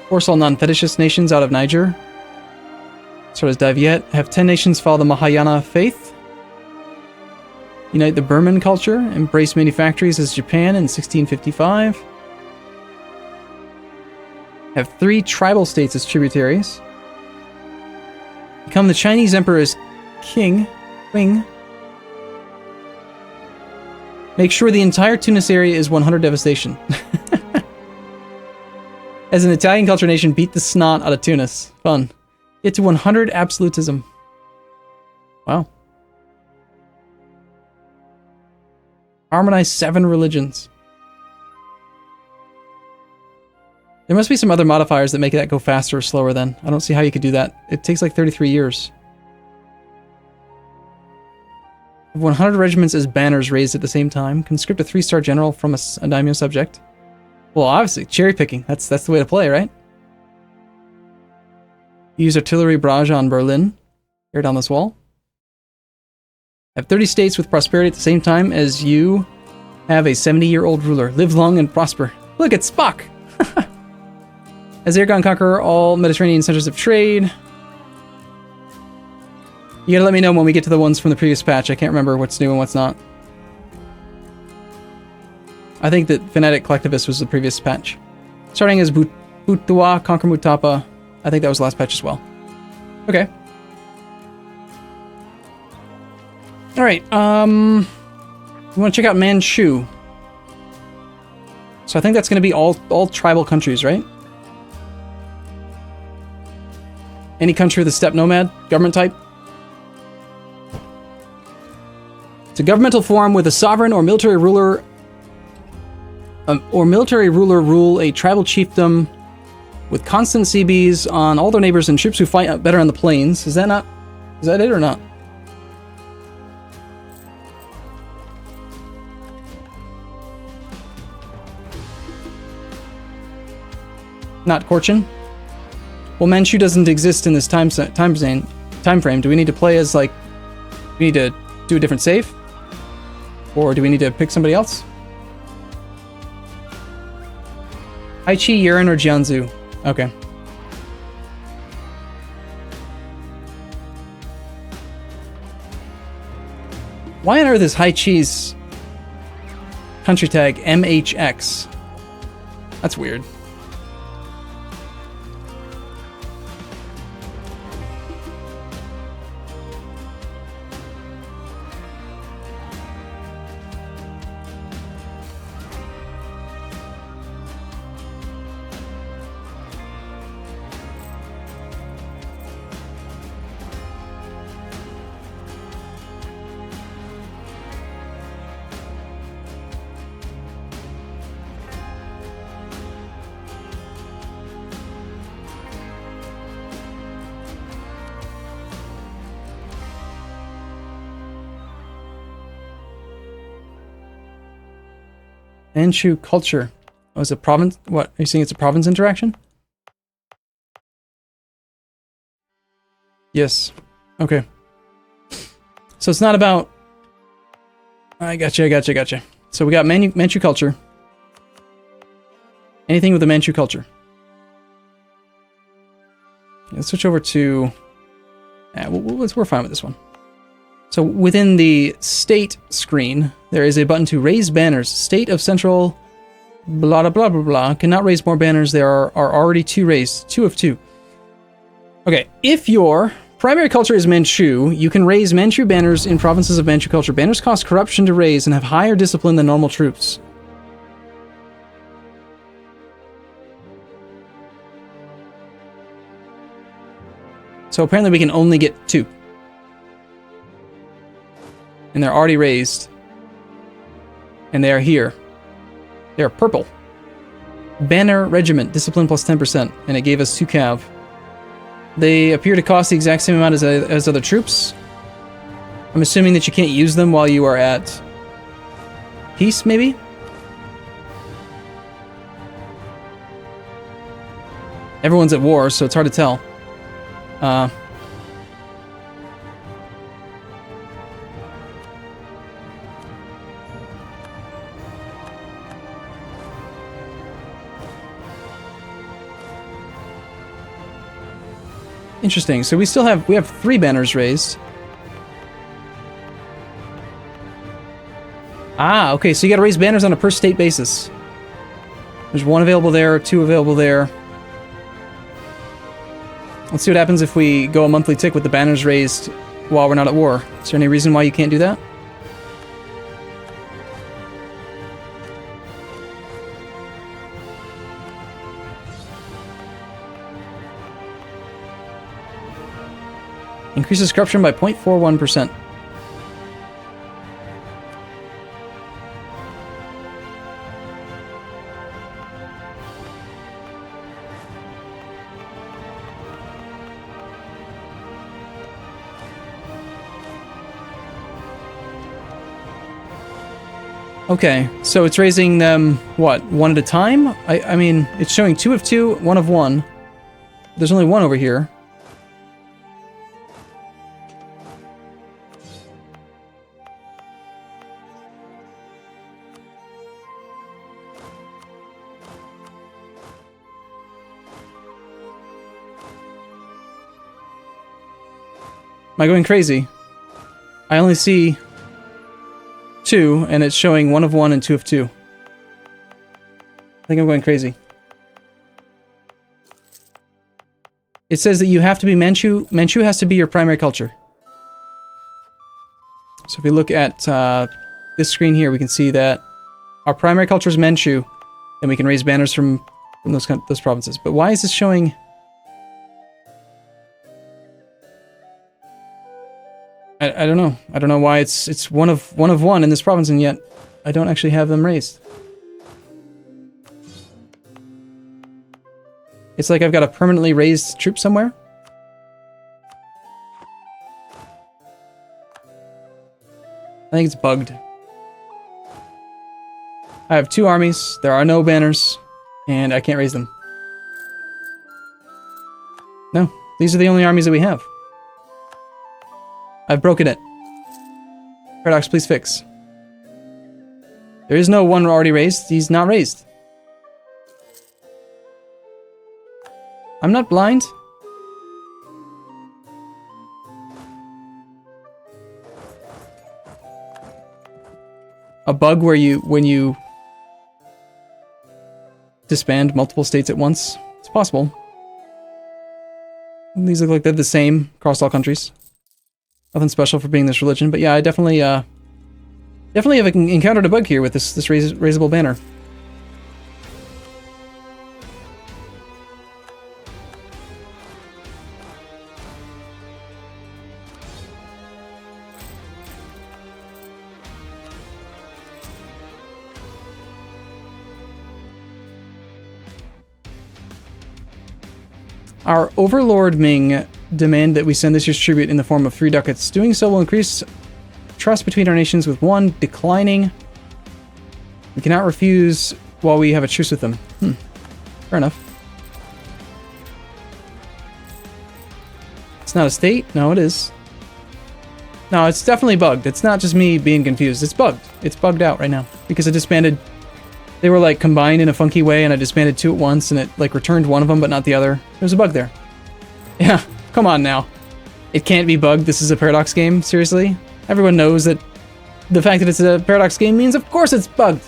Force all non-fetishist nations out of Niger. So does Daviet. Have 10 nations follow the Mahayana faith. Unite the Burman culture. Embrace manufactories as Japan in 1655. Have 3 tribal states as tributaries. Become the Chinese emperor's king. Wing. Make sure the entire Tunis area is 100 devastation. As an Italian culture nation, beat the snot out of Tunis. Fun. Get to 100 absolutism. Wow. Harmonize 7 religions. There must be some other modifiers that make that go faster or slower then. I don't see how you could do that. It takes like 33 years. 100 regiments as banners raised at the same time. Conscript a 3-star general from a daimyo subject. Well, obviously, cherry picking. That's the way to play, right? Use artillery barrage on Berlin. Tear down this wall. Have 30 states with prosperity at the same time as you have a 70-year-old ruler. Live long and prosper. Look at Spock! As Aragon conquer all Mediterranean centers of trade. You gotta let me know when we get to the ones from the previous patch. I can't remember what's new and what's not. I think that Phonetic Collectivist was the previous patch. Starting as Butua, Conquer Mutapa. I think that was the last patch as well. Okay. Alright, we want to check out Manchu. So I think that's going to be all tribal countries, right? Any country with a steppe nomad, government type. It's a governmental form with a sovereign or military ruler rule a tribal chiefdom with constant CBs on all their neighbors and troops who fight better on the plains. Is that it or not? Not Korchin? Well, Manchu doesn't exist in this time frame. Do we need to play as, like, we need to do a different save? Or do we need to pick somebody else? Aichi, Yurin, or Jianzhu? Okay. Why on earth is Haichi's country tag MHX? That's weird. Manchu culture. Oh, is it province? What? Are you saying it's a province interaction? Yes. Okay. So it's not about... I gotcha. So we got Manchu culture. Anything with the Manchu culture. Let's switch over to... we're fine with this one. So within the state screen, there is a button to raise banners. State of Central blah blah blah blah blah cannot raise more banners. There are already 2 raised. 2 of 2. Okay, if your primary culture is Manchu, you can raise Manchu banners in provinces of Manchu culture. Banners cost corruption to raise and have higher discipline than normal troops. So apparently we can only get 2. And they're already raised. And they are here. They are purple. Banner Regiment, discipline plus 10%, and it gave us 2 cav. They appear to cost the exact same amount as other troops. I'm assuming that you can't use them while you are at peace, maybe? Everyone's at war, so it's hard to tell. Interesting. So we have 3 banners raised. Ah, okay. So you got to raise banners on a per state basis. There's 1 available there, 2 available there. Let's see what happens if we go a monthly tick with the banners raised while we're not at war. Is there any reason why you can't do that? Increases corruption by 0.41%. Okay, so it's raising them, what, 1 at a time? I mean, it's showing 2 of 2, 1 of 1. There's only 1 over here. Am I going crazy? I only see 2, and it's showing 1 of 1 and 2 of 2. I think I'm going crazy. It says that you have to be Manchu. Manchu has to be your primary culture. So if we look at this screen here, we can see that our primary culture is Manchu, and we can raise banners from those provinces. But why is this showing? I don't know. I don't know why it's one of 1 in this province, and yet I don't actually have them raised. It's like I've got a permanently raised troop somewhere. I think it's bugged. I have 2 armies, there are no banners, and I can't raise them. No, these are the only armies that we have. I've broken it. Paradox, please fix. There is no one already raised, he's not raised. I'm not blind. A bug where when you disband multiple states at once. It's possible. These look like they're the same across all countries. Nothing special for being this religion, but yeah, I definitely have encountered a bug here with this raisable banner. Our overlord Ming demand that we send this year's tribute in the form of 3 ducats. Doing so will increase trust between our nations with 1 declining. We cannot refuse while we have a truce with them. Fair enough. It's not a state? No, it is. No, it's definitely bugged. It's not just me being confused. It's bugged. It's bugged out right now. Because I disbanded... They were like combined in a funky way, and I disbanded 2 at once, and it like returned one of them, but not the other. There's a bug there. Yeah, come on now. It can't be bugged. This is a Paradox game. Seriously? Everyone knows that the fact that it's a Paradox game means of course it's bugged.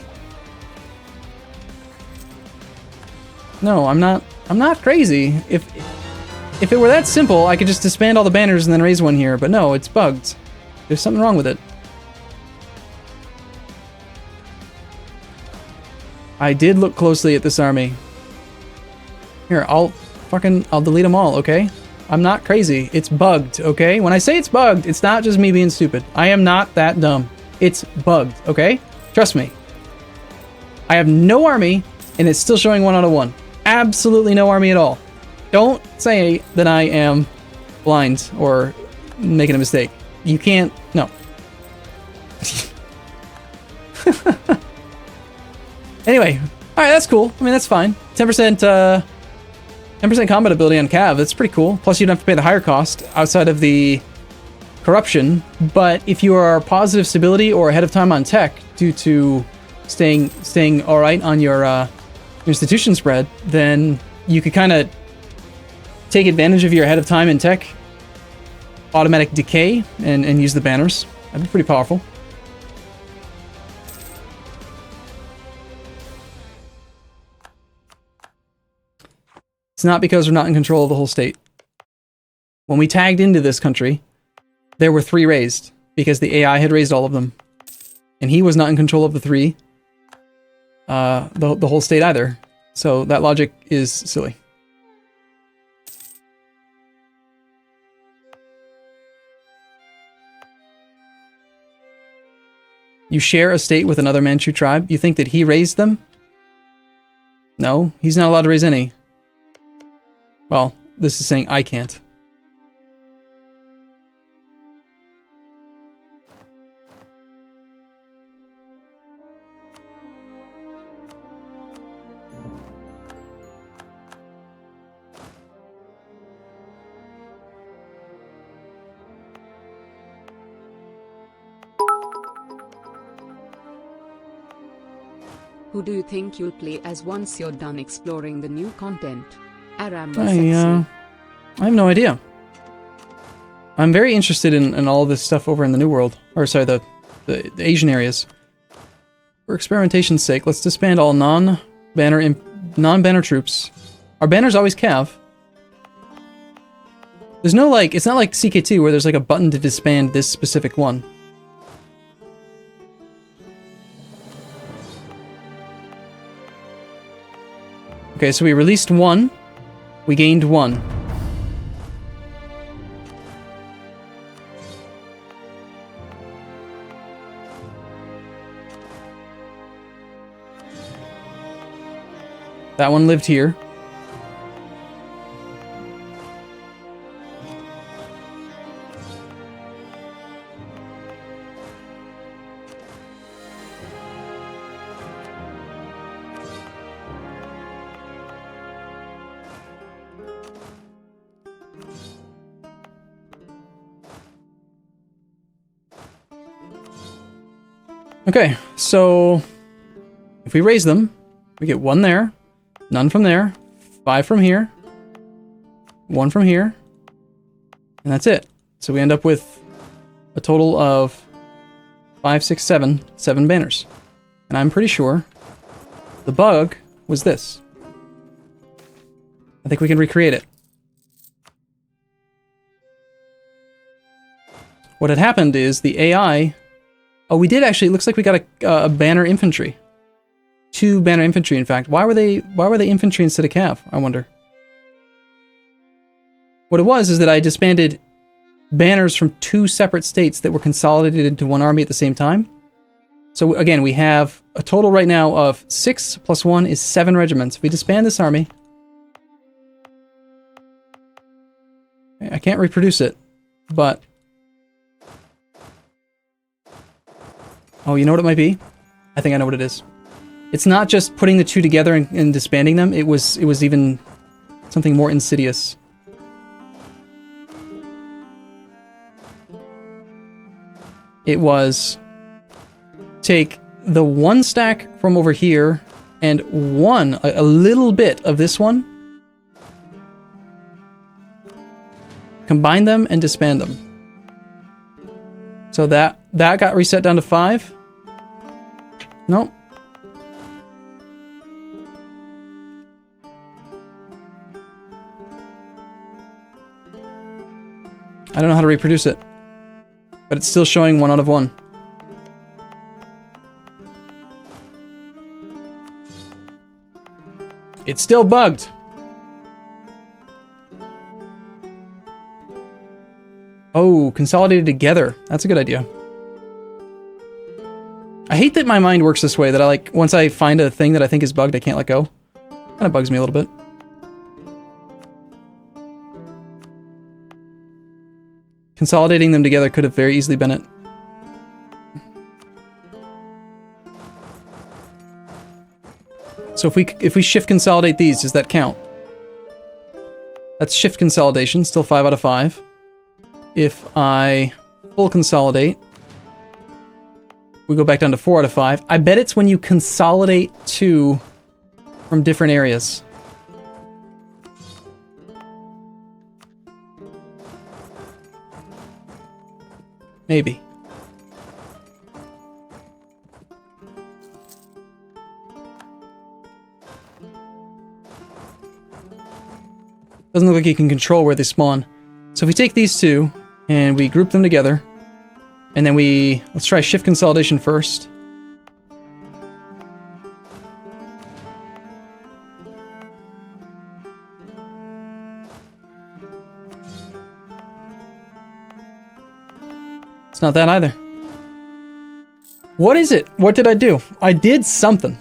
No, I'm not crazy. If it were that simple, I could just disband all the banners and then raise one here, but no, it's bugged. There's something wrong with it. I did look closely at this army. Here, I'll delete them all, okay? I'm not crazy. It's bugged, okay? When I say it's bugged, it's not just me being stupid. I am not that dumb. It's bugged, okay? Trust me. I have no army, and it's still showing 1 out of 1. Absolutely no army at all. Don't say that I am blind or making a mistake. You can't... No. Anyway, alright, that's cool. I mean, that's fine. 10% combat ability on Cav, that's pretty cool. Plus, you don't have to pay the higher cost outside of the corruption. But if you are positive stability or ahead of time on tech due to staying alright on your institution spread, then you could kind of take advantage of your ahead of time in tech, automatic decay, and use the banners. That'd be pretty powerful. It's not because we're not in control of the whole state. When we tagged into this country, there were 3 raised, because the AI had raised all of them. And he was not in control of the 3, the whole state either. So that logic is silly. You share a state with another Manchu tribe? You think that he raised them? No, he's not allowed to raise any. Well, this is saying I can't. Who do you think you'll play as once you're done exploring the new content? Arumba I have no idea. I'm very interested in all this stuff over in the New World. Or sorry, the Asian areas. For experimentation's sake, let's disband all non-banner troops. Our banners always cav. There's no like, it's not like CK2 where there's like a button to disband this specific one. Okay, so we released one. We gained one. That one lived here. Okay, so if we raise them, we get one there, none from there, 5 from here, 1 from here, and that's it. So we end up with a total of 5, 6, 7 banners. And I'm pretty sure the bug was this. I think we can recreate it. What had happened is the AI... Oh, we did actually. It looks like we got a banner infantry. 2 banner infantry, in fact. Why were they infantry instead of cav? I wonder. What it was is that I disbanded banners from 2 separate states that were consolidated into one army at the same time. So again, we have a total right now of 6 plus 1 is 7 regiments. If we disband this army, I can't reproduce it, but. Oh, you know what it might be? I think I know what it is. It's not just putting the 2 together and disbanding them. It was even something more insidious. It was take the 1 stack from over here and a little bit of this one, combine them and disband them. So that got reset down to 5. Nope. I don't know how to reproduce it, but it's still showing 1 out of 1. It's still bugged. Oh, consolidated together. That's a good idea. I hate that my mind works this way, that I like, once I find a thing that I think is bugged, I can't let go. Kind of bugs me a little bit. Consolidating them together could have very easily been it. So if we shift consolidate these, does that count? That's shift consolidation, still 5 out of 5. If I full consolidate, we go back down to 4 out of 5. I bet it's when you consolidate 2 from different areas. Maybe. Doesn't look like you can control where they spawn. So if we take these 2 and we group them together, and then let's try shift consolidation first. It's not that either. What is it? What did I do? I did something.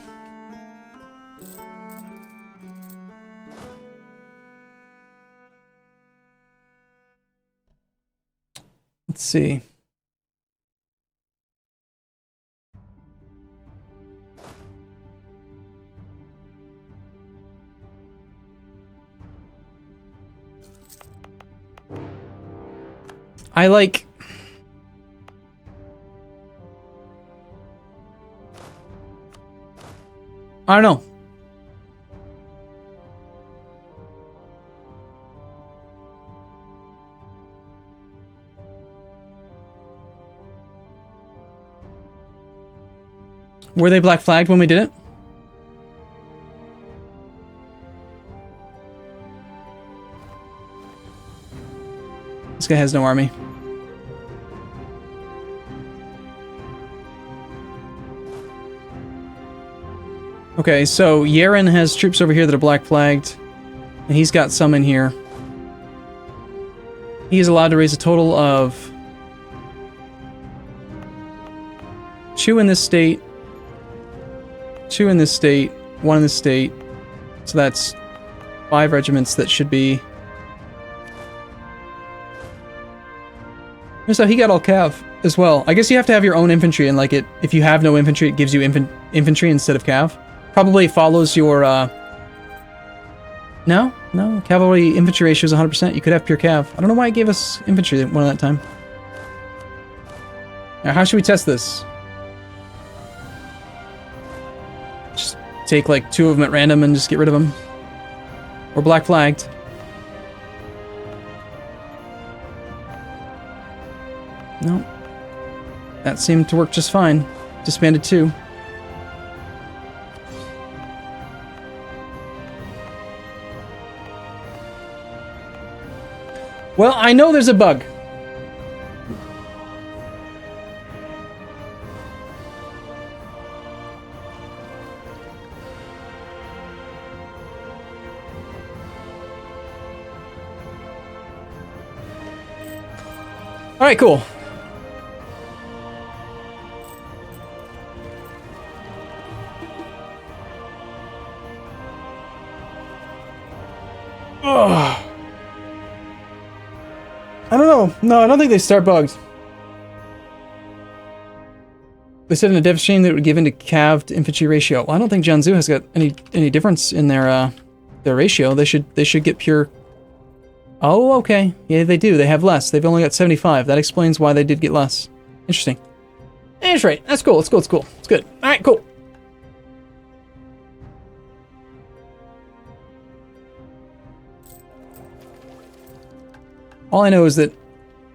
Let's see. I like... I don't know. Were they black flagged when we did it? This guy has no army. Okay, so Yaren has troops over here that are black flagged, and he's got some in here. He is allowed to raise a total of 2 in this state, 2 in this state, 1 in this state. So that's 5 regiments that should be. So he got all cav as well. I guess you have to have your own infantry, and like it, if you have no infantry, it gives you infantry instead of cav. Probably follows your. No, cavalry infantry ratio is 100%. You could have pure cav. I don't know why it gave us infantry one at that time. Now, how should we test this? Just take like 2 of them at random and just get rid of them. Or black flagged. No. That seemed to work just fine. Disbanded 2. Well, I know there's a bug. All right, cool. Ugh. I don't know. No, I don't think they start bugged. They said in a Devastation that it would give into cav to infantry ratio. Well, I don't think Jianzhou has got any difference in their ratio. They should get pure. Oh, okay. Yeah, they do. They have less. They've only got 75. That explains why they did get less. Interesting. That's right. That's cool. It's cool. It's cool. It's good. All right, cool. All I know is that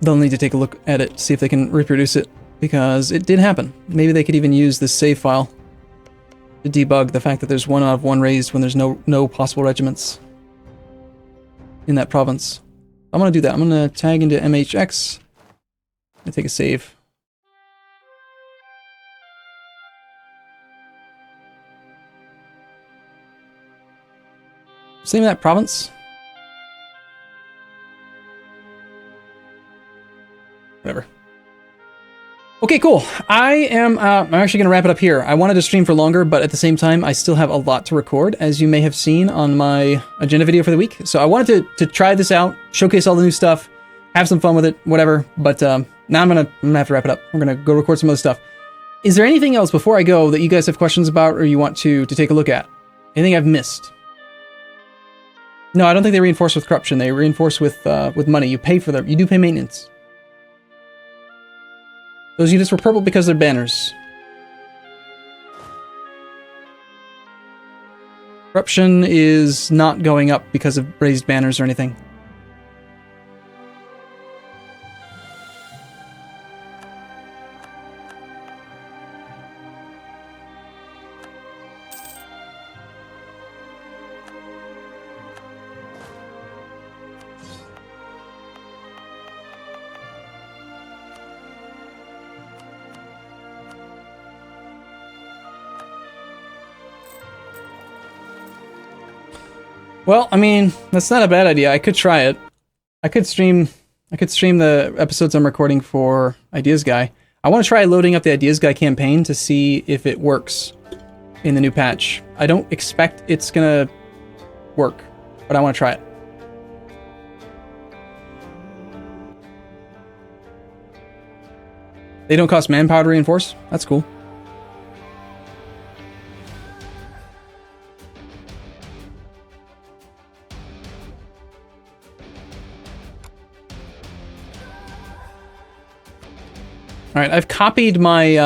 they'll need to take a look at it, see if they can reproduce it, because it did happen. Maybe they could even use this save file to debug the fact that there's 1 out of 1 raised when there's no possible regiments in that province. I'm going to do that. I'm going to tag into MHX and take a save. Same in that province. Whatever. Okay, cool. I'm actually going to wrap it up here. I wanted to stream for longer, but at the same time, I still have a lot to record, as you may have seen on my agenda video for the week. So I wanted to try this out, showcase all the new stuff, have some fun with it, whatever. But now I'm gonna have to wrap it up. We're going to go record some other stuff. Is there anything else before I go that you guys have questions about or you want to take a look at? Anything I've missed? No, I don't think they reinforce with corruption. They reinforce with money. You pay for them. You do pay maintenance. Those units were purple because they're banners. Corruption is not going up because of raised banners or anything. Well, I mean, that's not a bad idea. I could try it. I could stream the episodes I'm recording for Ideas Guy. I want to try loading up the Ideas Guy campaign to see if it works in the new patch. I don't expect it's gonna work, but I want to try it. They don't cost manpower to reinforce? That's cool. All right, I've copied my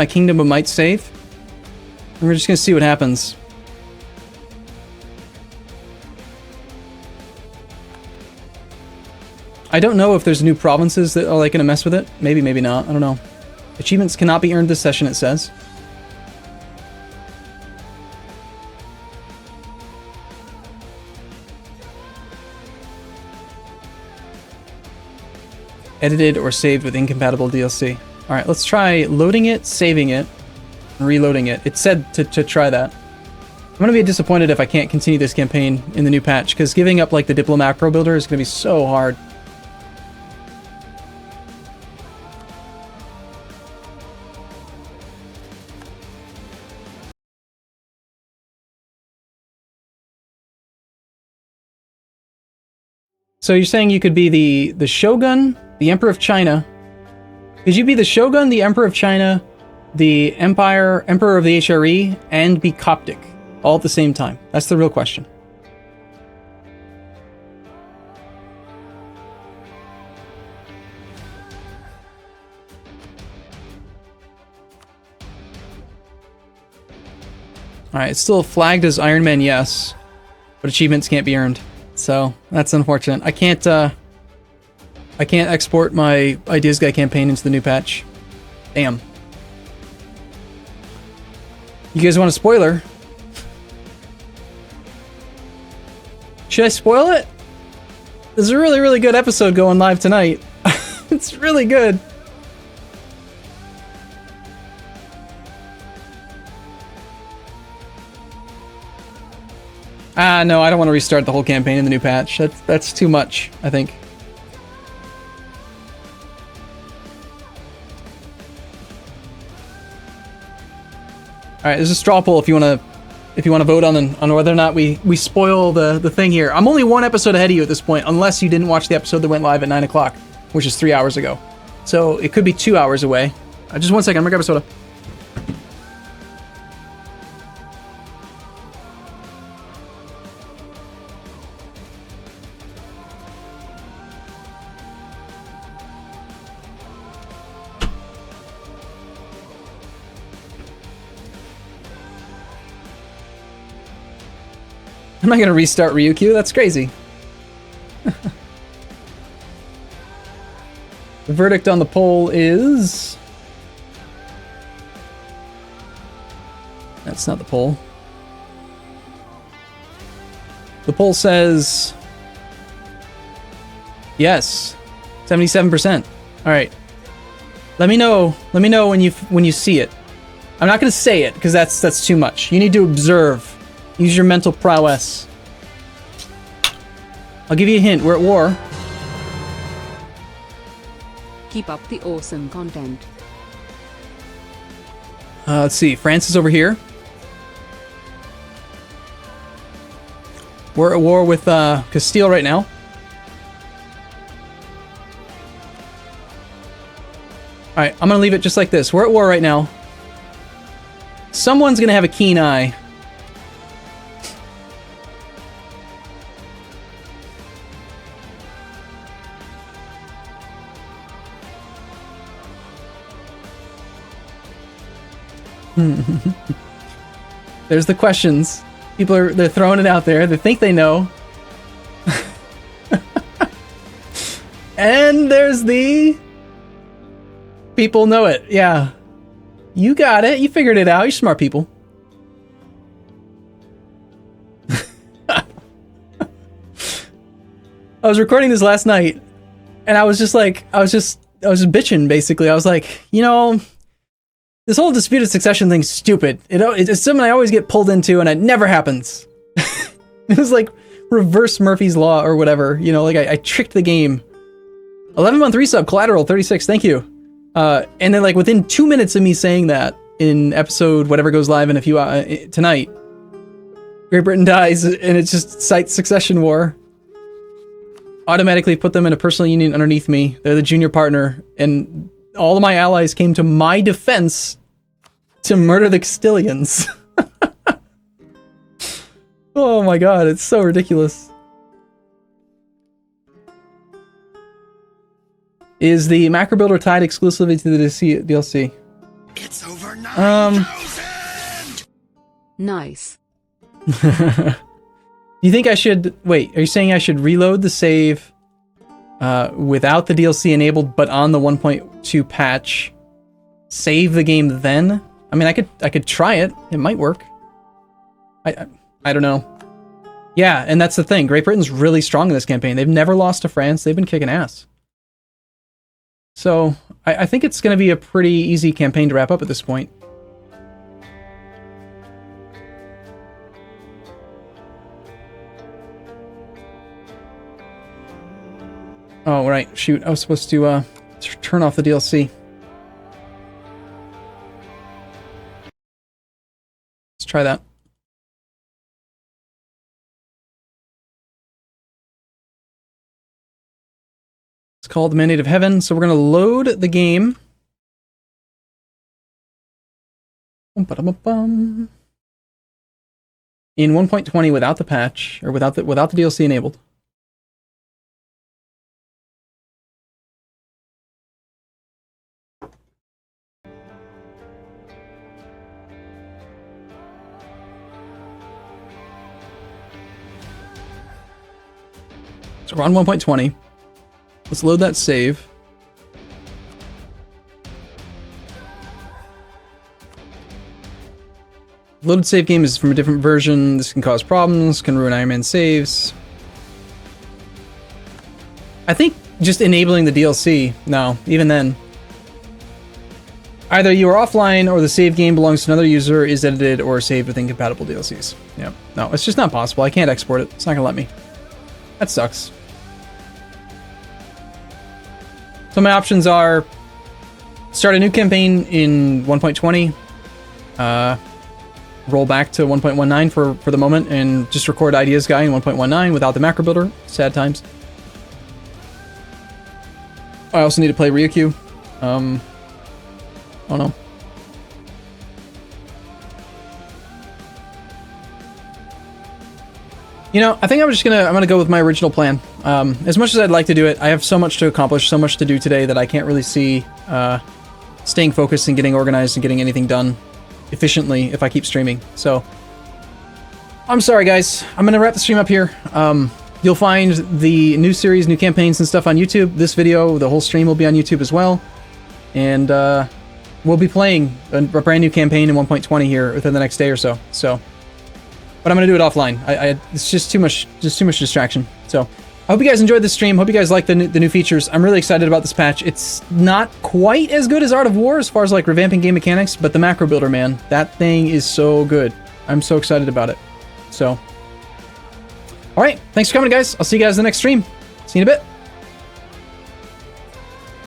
Kingdom of Might save. And we're just gonna see what happens. I don't know if there's new provinces that are like gonna mess with it. Maybe, maybe not. I don't know. Achievements cannot be earned this session, it says. Edited or saved with incompatible DLC. Alright, let's try loading it, saving it, and reloading it. It said to try that. I'm gonna be disappointed if I can't continue this campaign in the new patch, because giving up like the Diplo macro builder is gonna be so hard. So you're saying you could be the Shogun, the Emperor of China. Could you be the Shogun, the Emperor of China, the Emperor of the HRE, and be Coptic all at the same time? That's the real question. Alright, it's still flagged as Iron Man, yes, but achievements can't be earned. So that's unfortunate. I can't export my Ideas Guy campaign into the new patch. Damn. You guys want a spoiler? Should I spoil it? There's a really, really good episode going live tonight. It's really good. No, I don't want to restart the whole campaign in the new patch. That's too much, I think. All right, there's a straw poll if you want to vote on whether or not we spoil the thing here. I'm only one episode ahead of you at this point, unless you didn't watch the episode that went live at 9 o'clock, which is 3 hours ago. So it could be 2 hours away. Just 1 second, I'm gonna grab a soda. Am I gonna restart Ryukyu? That's crazy. The verdict on the poll is... That's not the poll. The poll says... Yes. 77%. Alright. Let me know when you see it. I'm not gonna say it, because that's too much. You need to observe. Use your mental prowess. I'll give you a hint. We're at war. Keep up the awesome content. Let's see. France is over here. We're at war with Castile right now. Alright, I'm gonna leave it just like this. We're at war right now. Someone's gonna have a keen eye. There's the questions. They're throwing it out there. They think they know. And there's the... People know it. Yeah. You got it. You figured it out. You're smart people. I was recording this last night, and I was just bitching, basically. I was like, you know... This whole disputed succession thing's stupid. It's something I always get pulled into, and it never happens. It was like reverse Murphy's Law or whatever. You know, like I tricked the game. 11-month resub, Collateral, 36, thank you. And then like within 2 minutes of me saying that in episode whatever goes live in a few tonight, Great Britain dies, and it just cites succession war. Automatically put them in a personal union underneath me. They're the junior partner, and all of my allies came to my defense to murder the Castilians. Oh my god, it's so ridiculous. Is the macro builder tied exclusively to the DLC? It's over 9,000! Nice. Do you think I should... Wait, are you saying I should reload the save? without the DLC enabled, but on the 1.2 patch, save the game then. I mean, I could try it. It might work. I don't know. Yeah, and that's the thing. Great Britain's really strong in this campaign. They've never lost to France. They've been kicking ass. So I think it's going to be a pretty easy campaign to wrap up at this point. Oh, right. Shoot. I was supposed to turn off the DLC. Let's try that. It's called Mandate of Heaven. So we're going to load the game. In 1.20 without the patch, or without the DLC enabled. So we're on 1.20. Let's load that save. Loaded save game is from a different version. This can cause problems, can ruin Iron Man saves. I think just enabling the DLC, no, even then. Either you are offline or the save game belongs to another user, is edited, or saved with incompatible DLCs. Yeah, no, it's just not possible. I can't export it. It's not gonna let me. That sucks. So my options are start a new campaign in 1.20, roll back to 1.19 for the moment, and just record Ideas Guy in 1.19 without the macro builder. Sad times. I also need to play Ryukyu. Oh no. You know, I think I'm gonna go with my original plan. As much as I'd like to do it, I have so much to accomplish, so much to do today that I can't really see staying focused and getting organized and getting anything done efficiently if I keep streaming. So, I'm sorry guys. I'm gonna wrap the stream up here. You'll find the new series, new campaigns and stuff on YouTube. This video, the whole stream will be on YouTube as well. And we'll be playing a brand new campaign in 1.20 here within the next day or so. But I'm gonna do it offline. It's just too much distraction. So I hope you guys enjoyed this stream. Hope you guys like the new features. I'm really excited about this patch. It's not quite as good as Art of War as far as like revamping game mechanics, but the macro builder, man, that thing is so good. I'm so excited about it. So, all right, thanks for coming, guys. I'll see you guys in the next stream. See you in a bit.